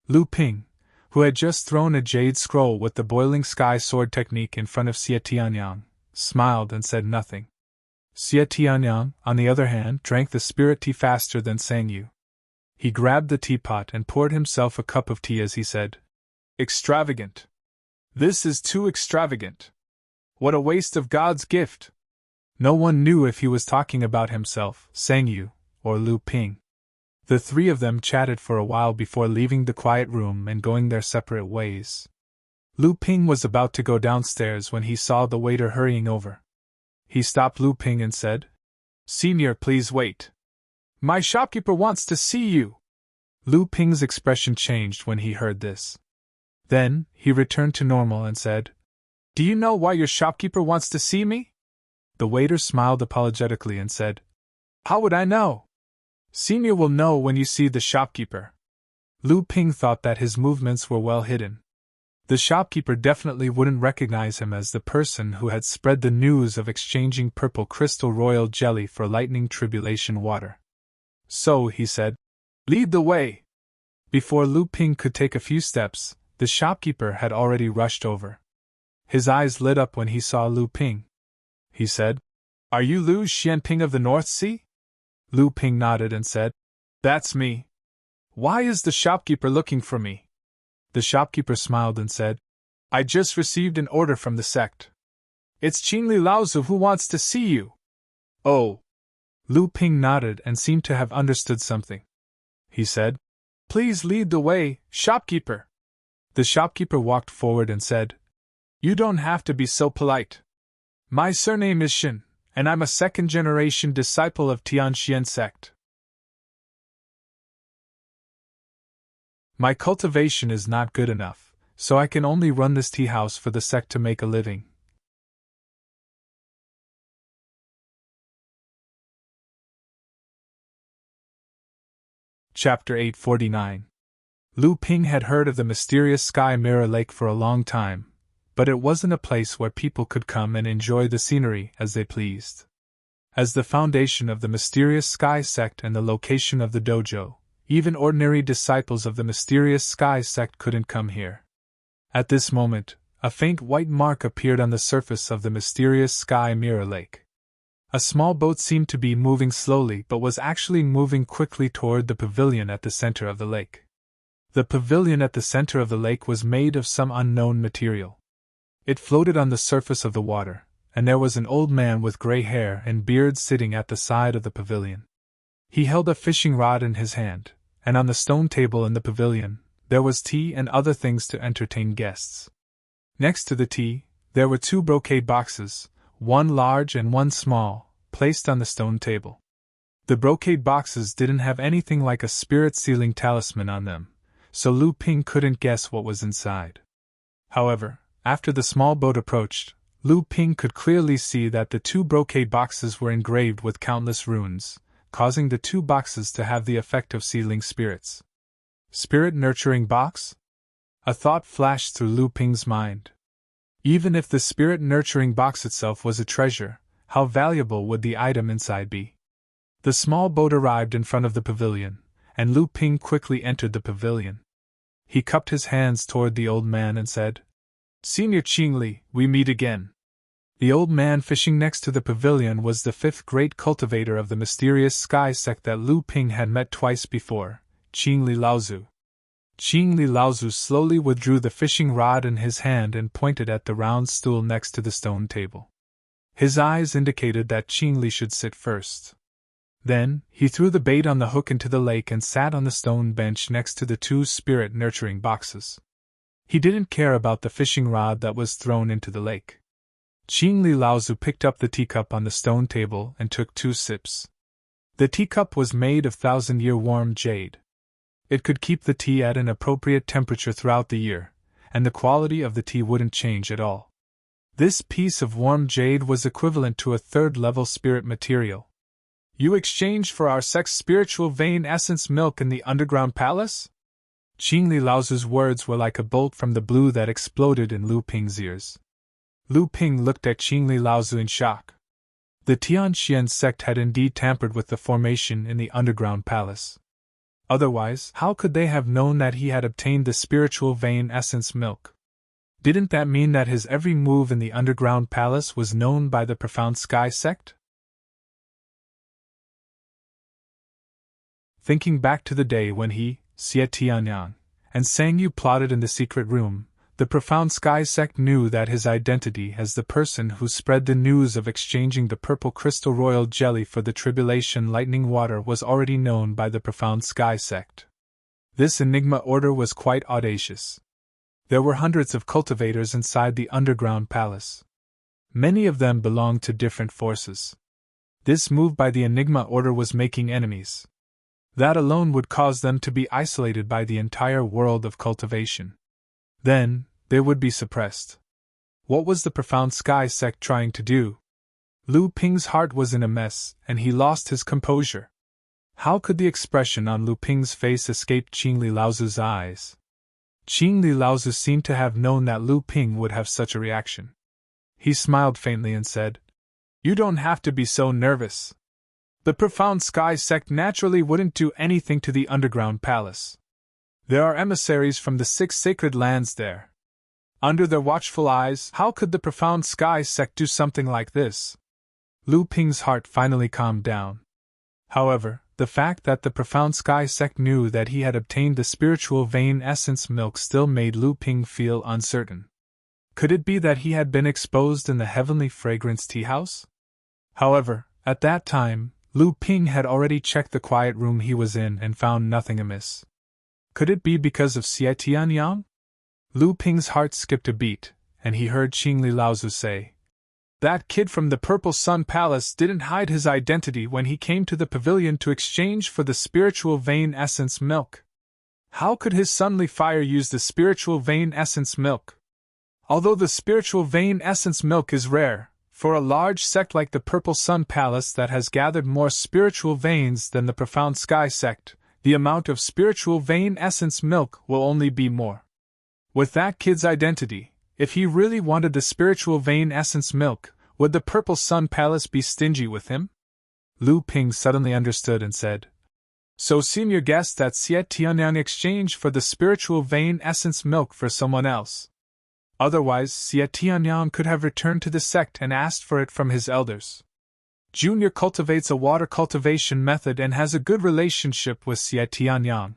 Speaker 1: Lu Ping, who had just thrown a jade scroll with the boiling sky sword technique in front of Xie Tianyang, smiled and said nothing. Xie Tianyang, on the other hand, drank the spirit tea faster than Sang Yu. He grabbed the teapot and poured himself a cup of tea as he said, "Extravagant! This is too extravagant! What a waste of God's gift!" No one knew if he was talking about himself, Sang Yu, or Lu Ping. The three of them chatted for a while before leaving the quiet room and going their separate ways. Lu Ping was about to go downstairs when he saw the waiter hurrying over. He stopped Lu Ping and said, "Senior, please wait. My shopkeeper wants to see you." Lu Ping's expression changed when he heard this. Then, he returned to normal and said, "Do you know why your shopkeeper wants to see me?" The waiter smiled apologetically and said, "How would I know? Senior will know when you see the shopkeeper." Lu Ping thought that his movements were well hidden. The shopkeeper definitely wouldn't recognize him as the person who had spread the news of exchanging purple crystal royal jelly for lightning tribulation water. So, he said, "Lead the way." Before Lu Ping could take a few steps, the shopkeeper had already rushed over. His eyes lit up when he saw Lu Ping. He said, "Are you Lu Xianping of the North Sea?" Lu Ping nodded and said, "That's me. Why is the shopkeeper looking for me?" The shopkeeper smiled and said, "I just received an order from the sect. It's Qingli Laozu who wants to see you." "Oh." Lu Ping nodded and seemed to have understood something. He said, "Please lead the way, shopkeeper." The shopkeeper walked forward and said, "You don't have to be so polite. My surname is Shin, and I'm a second-generation disciple of Tianxian sect. My cultivation is not good enough, so I can only run this tea house for the sect to make a living." Chapter 849. Lu Ping had heard of the mysterious Sky Mirror Lake for a long time, but it wasn't a place where people could come and enjoy the scenery as they pleased. As the foundation of the mysterious Sky sect and the location of the dojo, even ordinary disciples of the mysterious Sky sect couldn't come here. At this moment, a faint white mark appeared on the surface of the mysterious Sky Mirror Lake. A small boat seemed to be moving slowly but was actually moving quickly toward the pavilion at the center of the lake. The pavilion at the center of the lake was made of some unknown material. It floated on the surface of the water, and there was an old man with gray hair and beard sitting at the side of the pavilion. He held a fishing rod in his hand, and on the stone table in the pavilion, there was tea and other things to entertain guests. Next to the tea, there were two brocade boxes, one large and one small, placed on the stone table. The brocade boxes didn't have anything like a spirit sealing talisman on them, so Lu Ping couldn't guess what was inside. However, after the small boat approached, Lu Ping could clearly see that the two brocade boxes were engraved with countless runes, causing the two boxes to have the effect of sealing spirits. Spirit nurturing box? A thought flashed through Lu Ping's mind. Even if the spirit nurturing box itself was a treasure, how valuable would the item inside be? The small boat arrived in front of the pavilion, and Lu Ping quickly entered the pavilion. He cupped his hands toward the old man and said, "Senior Qingli, we meet again." The old man fishing next to the pavilion was the fifth great cultivator of the mysterious Sky sect that Lu Ping had met twice before, Qingli Laozu. Qingli Laozu slowly withdrew the fishing rod in his hand and pointed at the round stool next to the stone table. His eyes indicated that Qingli should sit first. Then, he threw the bait on the hook into the lake and sat on the stone bench next to the two spirit-nurturing boxes. He didn't care about the fishing rod that was thrown into the lake. Qing Li Laozu picked up the teacup on the stone table and took 2 sips. The teacup was made of 1,000-year warm jade. It could keep the tea at an appropriate temperature throughout the year, and the quality of the tea wouldn't change at all. This piece of warm jade was equivalent to a 3rd-level spirit material. You exchanged for our sect's spiritual vein essence milk in the underground palace? Qing Li Laozu's words were like a bolt from the blue that exploded in Lu Ping's ears. Lu Ping looked at Qing Li Laozu in shock. The Tianxian sect had indeed tampered with the formation in the underground palace. Otherwise, how could they have known that he had obtained the spiritual vein essence milk? Didn't that mean that his every move in the underground palace was known by the Profound Sky sect? Thinking back to the day when he, Xie Tianyang, and Sang Yu plotted in the secret room, the Profound Sky sect knew that his identity as the person who spread the news of exchanging the purple crystal royal jelly for the tribulation lightning water was already known by the Profound Sky sect. This enigma order was quite audacious. There were hundreds of cultivators inside the underground palace. Many of them belonged to different forces. This move by the enigma order was making enemies. That alone would cause them to be isolated by the entire world of cultivation. Then, they would be suppressed. What was the Profound Sky sect trying to do? Lu Ping's heart was in a mess, and he lost his composure. How could the expression on Lu Ping's face escape Qing Li Laozu's eyes? Qing Li Laozu seemed to have known that Lu Ping would have such a reaction. He smiled faintly and said, "You don't have to be so nervous. The Profound Sky sect naturally wouldn't do anything to the underground palace. There are emissaries from the 6 sacred lands there. Under their watchful eyes, how could the Profound Sky sect do something like this?" Lu Ping's heart finally calmed down. However, the fact that the Profound Sky sect knew that he had obtained the spiritual vein essence milk still made Lu Ping feel uncertain. Could it be that he had been exposed in the Heavenly Fragrance tea house? However, at that time, Lu Ping had already checked the quiet room he was in and found nothing amiss. Could it be because of Xie Tianyang? Lu Ping's heart skipped a beat, and he heard Qing Li Laozu say, "That kid from the Purple Sun Palace didn't hide his identity when he came to the pavilion to exchange for the spiritual vein essence milk. How could his Sunly Fire use the spiritual vein essence milk? Although the spiritual vein essence milk is rare, for a large sect like the Purple Sun Palace that has gathered more spiritual veins than the Profound Sky sect, the amount of spiritual vein essence milk will only be more. With that kid's identity, if he really wanted the spiritual vein essence milk, would the Purple Sun Palace be stingy with him?" Lu Ping suddenly understood and said, "So Senior guessed that Xie Tianyang exchanged for the spiritual vein essence milk for someone else. Otherwise, Xie Tianyang could have returned to the sect and asked for it from his elders. Junior cultivates a water cultivation method and has a good relationship with Xie Tianyang.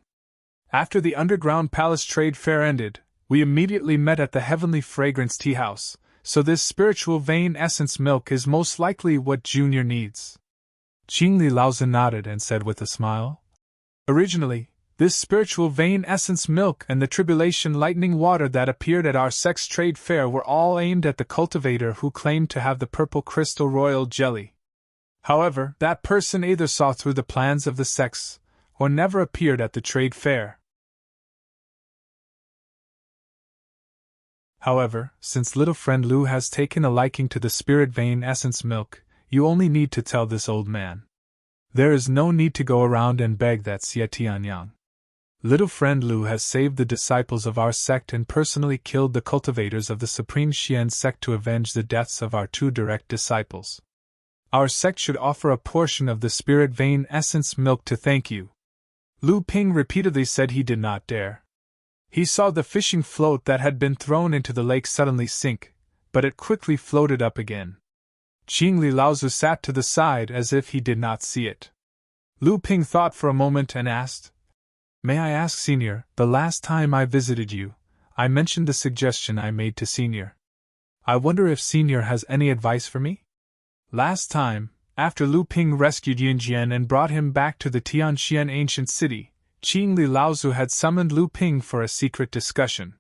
Speaker 1: After the underground palace trade fair ended, we immediately met at the Heavenly Fragrance tea house, so this spiritual vein essence milk is most likely what Junior needs." Qing Li Laozu nodded and said with a smile, "Originally, this spiritual vein essence milk and the tribulation lightning water that appeared at our sect's trade fair were all aimed at the cultivator who claimed to have the purple crystal royal jelly. However, that person either saw through the plans of the sects, or never appeared at the trade fair. However, since little friend Lu has taken a liking to the spirit vein essence milk, you only need to tell this old man. There is no need to go around and beg that Xie Tianyang. Little friend Lu has saved the disciples of our sect and personally killed the cultivators of the Supreme Xian sect to avenge the deaths of our 2 direct disciples. Our sect should offer a portion of the spirit vein essence milk to thank you." Lu Ping repeatedly said he did not dare. He saw the fishing float that had been thrown into the lake suddenly sink, but it quickly floated up again. Qing Li Laozu sat to the side as if he did not see it. Lu Ping thought for a moment and asked, "May I ask, Senior, the last time I visited you, I mentioned the suggestion I made to Senior. I wonder if Senior has any advice for me?" Last time, after Lu Ping rescued Yin Jian and brought him back to the Tianxian ancient city, Qing Li Laozu had summoned Lu Ping for a secret discussion.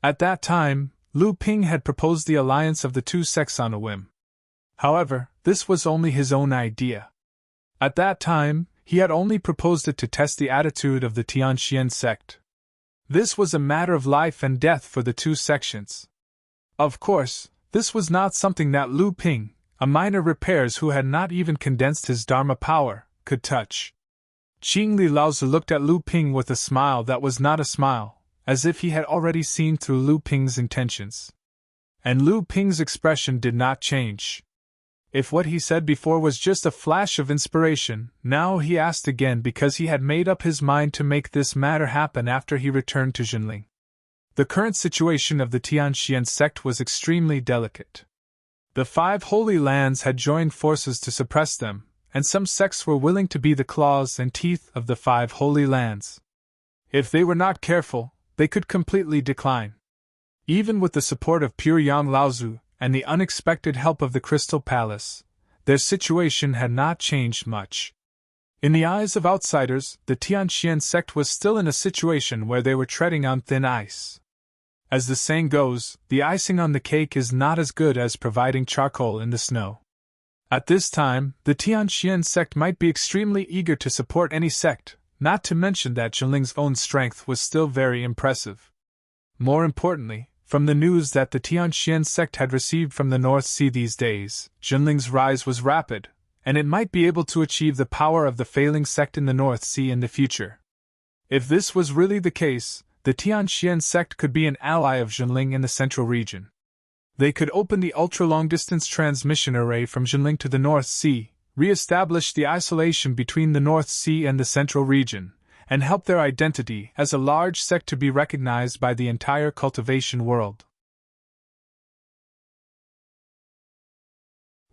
Speaker 1: At that time, Lu Ping had proposed the alliance of the two sects on a whim. However, this was only his own idea. At that time, he had only proposed it to test the attitude of the Tianxian sect. This was a matter of life and death for the two sections. Of course, this was not something that Lu Ping, a minor repairs who had not even condensed his Dharma power, could touch. Qingli Laozi looked at Lu Ping with a smile that was not a smile, as if he had already seen through Lu Ping's intentions. And Lu Ping's expression did not change. If what he said before was just a flash of inspiration, now he asked again because he had made up his mind to make this matter happen after he returned to Jinling. The current situation of the Tianxian sect was extremely delicate. The 5 Holy Lands had joined forces to suppress them, and some sects were willing to be the claws and teeth of the 5 Holy Lands. If they were not careful, they could completely decline. Even with the support of Pure Yang Laozi and the unexpected help of the Crystal Palace, their situation had not changed much. In the eyes of outsiders, the Tianxian sect was still in a situation where they were treading on thin ice. As the saying goes, the icing on the cake is not as good as providing charcoal in the snow. At this time, the Tianxian sect might be extremely eager to support any sect, not to mention that Jinling's own strength was still very impressive. More importantly, from the news that the Tianxian sect had received from the North Sea these days, Jinling's rise was rapid, and it might be able to achieve the power of the failing sect in the North Sea in the future. If this was really the case, the Tianxian sect could be an ally of Jinling in the central region. They could open the ultra-long-distance transmission array from Jinling to the North Sea, re-establish the isolation between the North Sea and the central region, and help their identity as a large sect to be recognized by the entire cultivation world.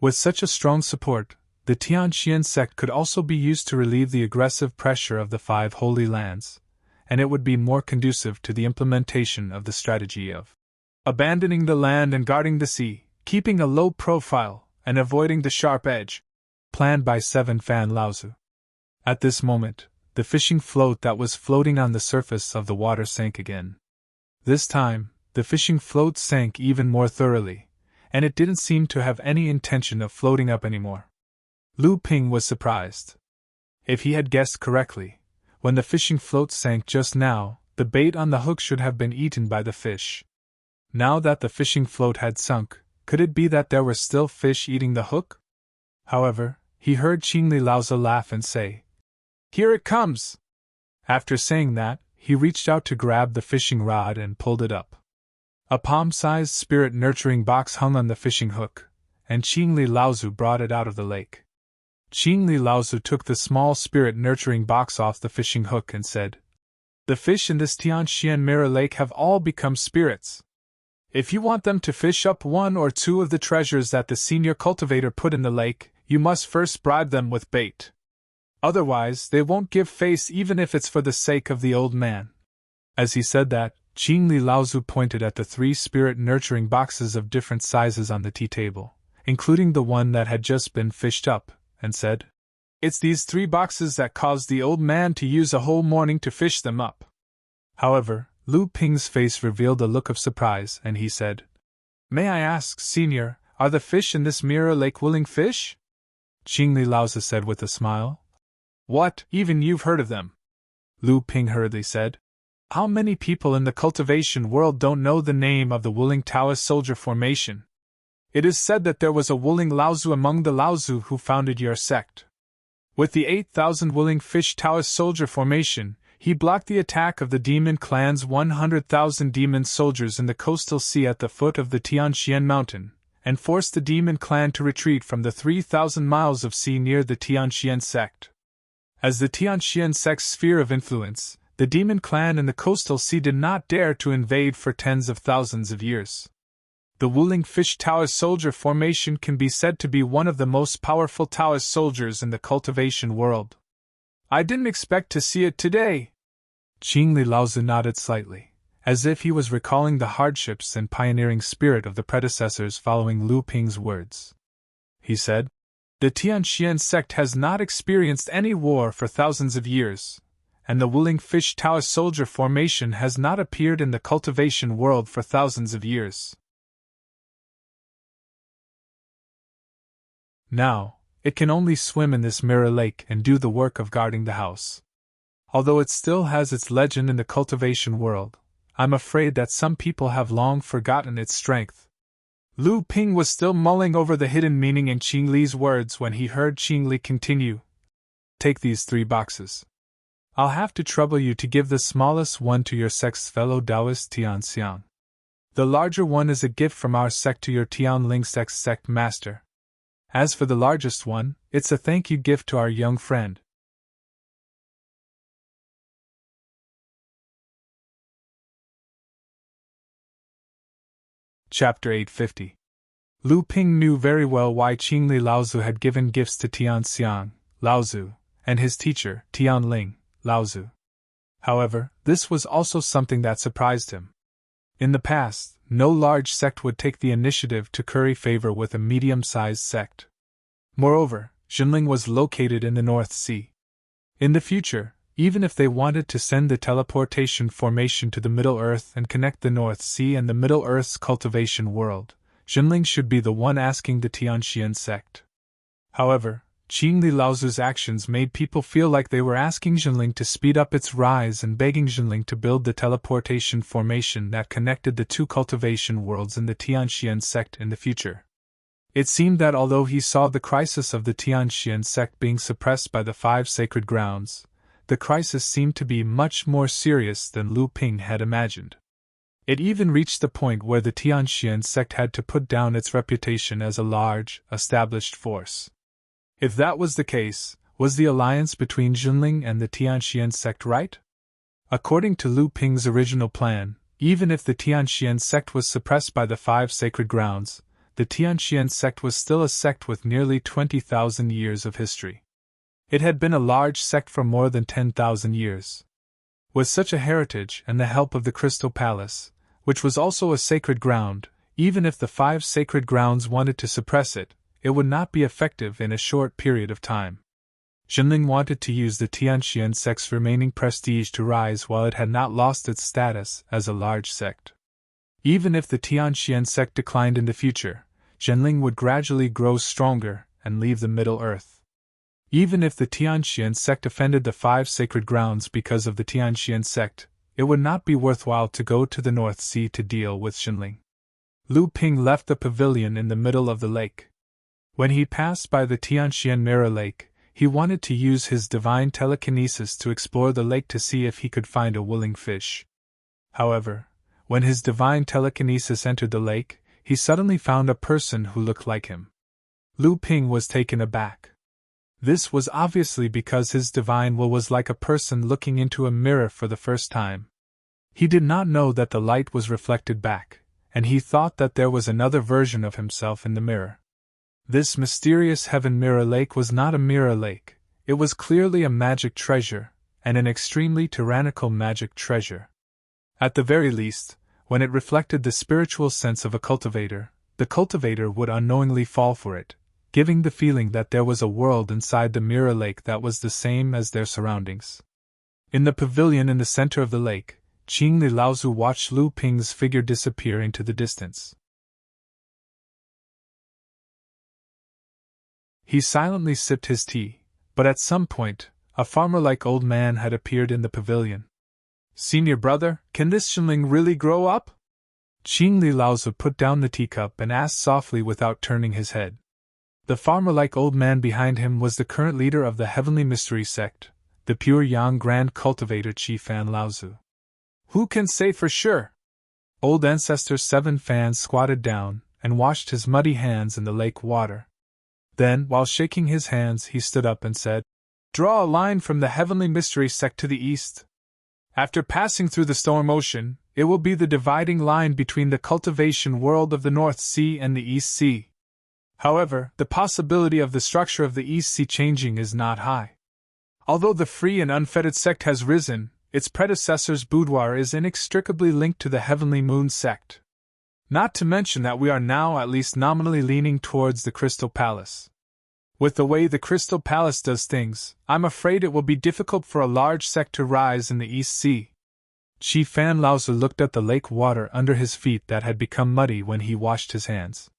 Speaker 1: With such a strong support, the Tianxian sect could also be used to relieve the aggressive pressure of the 5 Holy Lands, and it would be more conducive to the implementation of the strategy of abandoning the land and guarding the sea, keeping a low profile, and avoiding the sharp edge, planned by 7 Fan Laozi. At this moment, the fishing float that was floating on the surface of the water sank again. This time, the fishing float sank even more thoroughly, and it didn't seem to have any intention of floating up anymore. Lu Ping was surprised. If he had guessed correctly, when the fishing float sank just now, the bait on the hook should have been eaten by the fish. Now that the fishing float had sunk, could it be that there were still fish eating the hook? However, he heard Qingli Laozi laugh and say, "Here it comes!" After saying that, he reached out to grab the fishing rod and pulled it up. A palm-sized spirit-nurturing box hung on the fishing hook, and Qingli Laozi brought it out of the lake. Qingli Laozi took the small spirit-nurturing box off the fishing hook and said, "The fish in this Tianxian mirror lake have all become spirits. If you want them to fish up 1 or 2 of the treasures that the senior cultivator put in the lake, you must first bribe them with bait. Otherwise, they won't give face even if it's for the sake of the old man." As he said that, Qingli Laozi pointed at the 3 spirit-nurturing boxes of different sizes on the tea table, including the one that had just been fished up, and said, "It's these 3 boxes that caused the old man to use a whole morning to fish them up." However, Lu Ping's face revealed a look of surprise, and he said, "May I ask, Senior, are the fish in this mirror lake willing fish?" Qingli Laozi said with a smile, "What, even you've heard of them?" Lu Ping hurriedly said, "How many people in the cultivation world don't know the name of the Wuling Taoist soldier formation? It is said that there was a Wuling Laozi among the Laozi who founded your sect. With the 8,000 Wuling Fish Taoist soldier formation, he blocked the attack of the demon clan's 100,000 demon soldiers in the coastal sea at the foot of the Tianxian mountain, and forced the demon clan to retreat from the 3,000 miles of sea near the Tianxian sect. As the Tianxian sect's sphere of influence, the demon clan in the coastal sea did not dare to invade for tens of thousands of years. The Wuling Fish Taoist soldier formation can be said to be one of the most powerful Taoist soldiers in the cultivation world. I didn't expect to see it today." Qingli Laozi nodded slightly, as if he was recalling the hardships and pioneering spirit of the predecessors following Lu Ping's words. He said, "The Tianxian sect has not experienced any war for thousands of years, and the Wuling Fish Taoist soldier formation has not appeared in the cultivation world for thousands of years. Now, it can only swim in this mirror lake and do the work of guarding the house. Although it still has its legend in the cultivation world, I'm afraid that some people have long forgotten its strength. Lu Ping was still mulling over the hidden meaning in Qing Li's words when he heard Qing Li continue. Take these 3 boxes. I'll have to trouble you to give the smallest one to your sect's fellow Taoist Tianxiang. The larger one is a gift from our sect to your Tianling sect master. As for the largest one, it's a thank you gift to our young friend. Chapter 850. Lu Ping knew very well why Qing Li Laozu had given gifts to Tianxiang, Laozu, and his teacher, Tianling, Laozu. However, this was also something that surprised him. In the past, no large sect would take the initiative to curry favor with a medium-sized sect. Moreover, Jinling was located in the North Sea. In the future, even if they wanted to send the teleportation formation to the Middle Earth and connect the North Sea and the Middle Earth's cultivation world, Jinling should be the one asking the Tianxian sect. However, Qing Li Laozu's actions made people feel like they were asking Jinling to speed up its rise and begging Jinling to build the teleportation formation that connected the 2 cultivation worlds in the Tianxian sect in the future. It seemed that although he saw the crisis of the Tianxian sect being suppressed by the 5 sacred grounds, the crisis seemed to be much more serious than Lu Ping had imagined. It even reached the point where the Tianxian sect had to put down its reputation as a large, established force. If that was the case, was the alliance between Jinling and the Tianxian sect right? According to Lu Ping's original plan, even if the Tianxian sect was suppressed by the 5 sacred grounds, the Tianxian sect was still a sect with nearly 20,000 years of history. It had been a large sect for more than 10,000 years. With such a heritage and the help of the Crystal Palace, which was also a sacred ground, even if the 5 sacred grounds wanted to suppress it, it would not be effective in a short period of time. Jinling wanted to use the Tianxian sect's remaining prestige to rise while it had not lost its status as a large sect. Even if the Tianxian sect declined in the future, Jinling would gradually grow stronger and leave the Middle Earth. Even if the Tianxian sect offended the 5 sacred grounds because of the Tianxian sect, it would not be worthwhile to go to the North Sea to deal with Jinling. Lu Ping left the pavilion in the middle of the lake. When he passed by the Tianxian Mirror Lake, he wanted to use his divine telekinesis to explore the lake to see if he could find a willing fish. However, when his divine telekinesis entered the lake, he suddenly found a person who looked like him. Lu Ping was taken aback. This was obviously because his divine will was like a person looking into a mirror for the first time. He did not know that the light was reflected back, and he thought that there was another version of himself in the mirror. This mysterious heaven mirror lake was not a mirror lake, it was clearly a magic treasure, and an extremely tyrannical magic treasure. At the very least, when it reflected the spiritual sense of a cultivator, the cultivator would unknowingly fall for it, giving the feeling that there was a world inside the mirror lake that was the same as their surroundings. In the pavilion in the center of the lake, Qing Li Laozu watched Lu Ping's figure disappear into the distance. He silently sipped his tea, but at some point, a farmer-like old man had appeared in the pavilion. "Senior brother, can this Jinling really grow up?" Qing Li Laozu put down the teacup and asked softly without turning his head. The farmer-like old man behind him was the current leader of the Heavenly Mystery Sect, the Pure Yang Grand Cultivator Qi Fan Laozu. "Who can say for sure?" Old Ancestor 7 Fan squatted down and washed his muddy hands in the lake water. Then, while shaking his hands, he stood up and said, "Draw a line from the Heavenly Mystery Sect to the east. After passing through the Storm Ocean, it will be the dividing line between the cultivation world of the North Sea and the East Sea. However, the possibility of the structure of the East Sea changing is not high. Although the free and unfettered sect has risen, its predecessor's boudoir is inextricably linked to the Heavenly Moon Sect. Not to mention that we are now at least nominally leaning towards the Crystal Palace. With the way the Crystal Palace does things, I'm afraid it will be difficult for a large sect to rise in the East Sea. Qi Fan Laozi looked at the lake water under his feet that had become muddy when he washed his hands.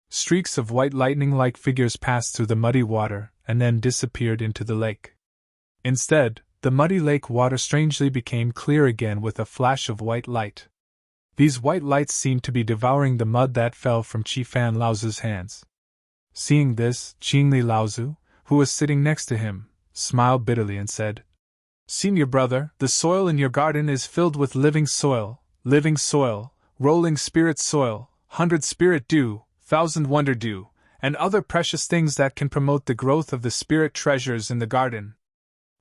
Speaker 1: Streaks of white lightning-like figures passed through the muddy water and then disappeared into the lake. Instead, the muddy lake water strangely became clear again with a flash of white light. These white lights seemed to be devouring the mud that fell from Qi Fan Laozi's hands. Seeing this, Qingli Laozi, who was sitting next to him, smiled bitterly and said, "Senior brother, the soil in your garden is filled with living soil, rolling spirit soil, 100 spirit dew, 1,000 wonder dew, and other precious things that can promote the growth of the spirit treasures in the garden.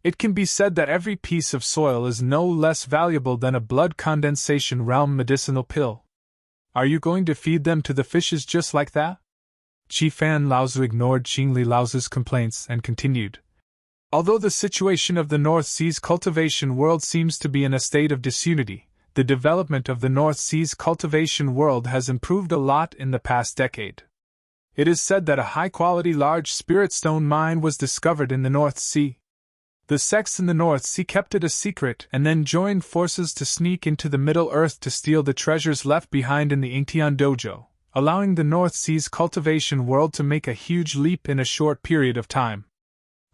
Speaker 1: It can be said that every piece of soil is no less valuable than a blood condensation realm medicinal pill. Are you going to feed them to the fishes just like that?" Qi Fan Laozi ignored Qingli Laozi's complaints and continued. "Although the situation of the North Sea's cultivation world seems to be in a state of disunity, the development of the North Sea's cultivation world has improved a lot in the past decade. It is said that a high-quality large spirit stone mine was discovered in the North Sea. The sects in the North Sea kept it a secret and then joined forces to sneak into the Middle Earth to steal the treasures left behind in the Ingtian Dojo, allowing the North Sea's cultivation world to make a huge leap in a short period of time.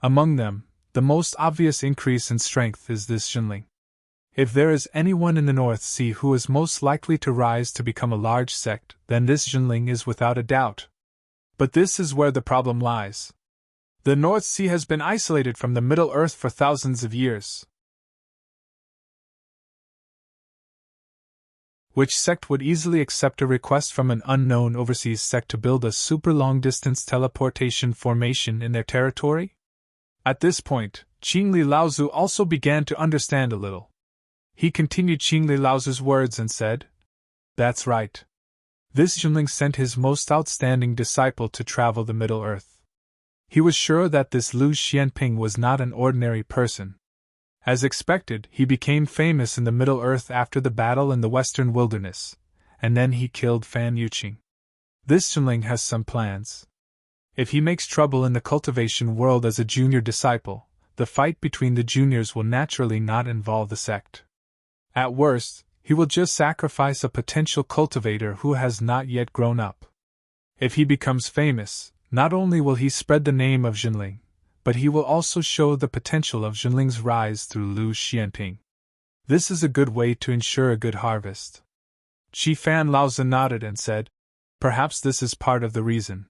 Speaker 1: Among them, the most obvious increase in strength is this Jinling. If there is anyone in the North Sea who is most likely to rise to become a large sect, then this Jinling is without a doubt. But this is where the problem lies. The North Sea has been isolated from the Middle Earth for thousands of years. Which sect would easily accept a request from an unknown overseas sect to build a super long-distance teleportation formation in their territory? At this point, Qingli Laozi also began to understand a little. He continued Qingli Laozi's words and said, "That's right. This Jinling sent his most outstanding disciple to travel the Middle Earth. He was sure that this Lu Xianping was not an ordinary person. As expected, he became famous in the Middle Earth after the battle in the Western Wilderness, and then he killed Fan Yuqing. This Jinling has some plans. If he makes trouble in the cultivation world as a junior disciple, the fight between the juniors will naturally not involve the sect. At worst, he will just sacrifice a potential cultivator who has not yet grown up. If he becomes famous, not only will he spread the name of Jinling, but he will also show the potential of Jinling's rise through Lu Xianping. This is a good way to ensure a good harvest." Qi Fan Laozi nodded and said, "Perhaps this is part of the reason.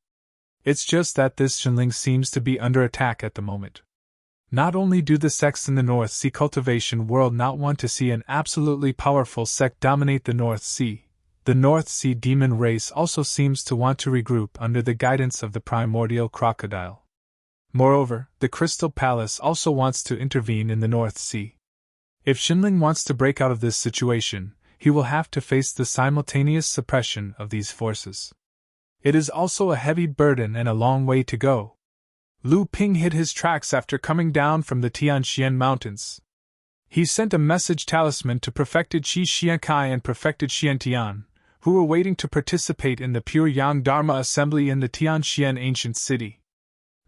Speaker 1: It's just that this Jinling seems to be under attack at the moment. Not only do the sects in the North Sea cultivation world not want to see an absolutely powerful sect dominate the North Sea, the North Sea demon race also seems to want to regroup under the guidance of the primordial crocodile. Moreover, the Crystal Palace also wants to intervene in the North Sea. If Jinling wants to break out of this situation, he will have to face the simultaneous suppression of these forces. It is also a heavy burden and a long way to go. Lu Ping hid his tracks after coming down from the Tianxian Mountains. He sent a message talisman to Prefected Qi Xiankai and Prefected Xiantian, who were waiting to participate in the Pure Yang Dharma Assembly in the Tianxian Ancient City.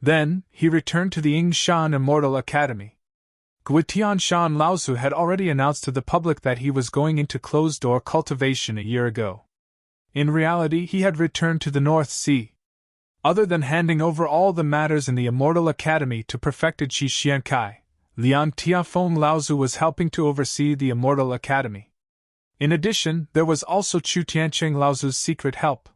Speaker 1: Then, he returned to the Yingshan Immortal Academy. Guitianshan Laozi had already announced to the public that he was going into closed-door cultivation a year ago. In reality, he had returned to the North Sea. Other than handing over all the matters in the Immortal Academy to Prefected Qi Xiankai, Lian Tiafeng Laozi was helping to oversee the Immortal Academy. In addition, there was also Chu Tiancheng Laozi's secret help.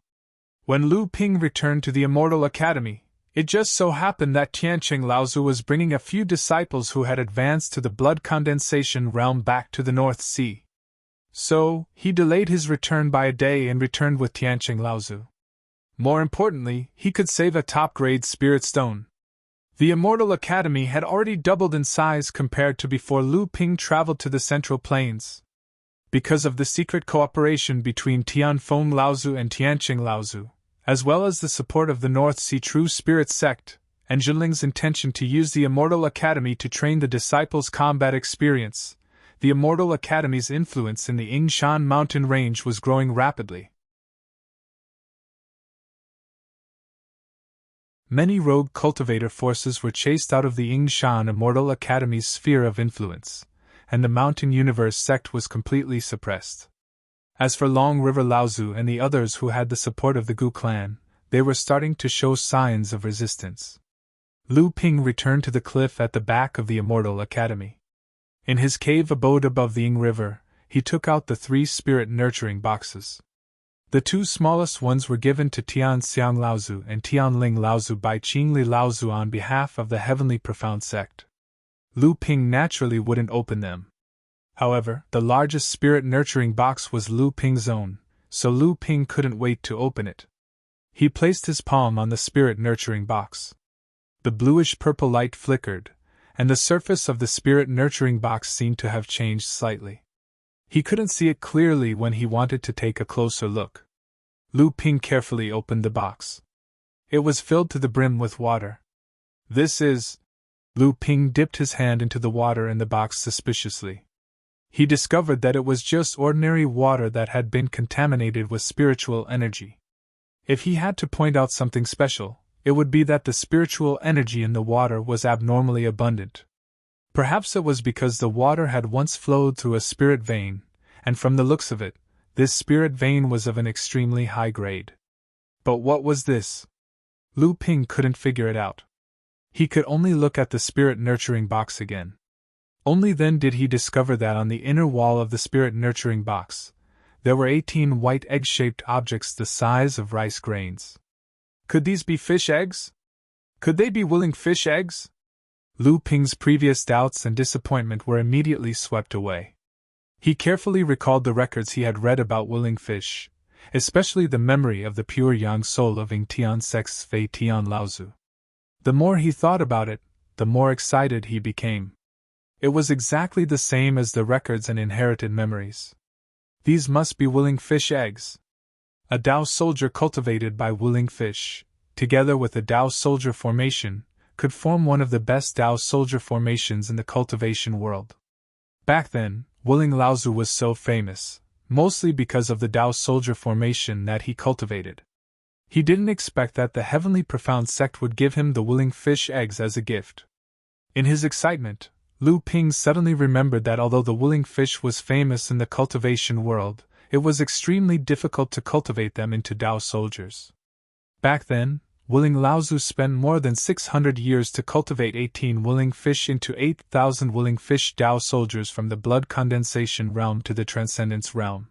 Speaker 1: When Lu Ping returned to the Immortal Academy, it just so happened that Tiancheng Laozi was bringing a few disciples who had advanced to the blood condensation realm back to the North Sea. So, he delayed his return by a day and returned with Tiancheng Laozi. More importantly, he could save a top-grade spirit stone. The Immortal Academy had already doubled in size compared to before Lu Ping traveled to the Central Plains. Because of the secret cooperation between Tianfeng Laozi and Tiancheng Laozi, as well as the support of the North Sea True Spirit sect, and Jinling's intention to use the Immortal Academy to train the disciples' combat experience, the Immortal Academy's influence in the Yingshan mountain range was growing rapidly. Many rogue cultivator forces were chased out of the Yingshan Immortal Academy's sphere of influence, and the Mountain Universe sect was completely suppressed. As for Long River Laozu and the others who had the support of the Gu clan, they were starting to show signs of resistance. Lu Ping returned to the cliff at the back of the Immortal Academy. In his cave abode above the Ying River, he took out the 3 spirit-nurturing boxes. The 2 smallest ones were given to Tian Xiang Laozu and Tian Ling Laozu by Qingli Laozu on behalf of the Heavenly Profound Sect. Lu Ping naturally wouldn't open them. However, the largest spirit-nurturing box was Lu Ping's own, so Lu Ping couldn't wait to open it. He placed his palm on the spirit-nurturing box. The bluish-purple light flickered, and the surface of the spirit-nurturing box seemed to have changed slightly. He couldn't see it clearly when he wanted to take a closer look. Lu Ping carefully opened the box. It was filled to the brim with water. This is... Lu Ping dipped his hand into the water in the box suspiciously. He discovered that it was just ordinary water that had been contaminated with spiritual energy. If he had to point out something special, it would be that the spiritual energy in the water was abnormally abundant. Perhaps it was because the water had once flowed through a spirit vein, and from the looks of it, this spirit vein was of an extremely high grade. But what was this? Lu Ping couldn't figure it out. He could only look at the spirit-nurturing box again. Only then did he discover that on the inner wall of the spirit-nurturing box, there were 18 white egg-shaped objects the size of rice grains. Could these be fish eggs? Could they be willing fish eggs? Lu Ping's previous doubts and disappointment were immediately swept away. He carefully recalled the records he had read about willing fish, especially the memory of the pure yang soul of Ying Tian Sect's Fei Tian Laozu. The more he thought about it, the more excited he became. It was exactly the same as the records and inherited memories. These must be willing fish eggs. A Dao soldier cultivated by willing fish, together with a Dao soldier formation, could form one of the best Dao soldier formations in the cultivation world. Back then, willing Laozu was so famous, mostly because of the Dao soldier formation that he cultivated. He didn't expect that the Heavenly Profound Sect would give him the willing fish eggs as a gift. In his excitement, Lu Ping suddenly remembered that although the willing fish was famous in the cultivation world, it was extremely difficult to cultivate them into Dao soldiers. Back then, willing Laozu spent more than 600 years to cultivate 18 willing fish into 8,000 willing fish Dao soldiers from the blood condensation realm to the transcendence realm.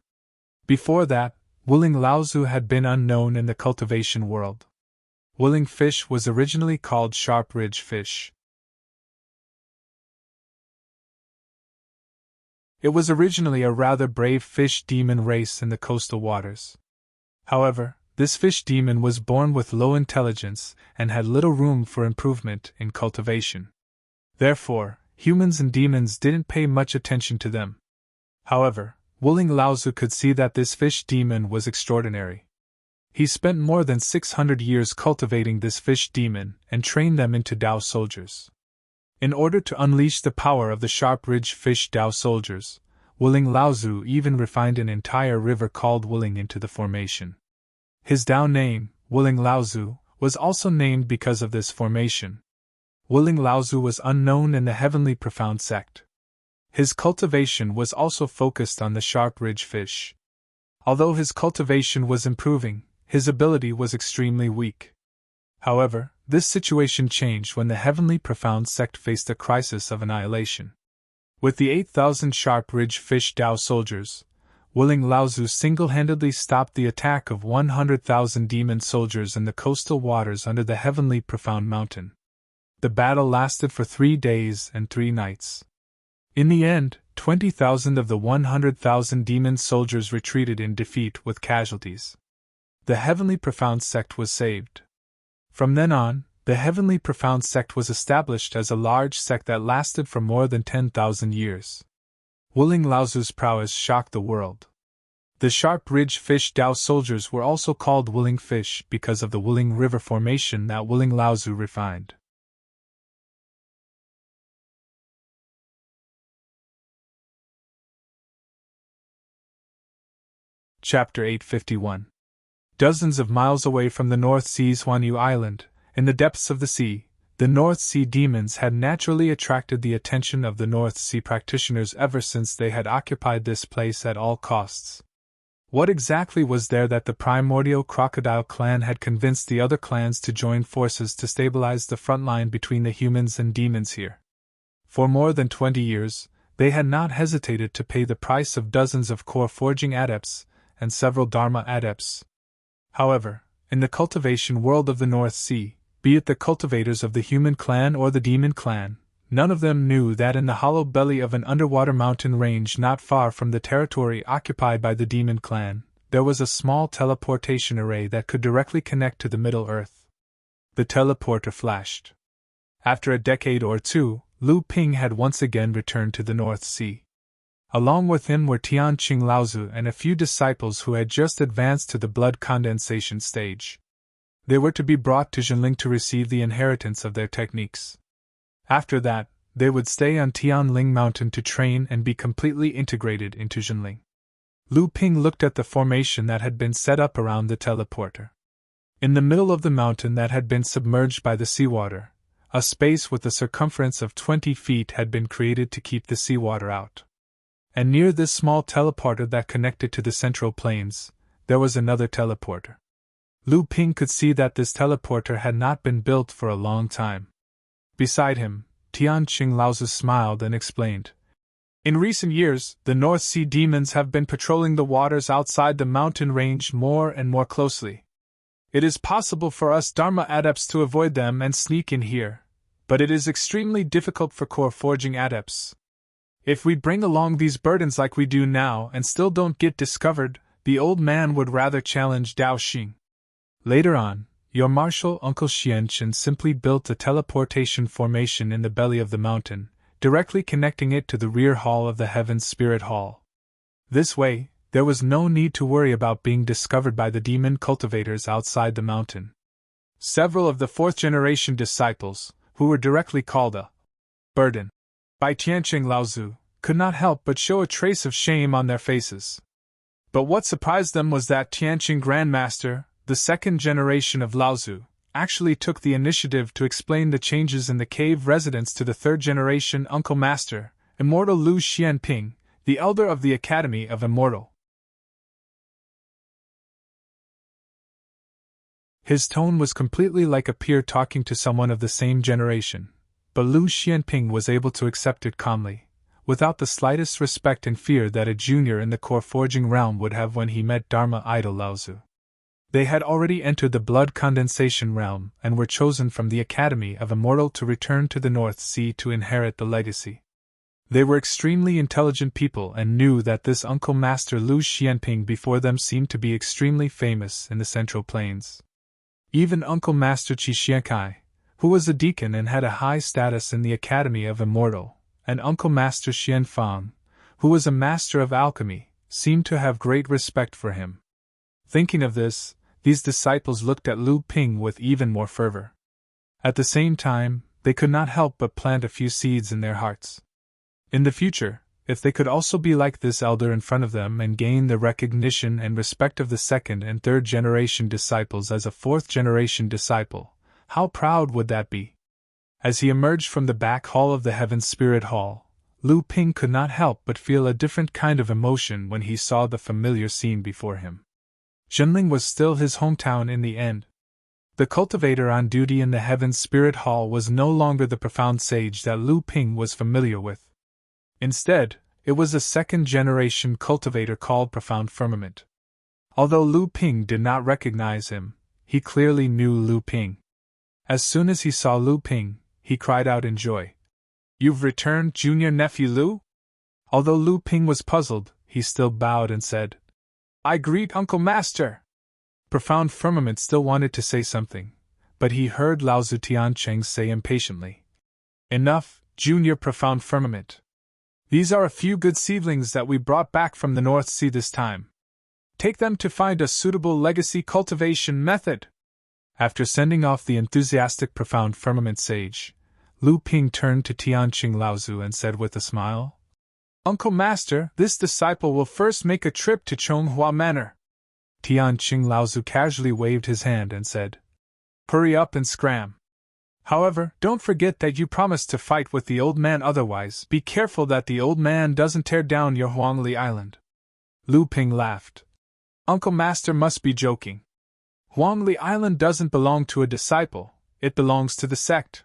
Speaker 1: Before that, willing Laozu had been unknown in the cultivation world. Willing fish was originally called sharp ridge fish. It was originally a rather brave fish demon race in the coastal waters. However, this fish demon was born with low intelligence and had little room for improvement in cultivation. Therefore, humans and demons didn't pay much attention to them. However, willing Laozu could see that this fish demon was extraordinary. He spent more than 600 years cultivating this fish demon and trained them into Dao soldiers. In order to unleash the power of the sharp ridge fish Dao soldiers, willing Laozu even refined an entire river called Willing into the formation. His Dao name, willing Laozu, was also named because of this formation. Willing Laozu was unknown in the Heavenly Profound Sect. His cultivation was also focused on the sharp ridge fish. Although his cultivation was improving, his ability was extremely weak. However, this situation changed when the Heavenly Profound Sect faced a crisis of annihilation. With the 8,000 sharp ridge fish Dao soldiers, willing Laozu single-handedly stopped the attack of 100,000 demon soldiers in the coastal waters under the Heavenly Profound Mountain. The battle lasted for 3 days and 3 nights. In the end, 20,000 of the 100,000 demon soldiers retreated in defeat with casualties. The Heavenly Profound Sect was saved. From then on, the Heavenly Profound Sect was established as a large sect that lasted for more than 10,000 years. Willing Laozu's prowess shocked the world. The sharp ridge fish Dao soldiers were also called willing fish because of the willing river formation that willing Laozu refined. Chapter 851. Dozens of miles away from the North Sea's Huanyu Island, In the depths of the sea, the North Sea demons had naturally attracted the attention of the North Sea practitioners ever since they had occupied this place at all costs. What exactly was there that the primordial crocodile clan had convinced the other clans to join forces to stabilize the front line between the humans and demons here? For more than 20 years, they had not hesitated to pay the price of dozens of core forging adepts and several Dharma adepts. However, in the cultivation world of the North Sea, be it the cultivators of the human clan or the demon clan, none of them knew that in the hollow belly of an underwater mountain range not far from the territory occupied by the demon clan, there was a small teleportation array that could directly connect to the Middle Earth. The teleporter flashed. After a decade or two, Lu Ping had once again returned to the North Sea. Along with him were Tianqing Laozu and a few disciples who had just advanced to the blood condensation stage. They were to be brought to Zhenling to receive the inheritance of their techniques. After that, they would stay on Tianling Mountain to train and be completely integrated into Zhenling. Lu Ping looked at the formation that had been set up around the teleporter. In the middle of the mountain that had been submerged by the seawater, a space with a circumference of 20 feet had been created to keep the seawater out. And near this small teleporter that connected to the central plains, there was another teleporter. Lu Ping could see that this teleporter had not been built for a long time. Beside him, Tianqing Laozu smiled and explained. In recent years, the North Sea demons have been patrolling the waters outside the mountain range more and more closely. It is possible for us Dharma adepts to avoid them and sneak in here, but it is extremely difficult for core forging adepts. If we bring along these burdens like we do now and still don't get discovered, the old man would rather challenge Dao Xing. Later on, your martial uncle Xianchen simply built a teleportation formation in the belly of the mountain, directly connecting it to the rear hall of the Heaven's Spirit Hall. This way, there was no need to worry about being discovered by the demon cultivators outside the mountain. Several of the fourth-generation disciples, who were directly called a burden by Tianqing Laozu, could not help but show a trace of shame on their faces. But what surprised them was that Tianqing Grandmaster, the second generation of Laozu, actually took the initiative to explain the changes in the cave residence to the third generation Uncle Master, Immortal Lu Xianping, the elder of the Academy of Immortal. His tone was completely like a peer talking to someone of the same generation, but Lu Xianping was able to accept it calmly, without the slightest respect and fear that a junior in the core forging realm would have when he met Dharma idol Laozu. They had already entered the blood condensation realm and were chosen from the Academy of Immortal to return to the North Sea to inherit the legacy. They were extremely intelligent people and knew that this Uncle Master Lu Xianping before them seemed to be extremely famous in the Central Plains. Even Uncle Master Qi Xiankai, who was a deacon and had a high status in the Academy of Immortal, and Uncle Master Xianfang, who was a master of alchemy, seemed to have great respect for him. Thinking of this, these disciples looked at Lu Ping with even more fervor. At the same time, they could not help but plant a few seeds in their hearts. In the future, if they could also be like this elder in front of them and gain the recognition and respect of the second and third generation disciples as a fourth generation disciple, how proud would that be? As he emerged from the back hall of the Heaven's Spirit Hall, Lu Ping could not help but feel a different kind of emotion when he saw the familiar scene before him. Zhenling was still his hometown in the end. The cultivator on duty in the Heaven's Spirit Hall was no longer the profound sage that Lu Ping was familiar with. Instead, it was a second-generation cultivator called Profound Firmament. Although Lu Ping did not recognize him, he clearly knew Lu Ping. As soon as he saw Lu Ping, he cried out in joy. "You've returned, junior nephew Lu?" Although Lu Ping was puzzled, he still bowed and said, "I greet Uncle Master." Profound Firmament still wanted to say something, but he heard Laozu Tiancheng say impatiently, "Enough, junior Profound Firmament. These are a few good seedlings that we brought back from the North Sea this time. Take them to find a suitable legacy cultivation method." After sending off the enthusiastic Profound Firmament sage, Lu Ping turned to Tianqing Laozu and said with a smile, "Uncle Master, this disciple will first make a trip to Chonghua Manor." Tianqing Laozu casually waved his hand and said, Hurry up and scram. However, don't forget that you promised to fight with the old man, otherwise be careful that the old man doesn't tear down your Huangli Island. Lu Ping laughed. Uncle Master must be joking. Huangli Island doesn't belong to a disciple, it belongs to the sect.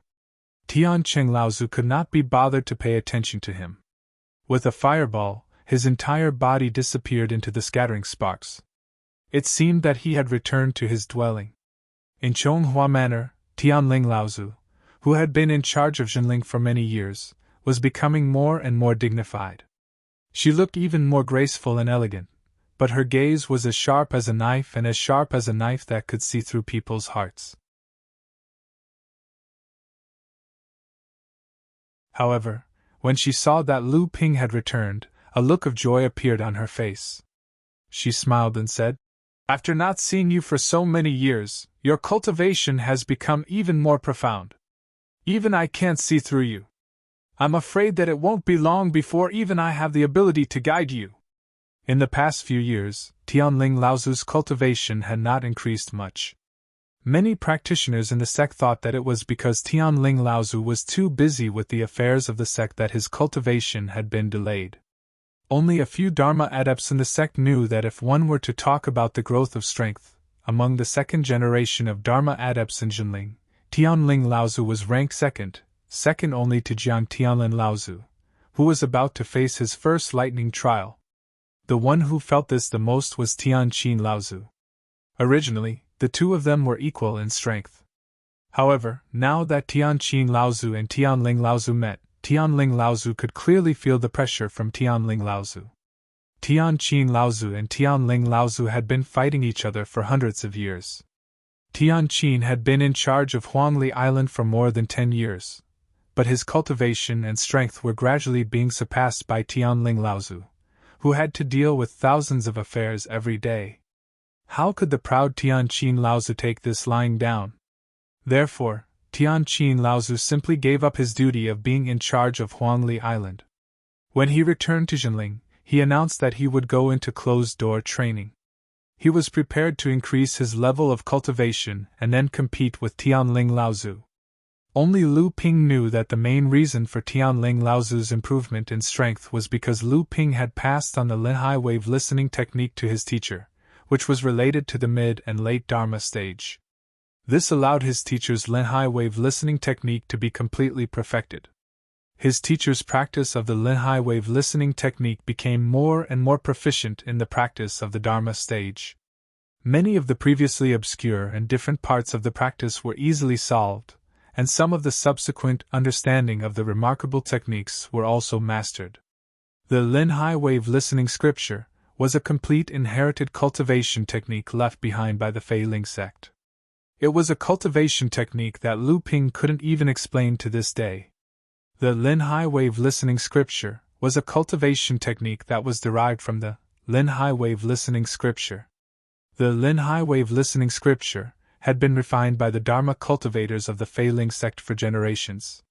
Speaker 1: Tianqing Laozu could not be bothered to pay attention to him. With a fireball, his entire body disappeared into the scattering sparks. It seemed that he had returned to his dwelling. In Chonghua Manor, Tianling Laozu, who had been in charge of Jinling for many years, was becoming more and more dignified. She looked even more graceful and elegant, but her gaze was as sharp as a knife, and as sharp as a knife that could see through people's hearts. However, when she saw that Lu Ping had returned, a look of joy appeared on her face. She smiled and said, "After not seeing you for so many years, your cultivation has become even more profound. Even I can't see through you. I'm afraid that it won't be long before even I have the ability to guide you." In the past few years, Tianling Laozu's cultivation had not increased much. Many practitioners in the sect thought that it was because Tianling Laozu was too busy with the affairs of the sect that his cultivation had been delayed. Only a few Dharma adepts in the sect knew that if one were to talk about the growth of strength, among the second generation of Dharma adepts in Jinling, Tianling Laozu was ranked second only to Jiang Tianlin Laozu, who was about to face his first lightning trial. The one who felt this the most was Tianqing Laozu. Originally, the two of them were equal in strength. However, now that Tianqing Laozu and Tianling Laozu met, Tianling Laozu could clearly feel the pressure from Tianling Laozu. Tianqing Laozu and Tianling Laozu had been fighting each other for hundreds of years. Tianqing had been in charge of Huangli Island for more than 10 years, but his cultivation and strength were gradually being surpassed by Tianling Laozu, who had to deal with thousands of affairs every day. How could the proud Tianqing Laozu take this lying down? Therefore, Tianqing Laozu simply gave up his duty of being in charge of Huangli Island. When he returned to Jinling, he announced that he would go into closed-door training. He was prepared to increase his level of cultivation and then compete with Tianling Laozu. Only Lu Ping knew that the main reason for Tianling Laozu's improvement in strength was because Lu Ping had passed on the Linhai wave listening technique to his teacher, which was related to the mid and late Dharma stage. This allowed his teacher's Linhai wave listening technique to be completely perfected. His teacher's practice of the Linhai wave listening technique became more and more proficient in the practice of the Dharma stage. Many of the previously obscure and different parts of the practice were easily solved, and some of the subsequent understanding of the remarkable techniques were also mastered. The Linhai wave listening scripture was a complete inherited cultivation technique left behind by the Fei Ling sect. It was a cultivation technique that Lu Ping couldn't even explain to this day. The Linhai wave listening scripture was a cultivation technique that was derived from the Linhai wave listening scripture. The Linhai wave listening scripture had been refined by the Dharma cultivators of the Fei Ling sect for generations.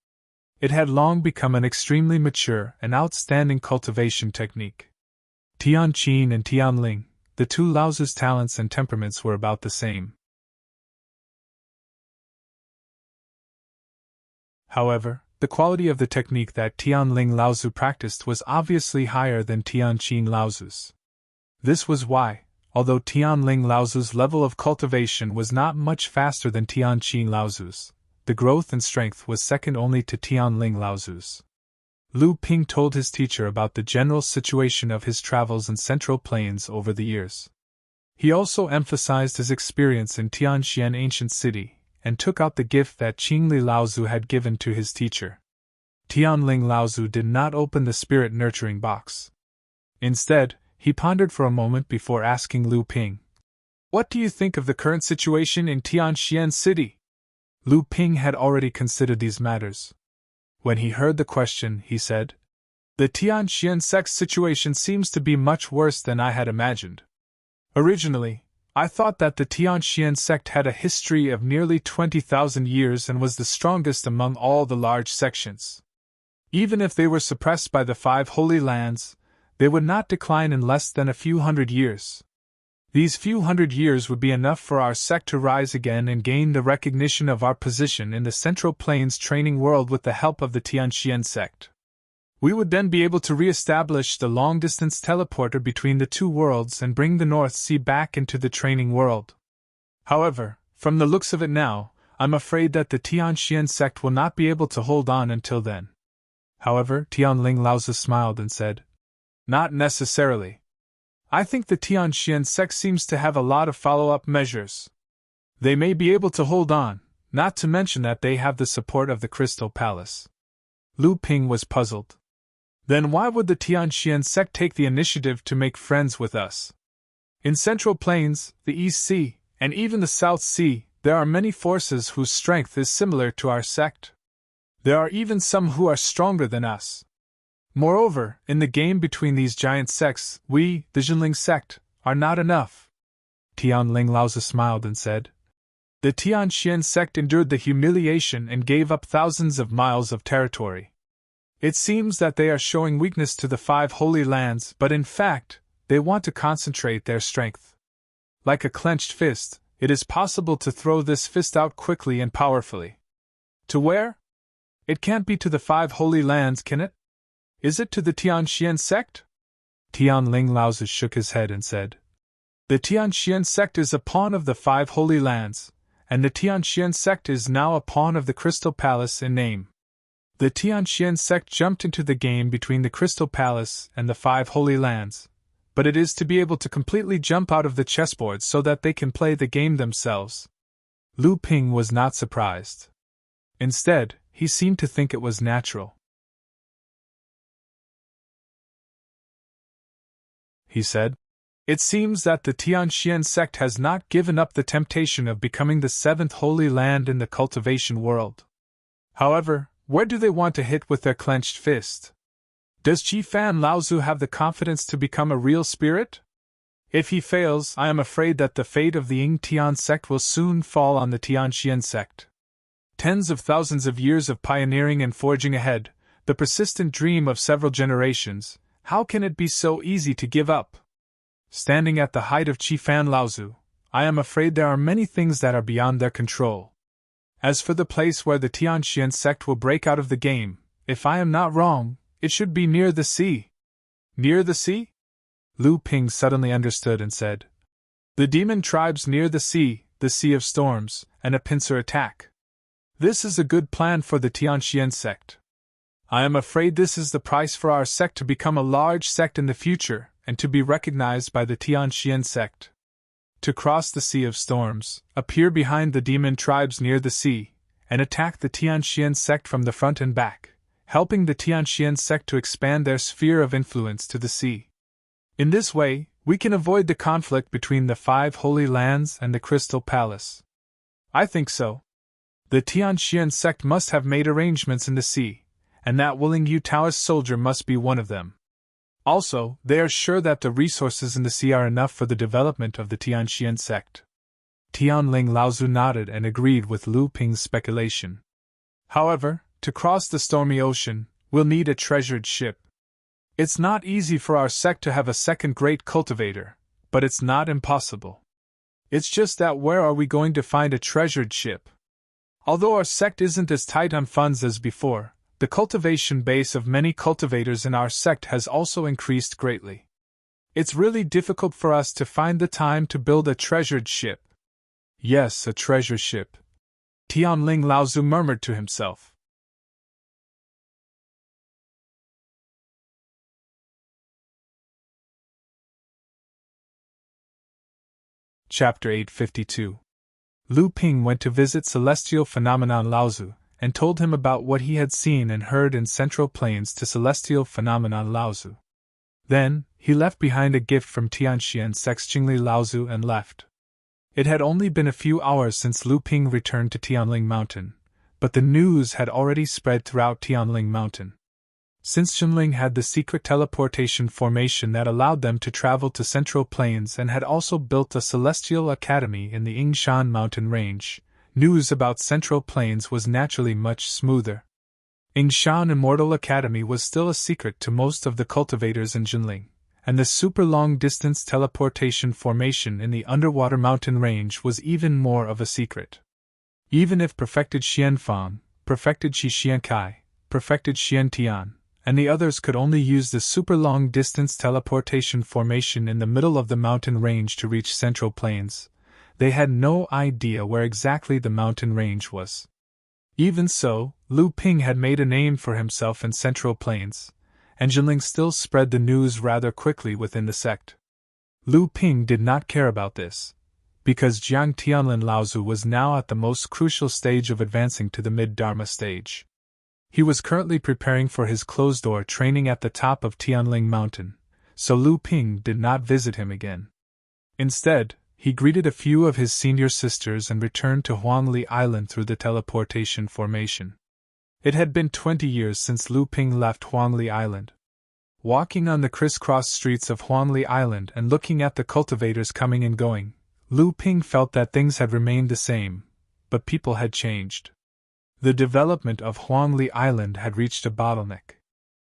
Speaker 1: It had long become an extremely mature and outstanding cultivation technique. Tianqing and Tianling, the two Laozu's talents and temperaments were about the same. However, the quality of the technique that Tianling Laozu practiced was obviously higher than Tianqing Laozu's. This was why, although Tianling Laozu's level of cultivation was not much faster than Tianqing Laozu's, the growth and strength was second only to Tianling Laozu's. Lu Ping told his teacher about the general situation of his travels in Central Plains over the years. He also emphasized his experience in Tianxian ancient city, and took out the gift that Qingli Laozu had given to his teacher. Tianling Laozu did not open the spirit nurturing box. Instead, he pondered for a moment before asking Lu Ping, "What do you think of the current situation in Tianxian city?" Lu Ping had already considered these matters. When he heard the question, he said, "The Tianxian sect's situation seems to be much worse than I had imagined. Originally, I thought that the Tianxian sect had a history of nearly 20,000 years and was the strongest among all the large sections. Even if they were suppressed by the 5 Holy Lands, they would not decline in less than a few hundred years. These few hundred years would be enough for our sect to rise again and gain the recognition of our position in the Central Plains training world with the help of the Tianxian sect. We would then be able to re-establish the long-distance teleporter between the two worlds and bring the North Sea back into the training world. However, from the looks of it now, I'm afraid that the Tianxian sect will not be able to hold on until then. However, Tianling Laozi smiled and said, "Not necessarily. I think the Tianxian sect seems to have a lot of follow-up measures. They may be able to hold on, not to mention that they have the support of the Crystal Palace." Lu Ping was puzzled. Then why would the Tianxian sect take the initiative to make friends with us? In Central Plains, the East Sea, and even the South Sea, there are many forces whose strength is similar to our sect. There are even some who are stronger than us. Moreover, in the game between these giant sects, we, the Jinling sect, are not enough. Tianling Laozi smiled and said, "The Tianxian sect endured the humiliation and gave up thousands of miles of territory. It seems that they are showing weakness to the 5 Holy Lands, but in fact, they want to concentrate their strength. Like a clenched fist, it is possible to throw this fist out quickly and powerfully. To where? It can't be to the 5 Holy Lands, can it? Is it to the Tianxian sect?" Tianling Laozi shook his head and said, "The Tianxian sect is a pawn of the 5 Holy Lands, and the Tianxian sect is now a pawn of the Crystal Palace in name. The Tianxian sect jumped into the game between the Crystal Palace and the 5 Holy Lands, but it is to be able to completely jump out of the chessboard so that they can play the game themselves." Lu Ping was not surprised. Instead, he seemed to think it was natural. He said, "It seems that the Tianxian sect has not given up the temptation of becoming the 7th Holy Land in the cultivation world. However, where do they want to hit with their clenched fist? Does Qifan Laozi have the confidence to become a real spirit? If he fails, I am afraid that the fate of the Ying Tian sect will soon fall on the Tianxian sect. Tens of thousands of years of pioneering and forging ahead, the persistent dream of several generations, how can it be so easy to give up? Standing at the height of Qifan Laozi, I am afraid there are many things that are beyond their control. As for the place where the Tianxian sect will break out of the game, if I am not wrong, it should be near the sea." "Near the sea?" Lu Ping suddenly understood and said, "The demon tribes near the Sea of Storms, and a pincer attack. This is a good plan for the Tianxian sect. I am afraid this is the price for our sect to become a large sect in the future, and to be recognized by the Tianxian sect. To cross the Sea of Storms, appear behind the demon tribes near the sea, and attack the Tianxian sect from the front and back, helping the Tianxian sect to expand their sphere of influence to the sea. In this way, we can avoid the conflict between the 5 Holy Lands and the Crystal Palace. I think so. The Tianxian sect must have made arrangements in the sea, and that willing Yu Taoist soldier must be one of them. Also, they are sure that the resources in the sea are enough for the development of the Tianxian sect." Tianling Laozi nodded and agreed with Lu Ping's speculation. "However, to cross the stormy ocean, we'll need a treasured ship. It's not easy for our sect to have a second great cultivator, but it's not impossible. It's just that where are we going to find a treasured ship? Although our sect isn't as tight on funds as before, the cultivation base of many cultivators in our sect has also increased greatly. It's really difficult for us to find the time to build a treasured ship." "Yes, a treasure ship," Tianling Laozi murmured to himself. Chapter 852. Lu Ping went to visit Celestial Phenomenon Laozi, and told him about what he had seen and heard in Central Plains to Celestial Phenomenon Laozi. Then, he left behind a gift from Tianxian sect's Jingli Laozi and left. It had only been a few hours since Lu Ping returned to Tianling Mountain, but the news had already spread throughout Tianling Mountain. Since Jinling had the secret teleportation formation that allowed them to travel to Central Plains and had also built a celestial academy in the Yingshan mountain range, news about Central Plains was naturally much smoother. Yingshan Immortal Academy was still a secret to most of the cultivators in Jinling, and the super long-distance teleportation formation in the underwater mountain range was even more of a secret. Even if perfected Xianfang, perfected Qi Xiankai, perfected Xiantian, and the others could only use the super long-distance teleportation formation in the middle of the mountain range to reach Central Plains, they had no idea where exactly the mountain range was. Even so, Lu Ping had made a name for himself in Central Plains, and Jinling still spread the news rather quickly within the sect. Lu Ping did not care about this, because Jiang Tianlin Laozu was now at the most crucial stage of advancing to the mid-Dharma stage. He was currently preparing for his closed-door training at the top of Tianling Mountain, so Lu Ping did not visit him again. Instead, he greeted a few of his senior sisters and returned to Huangli Island through the teleportation formation. It had been 20 years since Lu Ping left Huangli Island. Walking on the crisscross streets of Huangli Island and looking at the cultivators coming and going, Lu Ping felt that things had remained the same, but people had changed. The development of Huangli Island had reached a bottleneck.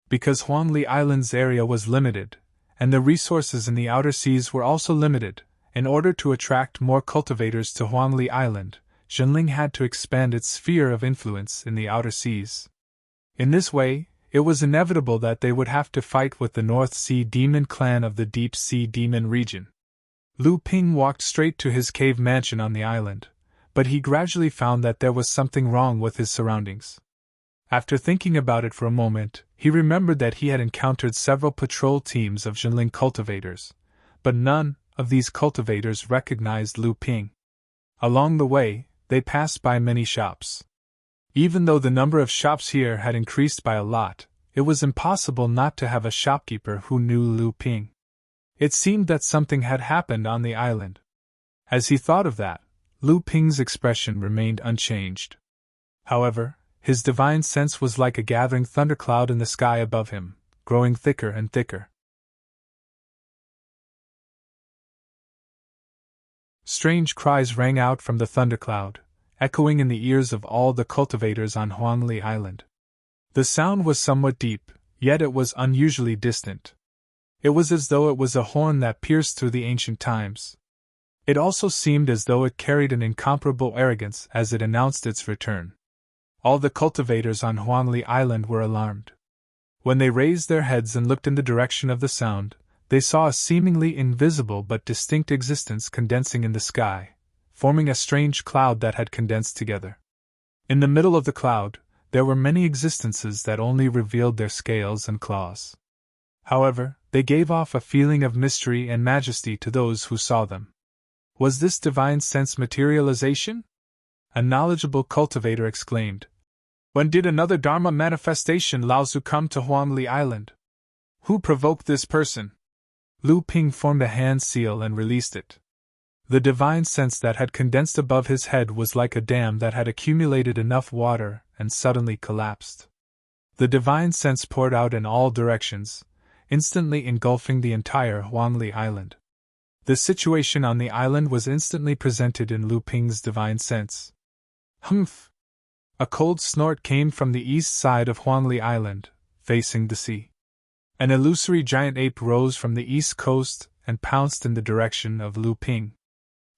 Speaker 1: Because Huangli Island's area was limited, and the resources in the outer seas were also limited, in order to attract more cultivators to Huangli Island, Jinling had to expand its sphere of influence in the outer seas. In this way, it was inevitable that they would have to fight with the North Sea Demon clan of the Deep Sea Demon region. Lu Ping walked straight to his cave mansion on the island, but he gradually found that there was something wrong with his surroundings. After thinking about it for a moment, he remembered that he had encountered several patrol teams of Jinling cultivators, but none of these cultivators recognized Lu Ping. Along the way, they passed by many shops. Even though the number of shops here had increased by a lot, it was impossible not to have a shopkeeper who knew Lu Ping. It seemed that something had happened on the island. As he thought of that, Lu Ping's expression remained unchanged. However, his divine sense was like a gathering thundercloud in the sky above him, growing thicker and thicker. Strange cries rang out from the thundercloud, echoing in the ears of all the cultivators on Huangli Island. The sound was somewhat deep, yet it was unusually distant. It was as though it was a horn that pierced through the ancient times. It also seemed as though it carried an incomparable arrogance as it announced its return. All the cultivators on Huangli Island were alarmed. When they raised their heads and looked in the direction of the sound, they saw a seemingly invisible but distinct existence condensing in the sky, forming a strange cloud that had condensed together. In the middle of the cloud, there were many existences that only revealed their scales and claws. However, they gave off a feeling of mystery and majesty to those who saw them. Was this divine sense materialization? A knowledgeable cultivator exclaimed. When did another Dharma manifestation Laozu come to Huangli Island? Who provoked this person? Lu Ping formed a hand seal and released it. The divine sense that had condensed above his head was like a dam that had accumulated enough water and suddenly collapsed. The divine sense poured out in all directions, instantly engulfing the entire Huangli Island. The situation on the island was instantly presented in Lu Ping's divine sense. Humph! A cold snort came from the east side of Huangli Island, facing the sea. An illusory giant ape rose from the east coast and pounced in the direction of Lu Ping.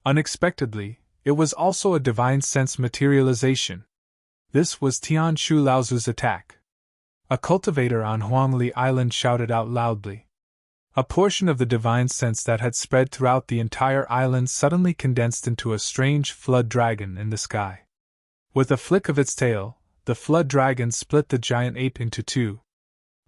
Speaker 1: Unexpectedly, it was also a divine sense materialization. This was Tianshu Laozu's attack. A cultivator on Huangli Island shouted out loudly. A portion of the divine sense that had spread throughout the entire island suddenly condensed into a strange flood dragon in the sky. With a flick of its tail, the flood dragon split the giant ape into two.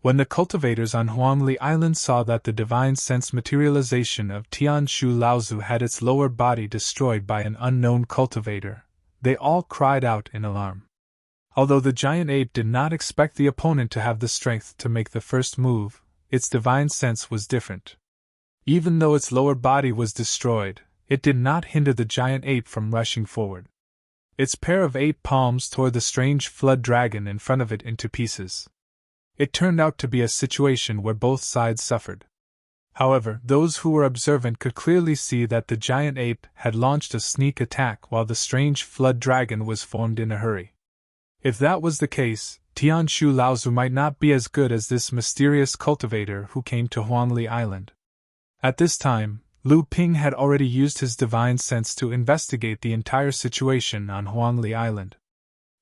Speaker 1: When the cultivators on Huangli Island saw that the divine sense materialization of Tianshu Laozu had its lower body destroyed by an unknown cultivator, they all cried out in alarm. Although the giant ape did not expect the opponent to have the strength to make the first move, its divine sense was different. Even though its lower body was destroyed, it did not hinder the giant ape from rushing forward. Its pair of ape palms tore the strange flood dragon in front of it into pieces. It turned out to be a situation where both sides suffered. However, those who were observant could clearly see that the giant ape had launched a sneak attack while the strange flood dragon was formed in a hurry. If that was the case, Tianshu Laozu might not be as good as this mysterious cultivator who came to Huangli Island. At this time, Lu Ping had already used his divine sense to investigate the entire situation on Huangli Island.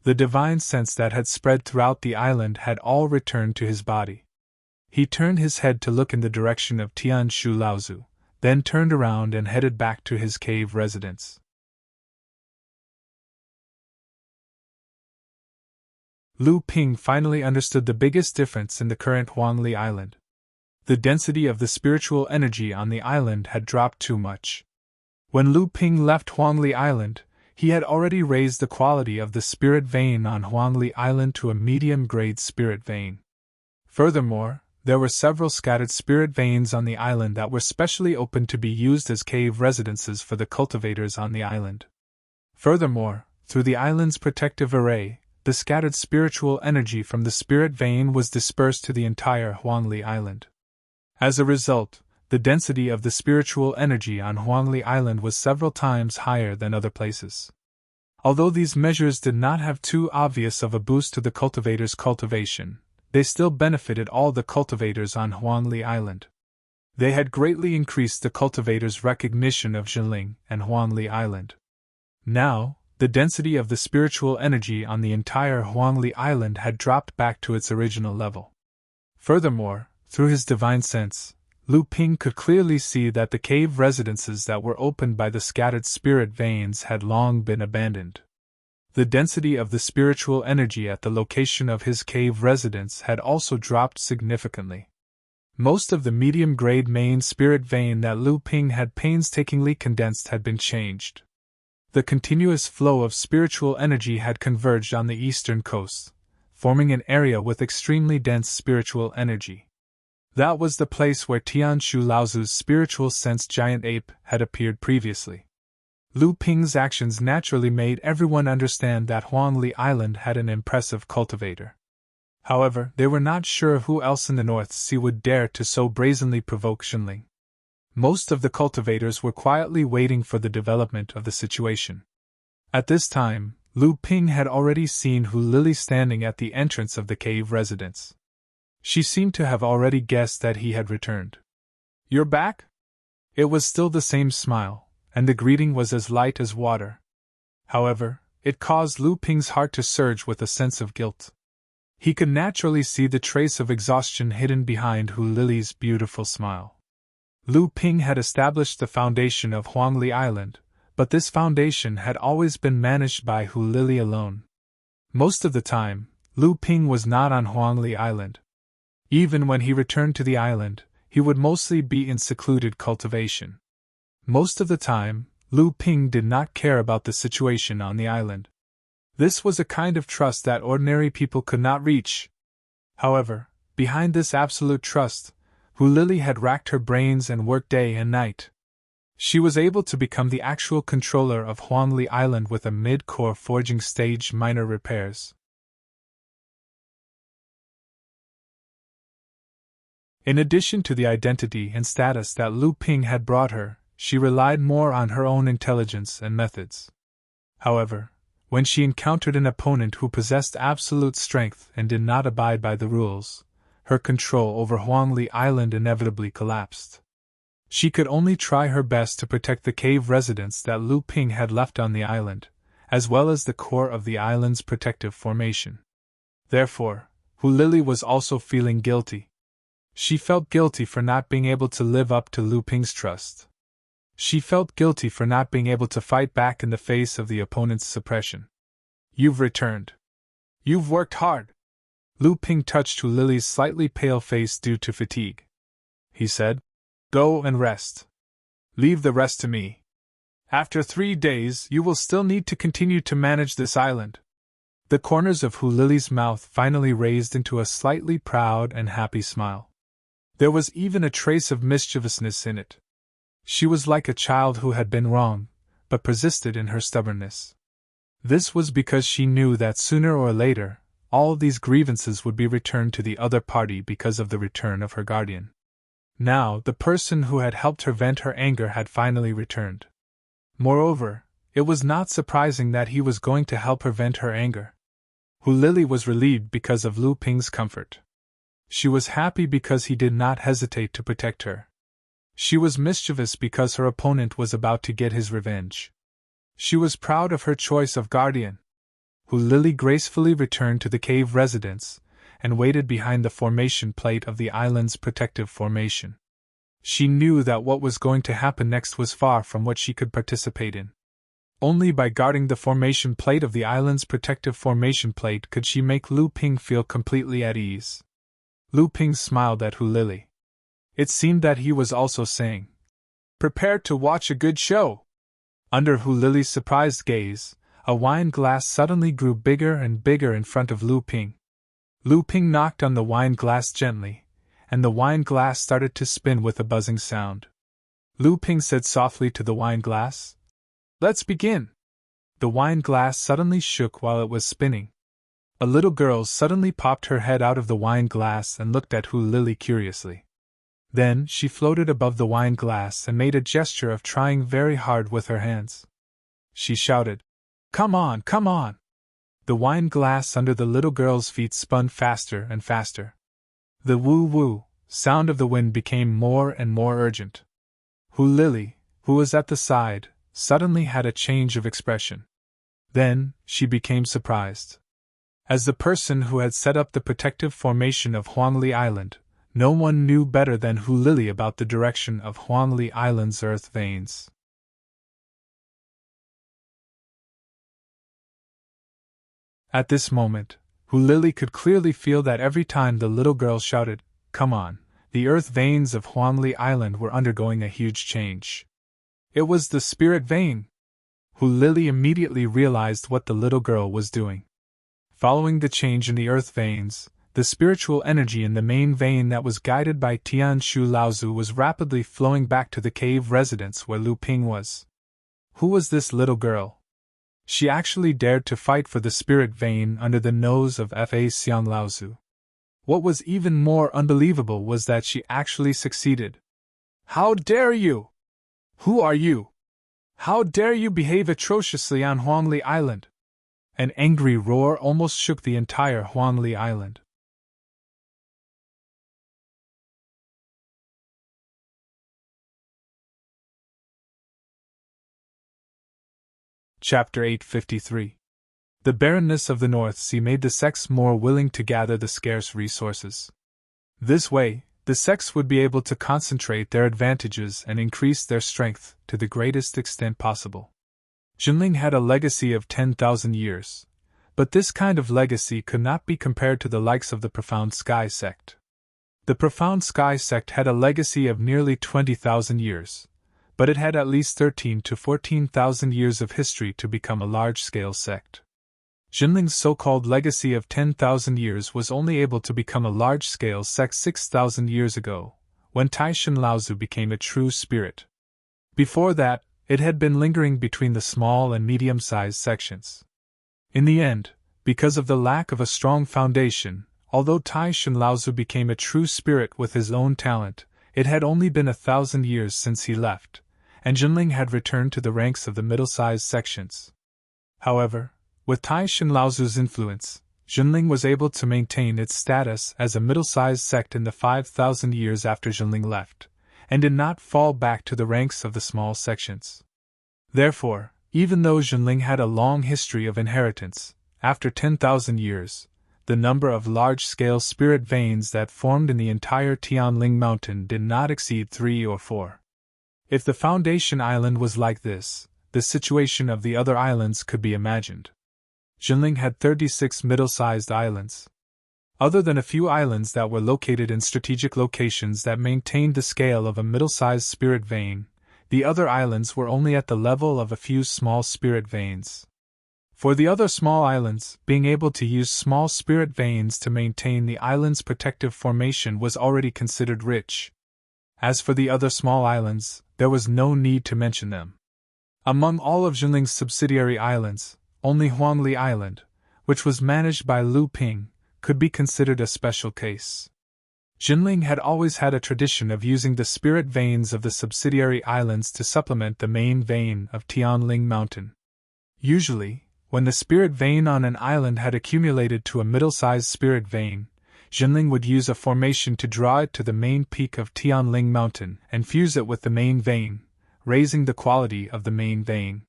Speaker 1: The divine sense that had spread throughout the island had all returned to his body. He turned his head to look in the direction of Tianshu Laozu, then turned around and headed back to his cave residence. Lu Ping finally understood the biggest difference in the current Huangli Island. The density of the spiritual energy on the island had dropped too much. When Lu Ping left Huangli Island, he had already raised the quality of the spirit vein on Huangli Island to a medium-grade spirit vein. Furthermore, there were several scattered spirit veins on the island that were specially opened to be used as cave residences for the cultivators on the island. Furthermore, through the island's protective array, the scattered spiritual energy from the spirit vein was dispersed to the entire Huangli Island. As a result, the density of the spiritual energy on Huangli Island was several times higher than other places. Although these measures did not have too obvious of a boost to the cultivators' cultivation, they still benefited all the cultivators on Huangli Island. They had greatly increased the cultivators' recognition of Zhenling and Huangli Island. Now, the density of the spiritual energy on the entire Huangli Island had dropped back to its original level. Furthermore, through his divine sense, Lu Ping could clearly see that the cave residences that were opened by the scattered spirit veins had long been abandoned. The density of the spiritual energy at the location of his cave residence had also dropped significantly. Most of the medium-grade main spirit vein that Lu Ping had painstakingly condensed had been changed. The continuous flow of spiritual energy had converged on the eastern coast, forming an area with extremely dense spiritual energy. That was the place where Tianshu Laozu's spiritual sense giant ape had appeared previously. Lu Ping's actions naturally made everyone understand that Huangli Island had an impressive cultivator. However, they were not sure who else in the North Sea would dare to so brazenly provoke Zhenling. Most of the cultivators were quietly waiting for the development of the situation. At this time, Lu Ping had already seen Hu Lili standing at the entrance of the cave residence. She seemed to have already guessed that he had returned. "You're back?" It was still the same smile, and the greeting was as light as water. However, it caused Lu Ping's heart to surge with a sense of guilt. He could naturally see the trace of exhaustion hidden behind Hu Lili's beautiful smile. Lu Ping had established the foundation of Huangli Island, but this foundation had always been managed by Hu Lili alone. Most of the time, Lu Ping was not on Huangli Island. Even when he returned to the island, he would mostly be in secluded cultivation. Most of the time, Lu Ping did not care about the situation on the island. This was a kind of trust that ordinary people could not reach. However, behind this absolute trust, Hu Lili had racked her brains and worked day and night. She was able to become the actual controller of Huangli Island with a mid-core forging stage minor repairs. In addition to the identity and status that Lu Ping had brought her, she relied more on her own intelligence and methods. However, when she encountered an opponent who possessed absolute strength and did not abide by the rules, her control over Huangli Island inevitably collapsed. She could only try her best to protect the cave residence that Lu Ping had left on the island, as well as the core of the island's protective formation. Therefore, Hu Lili was also feeling guilty. She felt guilty for not being able to live up to Lu Ping's trust. She felt guilty for not being able to fight back in the face of the opponent's suppression. "You've returned. You've worked hard." Lu Ping touched Hu Lili's slightly pale face due to fatigue. He said, "Go and rest. Leave the rest to me. After 3 days, you will still need to continue to manage this island." The corners of Hu Lili's mouth finally raised into a slightly proud and happy smile. There was even a trace of mischievousness in it. She was like a child who had been wrong, but persisted in her stubbornness. This was because she knew that sooner or later, all these grievances would be returned to the other party because of the return of her guardian. Now, the person who had helped her vent her anger had finally returned. Moreover, it was not surprising that he was going to help her vent her anger. Hu Lili was relieved because of Lu Ping's comfort. She was happy because he did not hesitate to protect her. She was mischievous because her opponent was about to get his revenge. She was proud of her choice of guardian. Hu Lili gracefully returned to the cave residence and waited behind the formation plate of the island's protective formation. She knew that what was going to happen next was far from what she could participate in. Only by guarding the formation plate of the island's protective formation plate could she make Lu Ping feel completely at ease. Lu Ping smiled at Hu Lili. It seemed that he was also saying, "Prepare to watch a good show." Under Hu Lili's surprised gaze, a wine glass suddenly grew bigger and bigger in front of Lu Ping. Lu Ping knocked on the wine glass gently, and the wine glass started to spin with a buzzing sound. Lu Ping said softly to the wine glass, "Let's begin." The wine glass suddenly shook while it was spinning. A little girl suddenly popped her head out of the wine glass and looked at Hu Lili curiously. Then she floated above the wine glass and made a gesture of trying very hard with her hands. She shouted, "Come on, come on!" The wine glass under the little girl's feet spun faster and faster. The woo-woo sound of the wind became more and more urgent. Hu Lili, who was at the side, suddenly had a change of expression. Then she became surprised. As the person who had set up the protective formation of Huangli Island, no one knew better than Hu Lili about the direction of Huangli Island's earth veins. At this moment, Hu Lili could clearly feel that every time the little girl shouted, "Come on," the earth veins of Huangli Island were undergoing a huge change. It was the spirit vein. Hu Lili immediately realized what the little girl was doing. Following the change in the earth veins, the spiritual energy in the main vein that was guided by Tian Shu Laozu was rapidly flowing back to the cave residence where Lu Ping was. Who was this little girl? She actually dared to fight for the spirit vein under the nose of Fa Xiang Laozu. What was even more unbelievable was that she actually succeeded. "How dare you? Who are you? How dare you behave atrociously on Huangli Island?" An angry roar almost shook the entire Huangli Island. Chapter 853. The barrenness of the North Sea made the sects more willing to gather the scarce resources. This way, the sects would be able to concentrate their advantages and increase their strength to the greatest extent possible. Jinling had a legacy of 10,000 years, but this kind of legacy could not be compared to the likes of the Profound Sky sect. The Profound Sky sect had a legacy of nearly 20,000 years, but it had at least 13 to 14,000 years of history to become a large-scale sect. Jinling's so-called legacy of 10,000 years was only able to become a large-scale sect 6,000 years ago, when Taishan Laozu became a true spirit. Before that, it had been lingering between the small and medium-sized sections. In the end, because of the lack of a strong foundation, although Taishan Laozu became a true spirit with his own talent, it had only been 1,000 years since he left, and Jinling had returned to the ranks of the middle-sized sections. However, with Taishan Laozu's influence, Jinling was able to maintain its status as a middle-sized sect in the 5,000 years after Jinling left, and did not fall back to the ranks of the small sections. Therefore, even though Jinling had a long history of inheritance, after 10,000 years, the number of large-scale spirit veins that formed in the entire Tianling Mountain did not exceed 3 or 4. If the Foundation Island was like this, the situation of the other islands could be imagined. Jinling had 36 middle-sized islands. Other than a few islands that were located in strategic locations that maintained the scale of a middle-sized spirit vein, the other islands were only at the level of a few small spirit veins. For the other small islands, being able to use small spirit veins to maintain the island's protective formation was already considered rich. As for the other small islands, there was no need to mention them. Among all of Jinling's subsidiary islands, only Huangli Island, which was managed by Lu Ping, could be considered a special case. Jinling had always had a tradition of using the spirit veins of the subsidiary islands to supplement the main vein of Tianling Mountain. Usually, when the spirit vein on an island had accumulated to a middle-sized spirit vein, Jinling would use a formation to draw it to the main peak of Tianling Mountain and fuse it with the main vein, raising the quality of the main vein.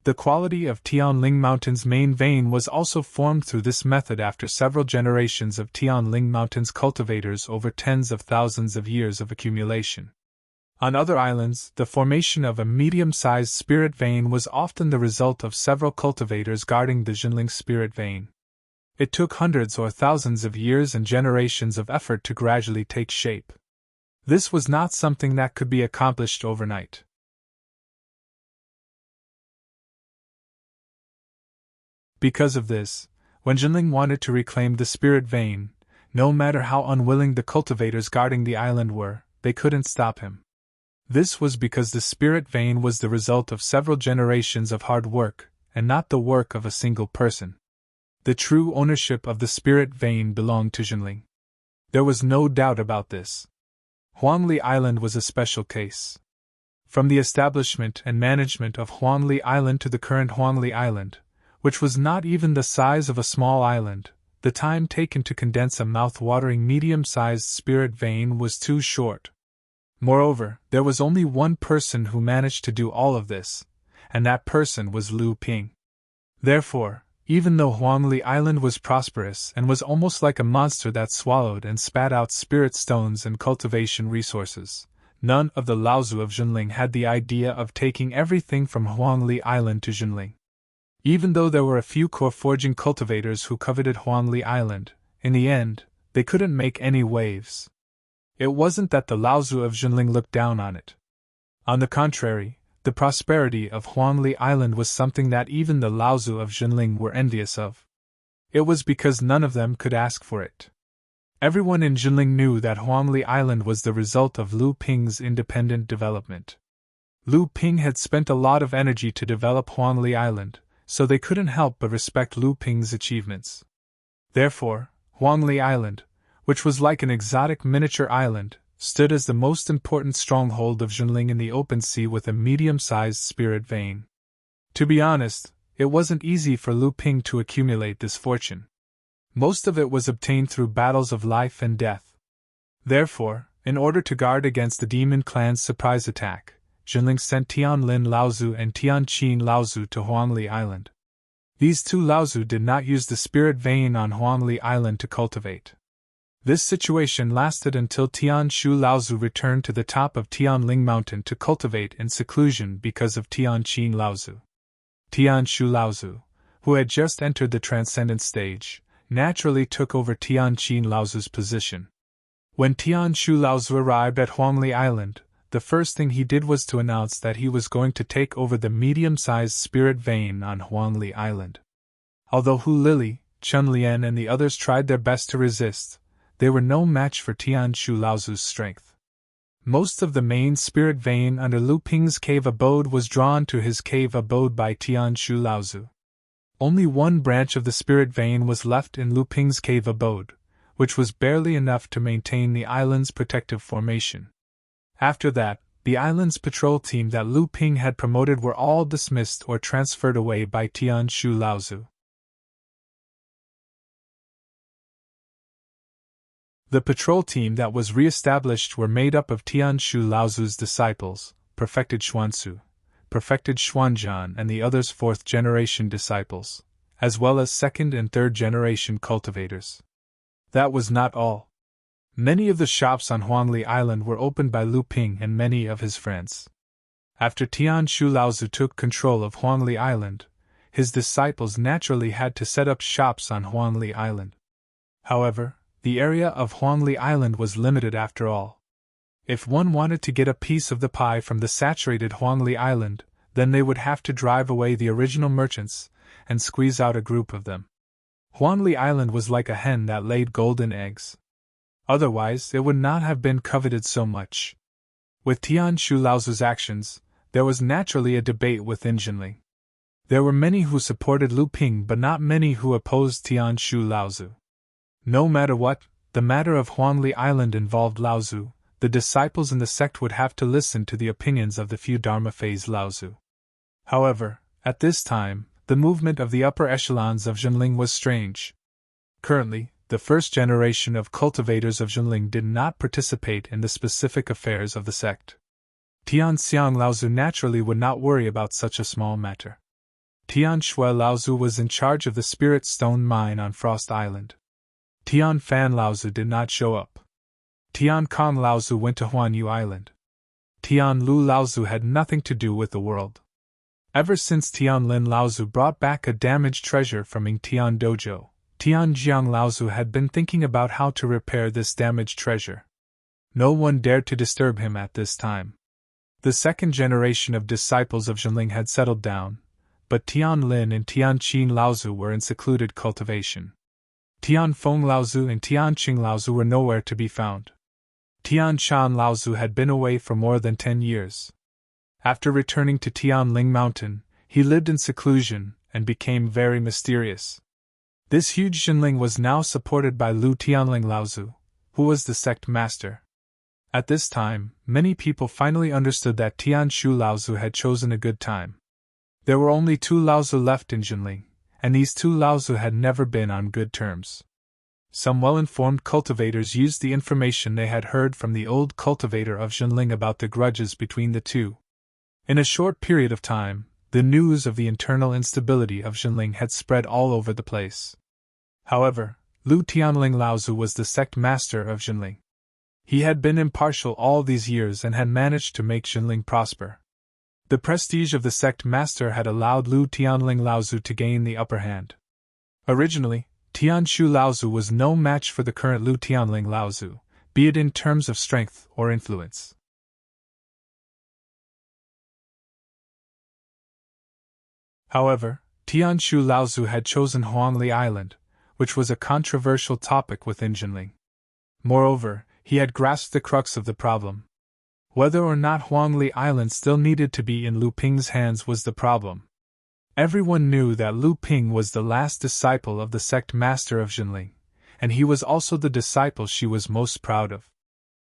Speaker 1: The quality of Tianling Mountain's main vein was also formed through this method after several generations of Tianling Mountain's cultivators over tens of thousands of years of accumulation. On other islands, the formation of a medium-sized spirit vein was often the result of several cultivators guarding the Jinling spirit vein. It took hundreds or thousands of years and generations of effort to gradually take shape. This was not something that could be accomplished overnight. Because of this, when Jinling wanted to reclaim the spirit vein, no matter how unwilling the cultivators guarding the island were, they couldn't stop him. This was because the spirit vein was the result of several generations of hard work, and not the work of a single person. The true ownership of the spirit vein belonged to Jinling. There was no doubt about this. Huangli Island was a special case. From the establishment and management of Huangli Island to the current Huangli Island, which was not even the size of a small island, the time taken to condense a mouth-watering medium-sized spirit vein was too short. Moreover, there was only one person who managed to do all of this, and that person was Lu Ping. Therefore, even though Huangli Island was prosperous and was almost like a monster that swallowed and spat out spirit stones and cultivation resources, none of the Laozu of Jinling had the idea of taking everything from Huangli Island to Jinling. Even though there were a few core forging cultivators who coveted Huangli Island, in the end, they couldn't make any waves. It wasn't that the Laozu of Jinling looked down on it. On the contrary, the prosperity of Huangli Island was something that even the Laozu of Jinling were envious of. It was because none of them could ask for it. Everyone in Jinling knew that Huangli Island was the result of Lu Ping's independent development. Lu Ping had spent a lot of energy to develop Huangli Island, so they couldn't help but respect Lu Ping's achievements. Therefore, Huangli Island, which was like an exotic miniature island, stood as the most important stronghold of Jinling in the open sea with a medium-sized spirit vein. To be honest, it wasn't easy for Lu Ping to accumulate this fortune. Most of it was obtained through battles of life and death. Therefore, in order to guard against the demon clan's surprise attack, Jinling sent Tianlin Laozu and Tianqin Laozu to Huangli Island. These two Laozu did not use the spirit vein on Huangli Island to cultivate. This situation lasted until Tianshu Laozu returned to the top of Tianling Mountain to cultivate in seclusion because of Tianqin Laozu. Tianshu Laozu, who had just entered the transcendent stage, naturally took over Tianqin Laozu's position. When Tianshu Laozu arrived at Huangli Island, the first thing he did was to announce that he was going to take over the medium-sized spirit vein on Huangli Island. Although Hu Lili, Chun Lian and the others tried their best to resist, they were no match for Tianshu Laozu's strength. Most of the main spirit vein under Lu Ping's cave abode was drawn to his cave abode by Tianshu Laozu. Only one branch of the spirit vein was left in Lu Ping's cave abode, which was barely enough to maintain the island's protective formation. After that, the island's patrol team that Lu Ping had promoted were all dismissed or transferred away by Tianshu Laozu. The patrol team that was re-established were made up of Tianshu Laozu's disciples, perfected Xuansu, perfected Xuanzhan and the others' fourth-generation disciples, as well as second- and third-generation cultivators. That was not all. Many of the shops on Huangli Island were opened by Lu Ping and many of his friends. After Tianshu Laozu took control of Huangli Island, his disciples naturally had to set up shops on Huangli Island. However, the area of Huangli Island was limited after all. If one wanted to get a piece of the pie from the saturated Huangli Island, then they would have to drive away the original merchants and squeeze out a group of them. Huangli Island was like a hen that laid golden eggs. Otherwise, it would not have been coveted so much. With Tianshu Laozu's actions, there was naturally a debate within Jinling. There were many who supported Lu Ping but not many who opposed Tianshu Laozu. No matter what, the matter of Huangli Island involved Laozu, the disciples in the sect would have to listen to the opinions of the few Dharma phase Laozu. However, at this time, the movement of the upper echelons of Zhenling was strange. Currently, the first generation of cultivators of Zhenling did not participate in the specific affairs of the sect. Tianxiang Laozu naturally would not worry about such a small matter. Tian Shui Laozu was in charge of the Spirit Stone mine on Frost Island. Tian Fan Laozu did not show up. Tian Kong Laozu went to Huanyu Island. Tian Lu Laozu had nothing to do with the world. Ever since Tian Lin Laozu brought back a damaged treasure from Ying Tian Dojo, Tian Jiang Laozu had been thinking about how to repair this damaged treasure. No one dared to disturb him at this time. The second generation of disciples of Zhenling had settled down, but Tian Lin and Tian Qin Laozu were in secluded cultivation. Tian Feng Laozu and Tian Qing Laozu were nowhere to be found. Tian Shan Laozu had been away for more than 10 years. After returning to Tianling Mountain, he lived in seclusion and became very mysterious. This huge Zhenling was now supported by Lu Tianling Laozu, who was the sect master. At this time, many people finally understood that Tian Shu Laozu had chosen a good time. There were only 2 Laozu left in Zhenling, and these 2 Laozu had never been on good terms. Some well-informed cultivators used the information they had heard from the old cultivator of Zhenling about the grudges between the 2. In a short period of time, the news of the internal instability of Zhenling had spread all over the place. However, Lu Tianling Laozu was the sect master of Zhenling. He had been impartial all these years and had managed to make Zhenling prosper. The prestige of the sect master had allowed Lu Tianling Laozu to gain the upper hand. Originally, Tian Shu Laozu was no match for the current Lu Tianling Laozu, be it in terms of strength or influence. However, Tian Shu Laozu had chosen Huangli Island, which was a controversial topic within Zhenling. Moreover, he had grasped the crux of the problem. Whether or not Huangli Island still needed to be in Lu Ping's hands was the problem. Everyone knew that Lu Ping was the last disciple of the sect master of Zhenling, and he was also the disciple she was most proud of.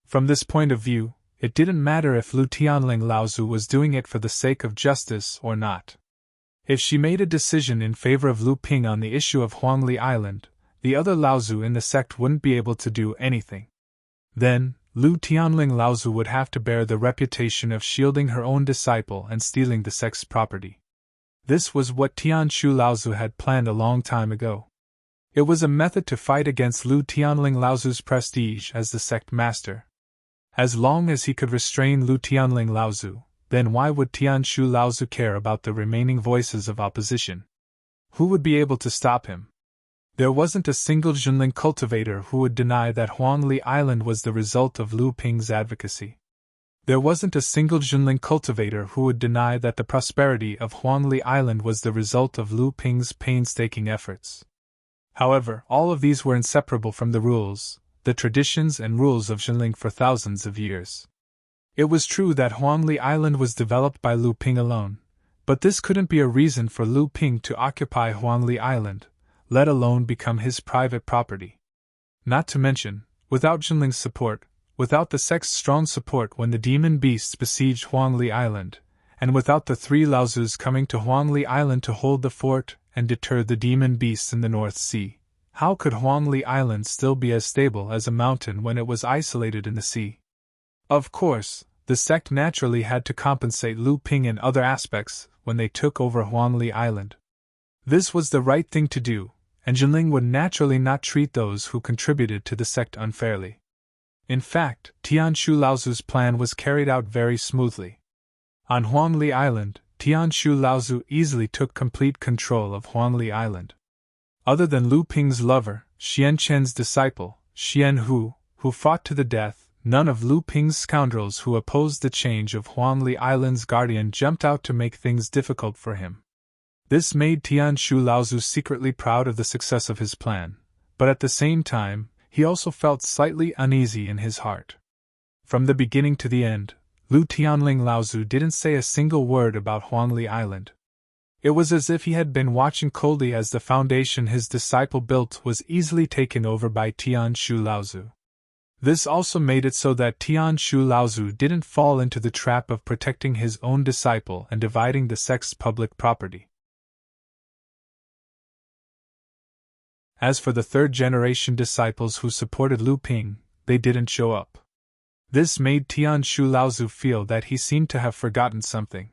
Speaker 1: From this point of view, it didn't matter if Lu Tianling Laozu was doing it for the sake of justice or not. If she made a decision in favor of Lu Ping on the issue of Huangli Island, the other Laozu in the sect wouldn't be able to do anything. Then, Lu Tianling Laozu would have to bear the reputation of shielding her own disciple and stealing the sect's property. This was what Tian Shu Laozu had planned a long time ago. It was a method to fight against Lu Tianling Laozu's prestige as the sect master. As long as he could restrain Lu Tianling Laozu, then why would Tian Shu Laozu care about the remaining voices of opposition? Who would be able to stop him? There wasn't a single Zhenling cultivator who would deny that Huangli Island was the result of Lu Ping's advocacy. There wasn't a single Zhenling cultivator who would deny that the prosperity of Huangli Island was the result of Lu Ping's painstaking efforts. However, all of these were inseparable from the rules, the traditions and rules of Zhenling for thousands of years. It was true that Huangli Island was developed by Lu Ping alone, but this couldn't be a reason for Lu Ping to occupy Huangli Island, let alone become his private property. Not to mention, without Zhenling's support, without the sect's strong support when the demon beasts besieged Huangli Island, and without the 3 Laozus coming to Huangli Island to hold the fort and deter the demon beasts in the North Sea, how could Huangli Island still be as stable as a mountain when it was isolated in the sea? Of course, the sect naturally had to compensate Lu Ping in other aspects when they took over Huangli Island. This was the right thing to do, and Zhenling would naturally not treat those who contributed to the sect unfairly. In fact, Tian Shu Laozu's plan was carried out very smoothly. On Huangli Island, Tian Shu Laozu easily took complete control of Huangli Island. Other than Lu Ping's lover, Xian Chen's disciple, Xian Hu, who fought to the death, none of Lu Ping's scoundrels who opposed the change of Huangli Island's guardian jumped out to make things difficult for him. This made Tian Shu Laozu secretly proud of the success of his plan, but at the same time, he also felt slightly uneasy in his heart. From the beginning to the end, Lu Tianling Laozu didn't say a single word about Huangli Island. It was as if he had been watching coldly as the foundation his disciple built was easily taken over by Tian Shu Laozu. This also made it so that Tian Shu Laozu didn't fall into the trap of protecting his own disciple and dividing the sect's public property. As for the third-generation disciples who supported Lu Ping, they didn't show up. This made Tianshu Laozu feel that he seemed to have forgotten something.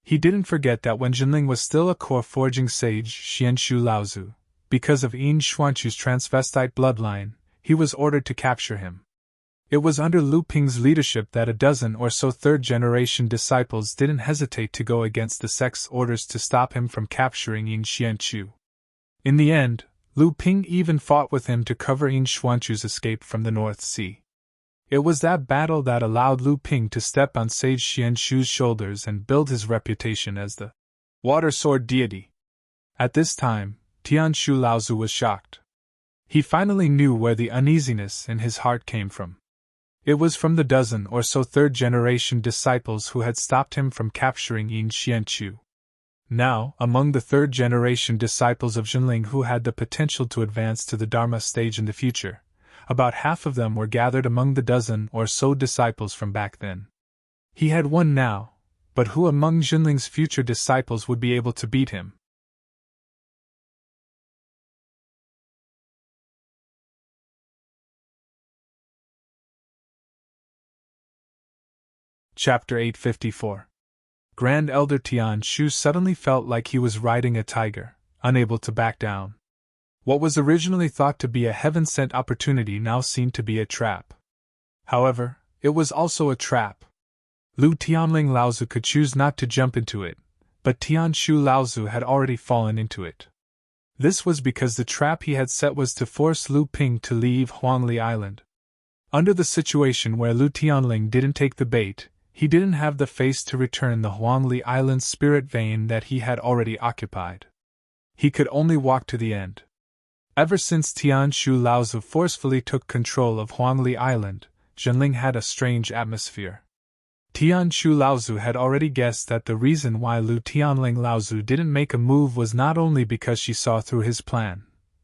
Speaker 1: He didn't forget that when Jinling was still a core forging sage Xianshu Laozu, because of Yin Xuanchu's transvestite bloodline, he was ordered to capture him. It was under Lu Ping's leadership that a dozen or so third-generation disciples didn't hesitate to go against the sect's orders to stop him from capturing Yin Xianchu. In the end, Lu Ping even fought with him to cover Yin Xuanchu's escape from the North Sea. It was that battle that allowed Lu Ping to step on Sage Xianshu's shoulders and build his reputation as the water sword deity. At this time, Tianshu Laozu was shocked. He finally knew where the uneasiness in his heart came from. It was from the dozen or so third-generation disciples who had stopped him from capturing Yin Xianchu. Now, among the third-generation disciples of Jinling who had the potential to advance to the Dharma stage in the future, about half of them were gathered among the dozen or so disciples from back then. He had won now, but who among Jinling's future disciples would be able to beat him? Chapter 854. Grand Elder Tian Shu suddenly felt like he was riding a tiger, unable to back down. What was originally thought to be a heaven-sent opportunity now seemed to be a trap. However, it was also a trap. Lu Tianling Laozu could choose not to jump into it, but Tianshu Laozu had already fallen into it. This was because the trap he had set was to force Lu Ping to leave Huangli Island. Under the situation where Lu Tianling didn't take the bait, he didn't have the face to return the Huangli Island spirit vein that he had already occupied. He could only walk to the end. Ever since Tianshu Laozu forcefully took control of Huangli Island, Jinling had a strange atmosphere. Tianshu Laozu had already guessed that the reason why Lu Tianling Laozu didn't make a move was not only because she saw through his plan,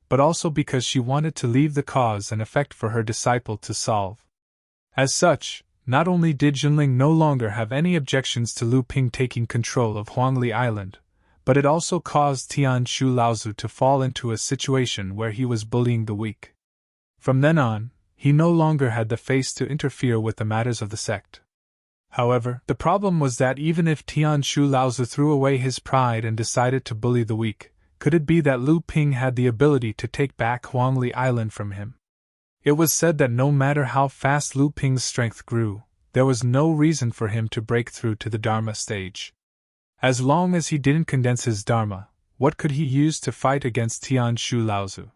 Speaker 1: but also because she wanted to leave the cause and effect for her disciple to solve. As such, not only did Jinling no longer have any objections to Lu Ping taking control of Huangli Island, but it also caused Tianshu Laozu to fall into a situation where he was bullying the weak. From then on, he no longer had the face to interfere with the matters of the sect. However, the problem was that even if Tianshu Laozu threw away his pride and decided to bully the weak, could it be that Lu Ping had the ability to take back Huangli Island from him? It was said that no matter how fast Lu Ping's strength grew, there was no reason for him to break through to the Dharma stage. As long as he didn't condense his Dharma, what could he use to fight against Tianshu Laozu?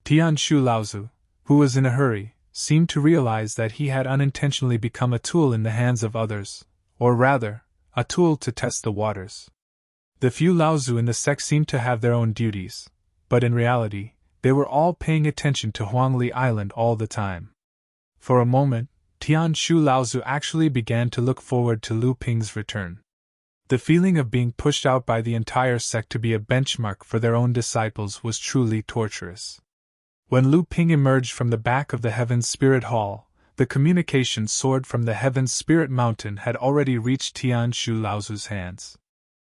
Speaker 1: Tianshu Laozu, who was in a hurry, seemed to realize that he had unintentionally become a tool in the hands of others, or rather, a tool to test the waters. The few Laozu in the sect seemed to have their own duties, but in reality, they were all paying attention to Huangli Island all the time. For a moment, Tianshu Laozu actually began to look forward to Lu Ping's return. The feeling of being pushed out by the entire sect to be a benchmark for their own disciples was truly torturous. When Lu Ping emerged from the back of the Heaven's Spirit Hall, the communication sword from the Heaven's Spirit Mountain had already reached Tianshu Laozu's hands.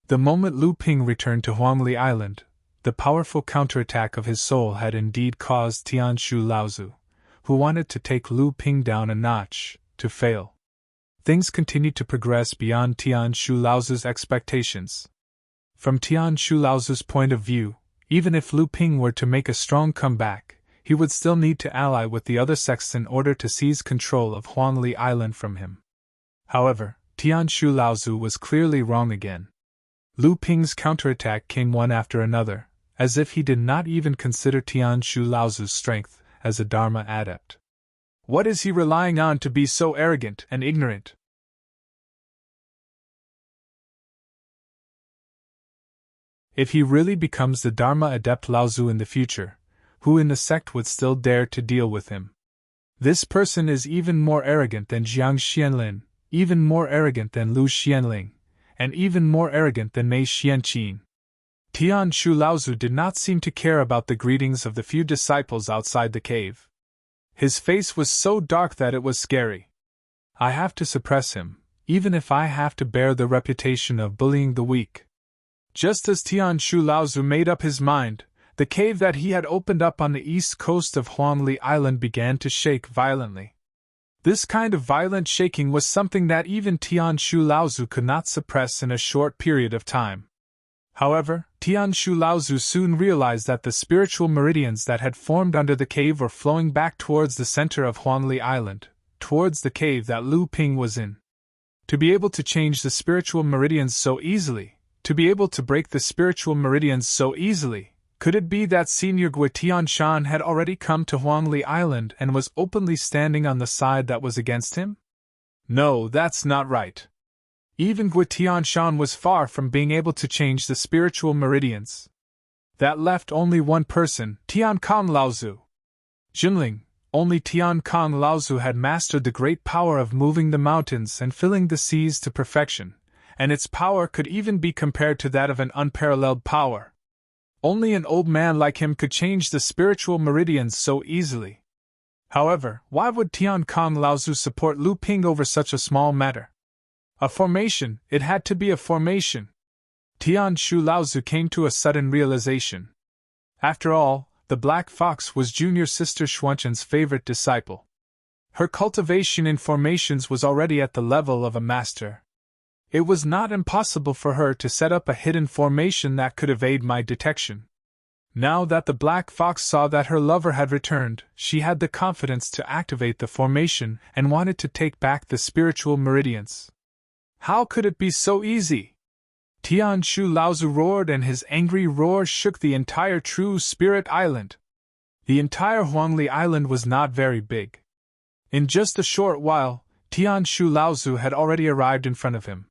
Speaker 1: The moment Lu Ping returned to Huangli Island, the powerful counterattack of his soul had indeed caused Tianshu Laozu, who wanted to take Lu Ping down a notch, to fail. Things continued to progress beyond Tianshu Laozu's expectations. From Tianshu Laozu's point of view, even if Lu Ping were to make a strong comeback, he would still need to ally with the other sects in order to seize control of Huangli Island from him. However, Tianshu Laozu was clearly wrong again. Lu Ping's counterattack came one after another, as if he did not even consider Tianshu Laozu's strength as a Dharma adept. What is he relying on to be so arrogant and ignorant? If he really becomes the Dharma adept Laozu in the future, who in the sect would still dare to deal with him? This person is even more arrogant than Jiang Xianlin, even more arrogant than Lu Xianling, and even more arrogant than Mei Xianqin. Tianshu Laozu did not seem to care about the greetings of the few disciples outside the cave. His face was so dark that it was scary. I have to suppress him, even if I have to bear the reputation of bullying the weak. Just as Tianshu Laozu made up his mind, The cave that he had opened up on the east coast of Huangli Island began to shake violently. This kind of violent shaking was something that even Tianshu Laozu could not suppress in a short period of time. However, Tianshu Laozu soon realized that the spiritual meridians that had formed under the cave were flowing back towards the center of Huangli Island, towards the cave that Lu Ping was in. To be able to change the spiritual meridians so easily, to be able to break the spiritual meridians so easily, could it be that Senior Gui Tianshan had already come to Huangli Island and was openly standing on the side that was against him? No, that's not right. Even Gui Tianshan was far from being able to change the spiritual meridians. That left only one person, Tian Kong Laozu. Jinling, only Tian Kong Laozu had mastered the great power of moving the mountains and filling the seas to perfection, and its power could even be compared to that of an unparalleled power. Only an old man like him could change the spiritual meridians so easily. However, why would Tian Kong Laozu support Lu Ping over such a small matter? A formation, it had to be a formation. Tianshu Laozu came to a sudden realization. After all, the Black Fox was junior sister Xuanquan's favorite disciple. Her cultivation in formations was already at the level of a master. It was not impossible for her to set up a hidden formation that could evade my detection. Now that the Black Fox saw that her lover had returned, she had the confidence to activate the formation and wanted to take back the spiritual meridians. How could it be so easy? Tianshu Laozu roared, and his angry roar shook the entire True Spirit Island. The entire Huangli Island was not very big. In just a short while, Tianshu Laozu had already arrived in front of him.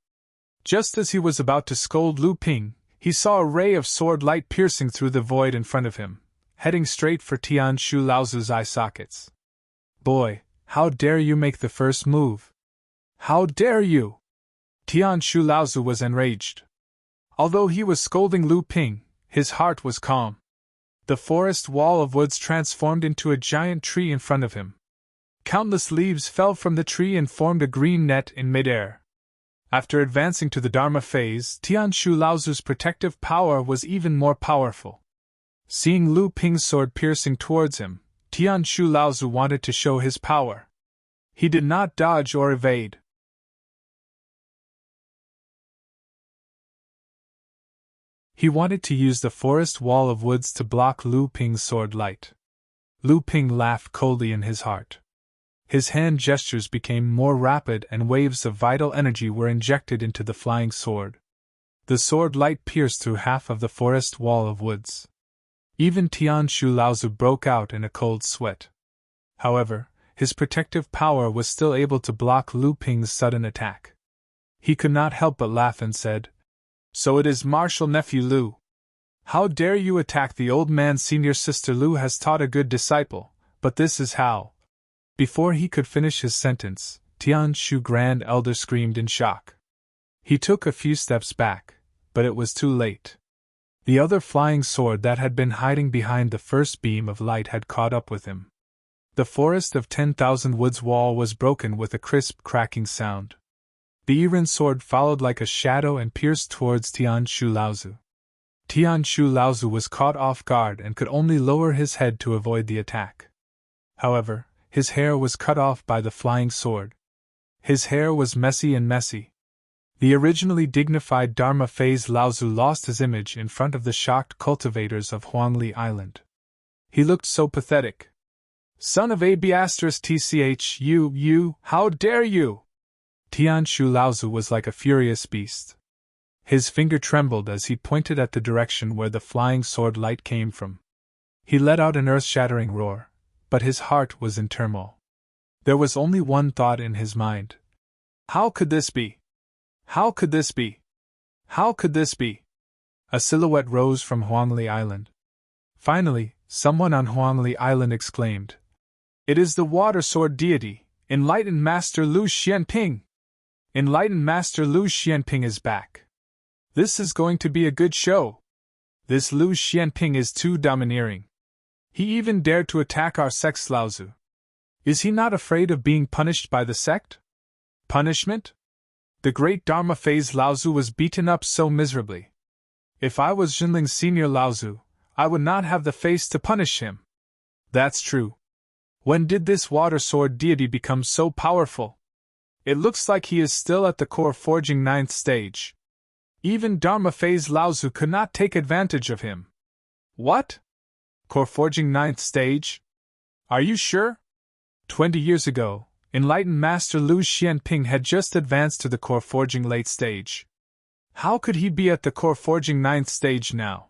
Speaker 1: Just as he was about to scold Lu Ping, he saw a ray of sword light piercing through the void in front of him, heading straight for Tianshu Laozu's eye sockets. Boy, how dare you make the first move? How dare you? Tianshu Laozu was enraged. Although he was scolding Lu Ping, his heart was calm. The forest wall of woods transformed into a giant tree in front of him. Countless leaves fell from the tree and formed a green net in midair. After advancing to the Dharma phase, Tianshu Laozu's protective power was even more powerful. Seeing Lu Ping's sword piercing towards him, Tianshu Laozu wanted to show his power. He did not dodge or evade. He wanted to use the forest wall of woods to block Lu Ping's sword light. Lu Ping laughed coldly in his heart. His hand gestures became more rapid and waves of vital energy were injected into the flying sword. The sword light pierced through half of the forest wall of woods. Even Tianshu Laozu broke out in a cold sweat. However, his protective power was still able to block Lu Ping's sudden attack. He could not help but laugh and said, "So it is Martial Nephew Lu. How dare you attack the old man? Senior sister Lu has taught a good disciple, but this is how." Before he could finish his sentence, Tianshu Grand Elder screamed in shock. He took a few steps back, but it was too late. The other flying sword that had been hiding behind the first beam of light had caught up with him. The forest of 10,000 woods wall was broken with a crisp cracking sound. The Iran sword followed like a shadow and pierced towards Tianshu Laozu. Tianshu Laozu was caught off guard and could only lower his head to avoid the attack. However, his hair was cut off by the flying sword. His hair was messy. The originally dignified Dharma phase Laozu lost his image in front of the shocked cultivators of Huangli Island. He looked so pathetic. "Son of a B***tch, you, how dare you!" Tianshu Laozu was like a furious beast. His finger trembled as he pointed at the direction where the flying sword light came from. He let out an earth-shattering roar, but his heart was in turmoil. There was only one thought in his mind. How could this be? How could this be? How could this be? A silhouette rose from Huangli Island. Finally, someone on Huangli Island exclaimed, "It is the water sword deity, Enlightened Master Lu Xianping! Enlightened Master Lu Xianping is back. This is going to be a good show. This Lu Xianping is too domineering. He even dared to attack our sect's Laozu. Is he not afraid of being punished by the sect? Punishment? The great Dharma phase Laozu was beaten up so miserably. If I was Jinling's senior Laozu, I would not have the face to punish him. That's true. When did this water sword deity become so powerful? It looks like he is still at the core forging 9th stage. Even Dharma phase Laozu could not take advantage of him. What? Core forging 9th stage? Are you sure? 20 years ago, enlightened Master Lu Xianping had just advanced to the core forging late stage. How could he be at the core forging 9th stage now?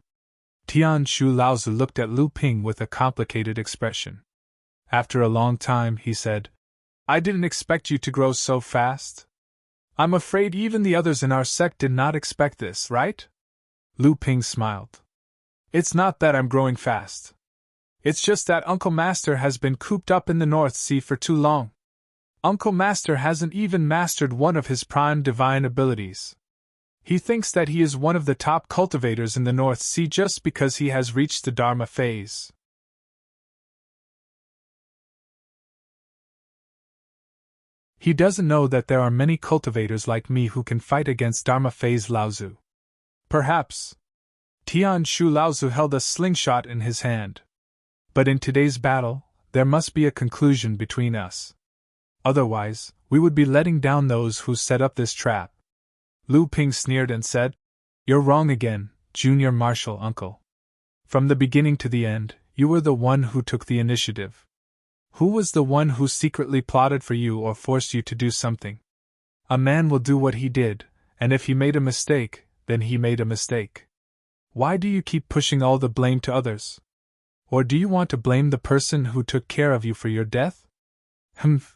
Speaker 1: Tian Shu Laozu looked at Lu Ping with a complicated expression. After a long time, he said, I didn't expect you to grow so fast. I'm afraid even the others in our sect did not expect this, right? Lu Ping smiled. It's not that I'm growing fast. It's just that Uncle Master has been cooped up in the North Sea for too long. Uncle Master hasn't even mastered one of his prime divine abilities. He thinks that he is one of the top cultivators in the North Sea just because he has reached the Dharma phase. He doesn't know that there are many cultivators like me who can fight against Dharma phase Laozu. Perhaps. Tian Shu Laozu held a slingshot in his hand. But in today's battle, there must be a conclusion between us. Otherwise, we would be letting down those who set up this trap. Lu Ping sneered and said, You're wrong again, Junior Marshal Uncle. From the beginning to the end, you were the one who took the initiative. Who was the one who secretly plotted for you or forced you to do something? A man will do what he did, and if he made a mistake, then he made a mistake. Why do you keep pushing all the blame to others? Or do you want to blame the person who took care of you for your death?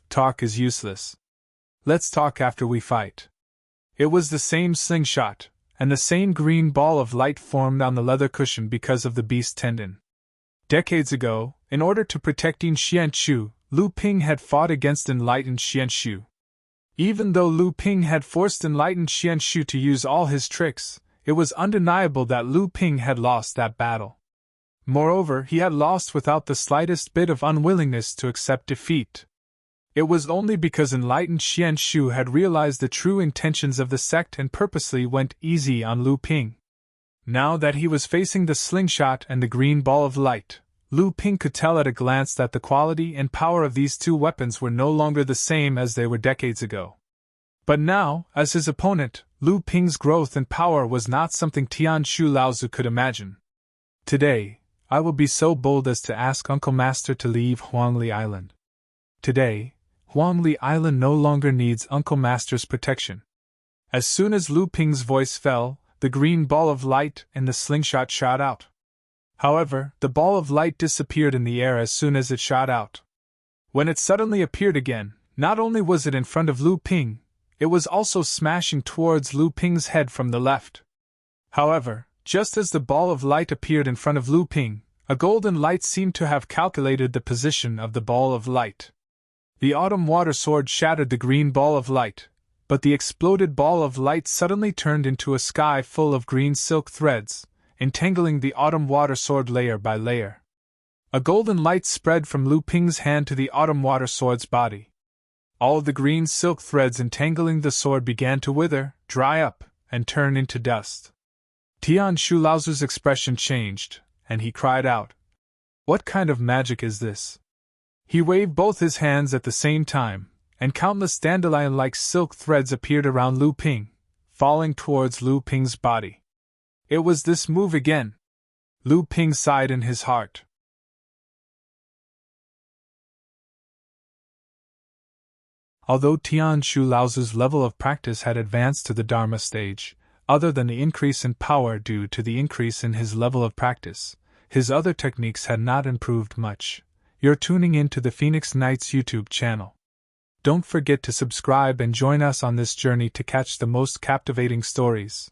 Speaker 1: Talk is useless. Let's talk after we fight. It was the same slingshot, and the same green ball of light formed on the leather cushion because of the beast tendon. Decades ago, in order to protect Yin Xianchu, Lu Ping had fought against enlightened Xianxu. Even though Lu Ping had forced enlightened Xianxu to use all his tricks, it was undeniable that Lu Ping had lost that battle. Moreover, he had lost without the slightest bit of unwillingness to accept defeat. It was only because enlightened Xianxu had realized the true intentions of the sect and purposely went easy on Lu Ping. Now that he was facing the slingshot and the green ball of light, Lu Ping could tell at a glance that the quality and power of these two weapons were no longer the same as they were decades ago. But now, as his opponent, Lu Ping's growth and power was not something Tian Shu Laozu could imagine. Today, I will be so bold as to ask Uncle Master to leave Huangli Island. Today, Huangli Island no longer needs Uncle Master's protection. As soon as Lu Ping's voice fell, the green ball of light and the slingshot shot out. However, the ball of light disappeared in the air as soon as it shot out. When it suddenly appeared again, not only was it in front of Lu Ping, it was also smashing towards Lu Ping's head from the left. However, just as the ball of light appeared in front of Lu Ping, a golden light seemed to have calculated the position of the ball of light. The autumn water sword shattered the green ball of light, but the exploded ball of light suddenly turned into a sky full of green silk threads, entangling the autumn water sword layer by layer. A golden light spread from Lu Ping's hand to the autumn water sword's body. All the green silk threads entangling the sword began to wither, dry up, and turn into dust. Tian Shu Laozu's expression changed, and he cried out, What kind of magic is this? He waved both his hands at the same time, and countless dandelion-like silk threads appeared around Lu Ping, falling towards Lu Ping's body. It was this move again. Lu Ping sighed in his heart. Although Tian Shu Laozu's level of practice had advanced to the Dharma stage, other than the increase in power due to the increase in his level of practice, his other techniques had not improved much. You're tuning in to the Phoenix Knights YouTube channel. Don't forget to subscribe and join us on this journey to catch the most captivating stories.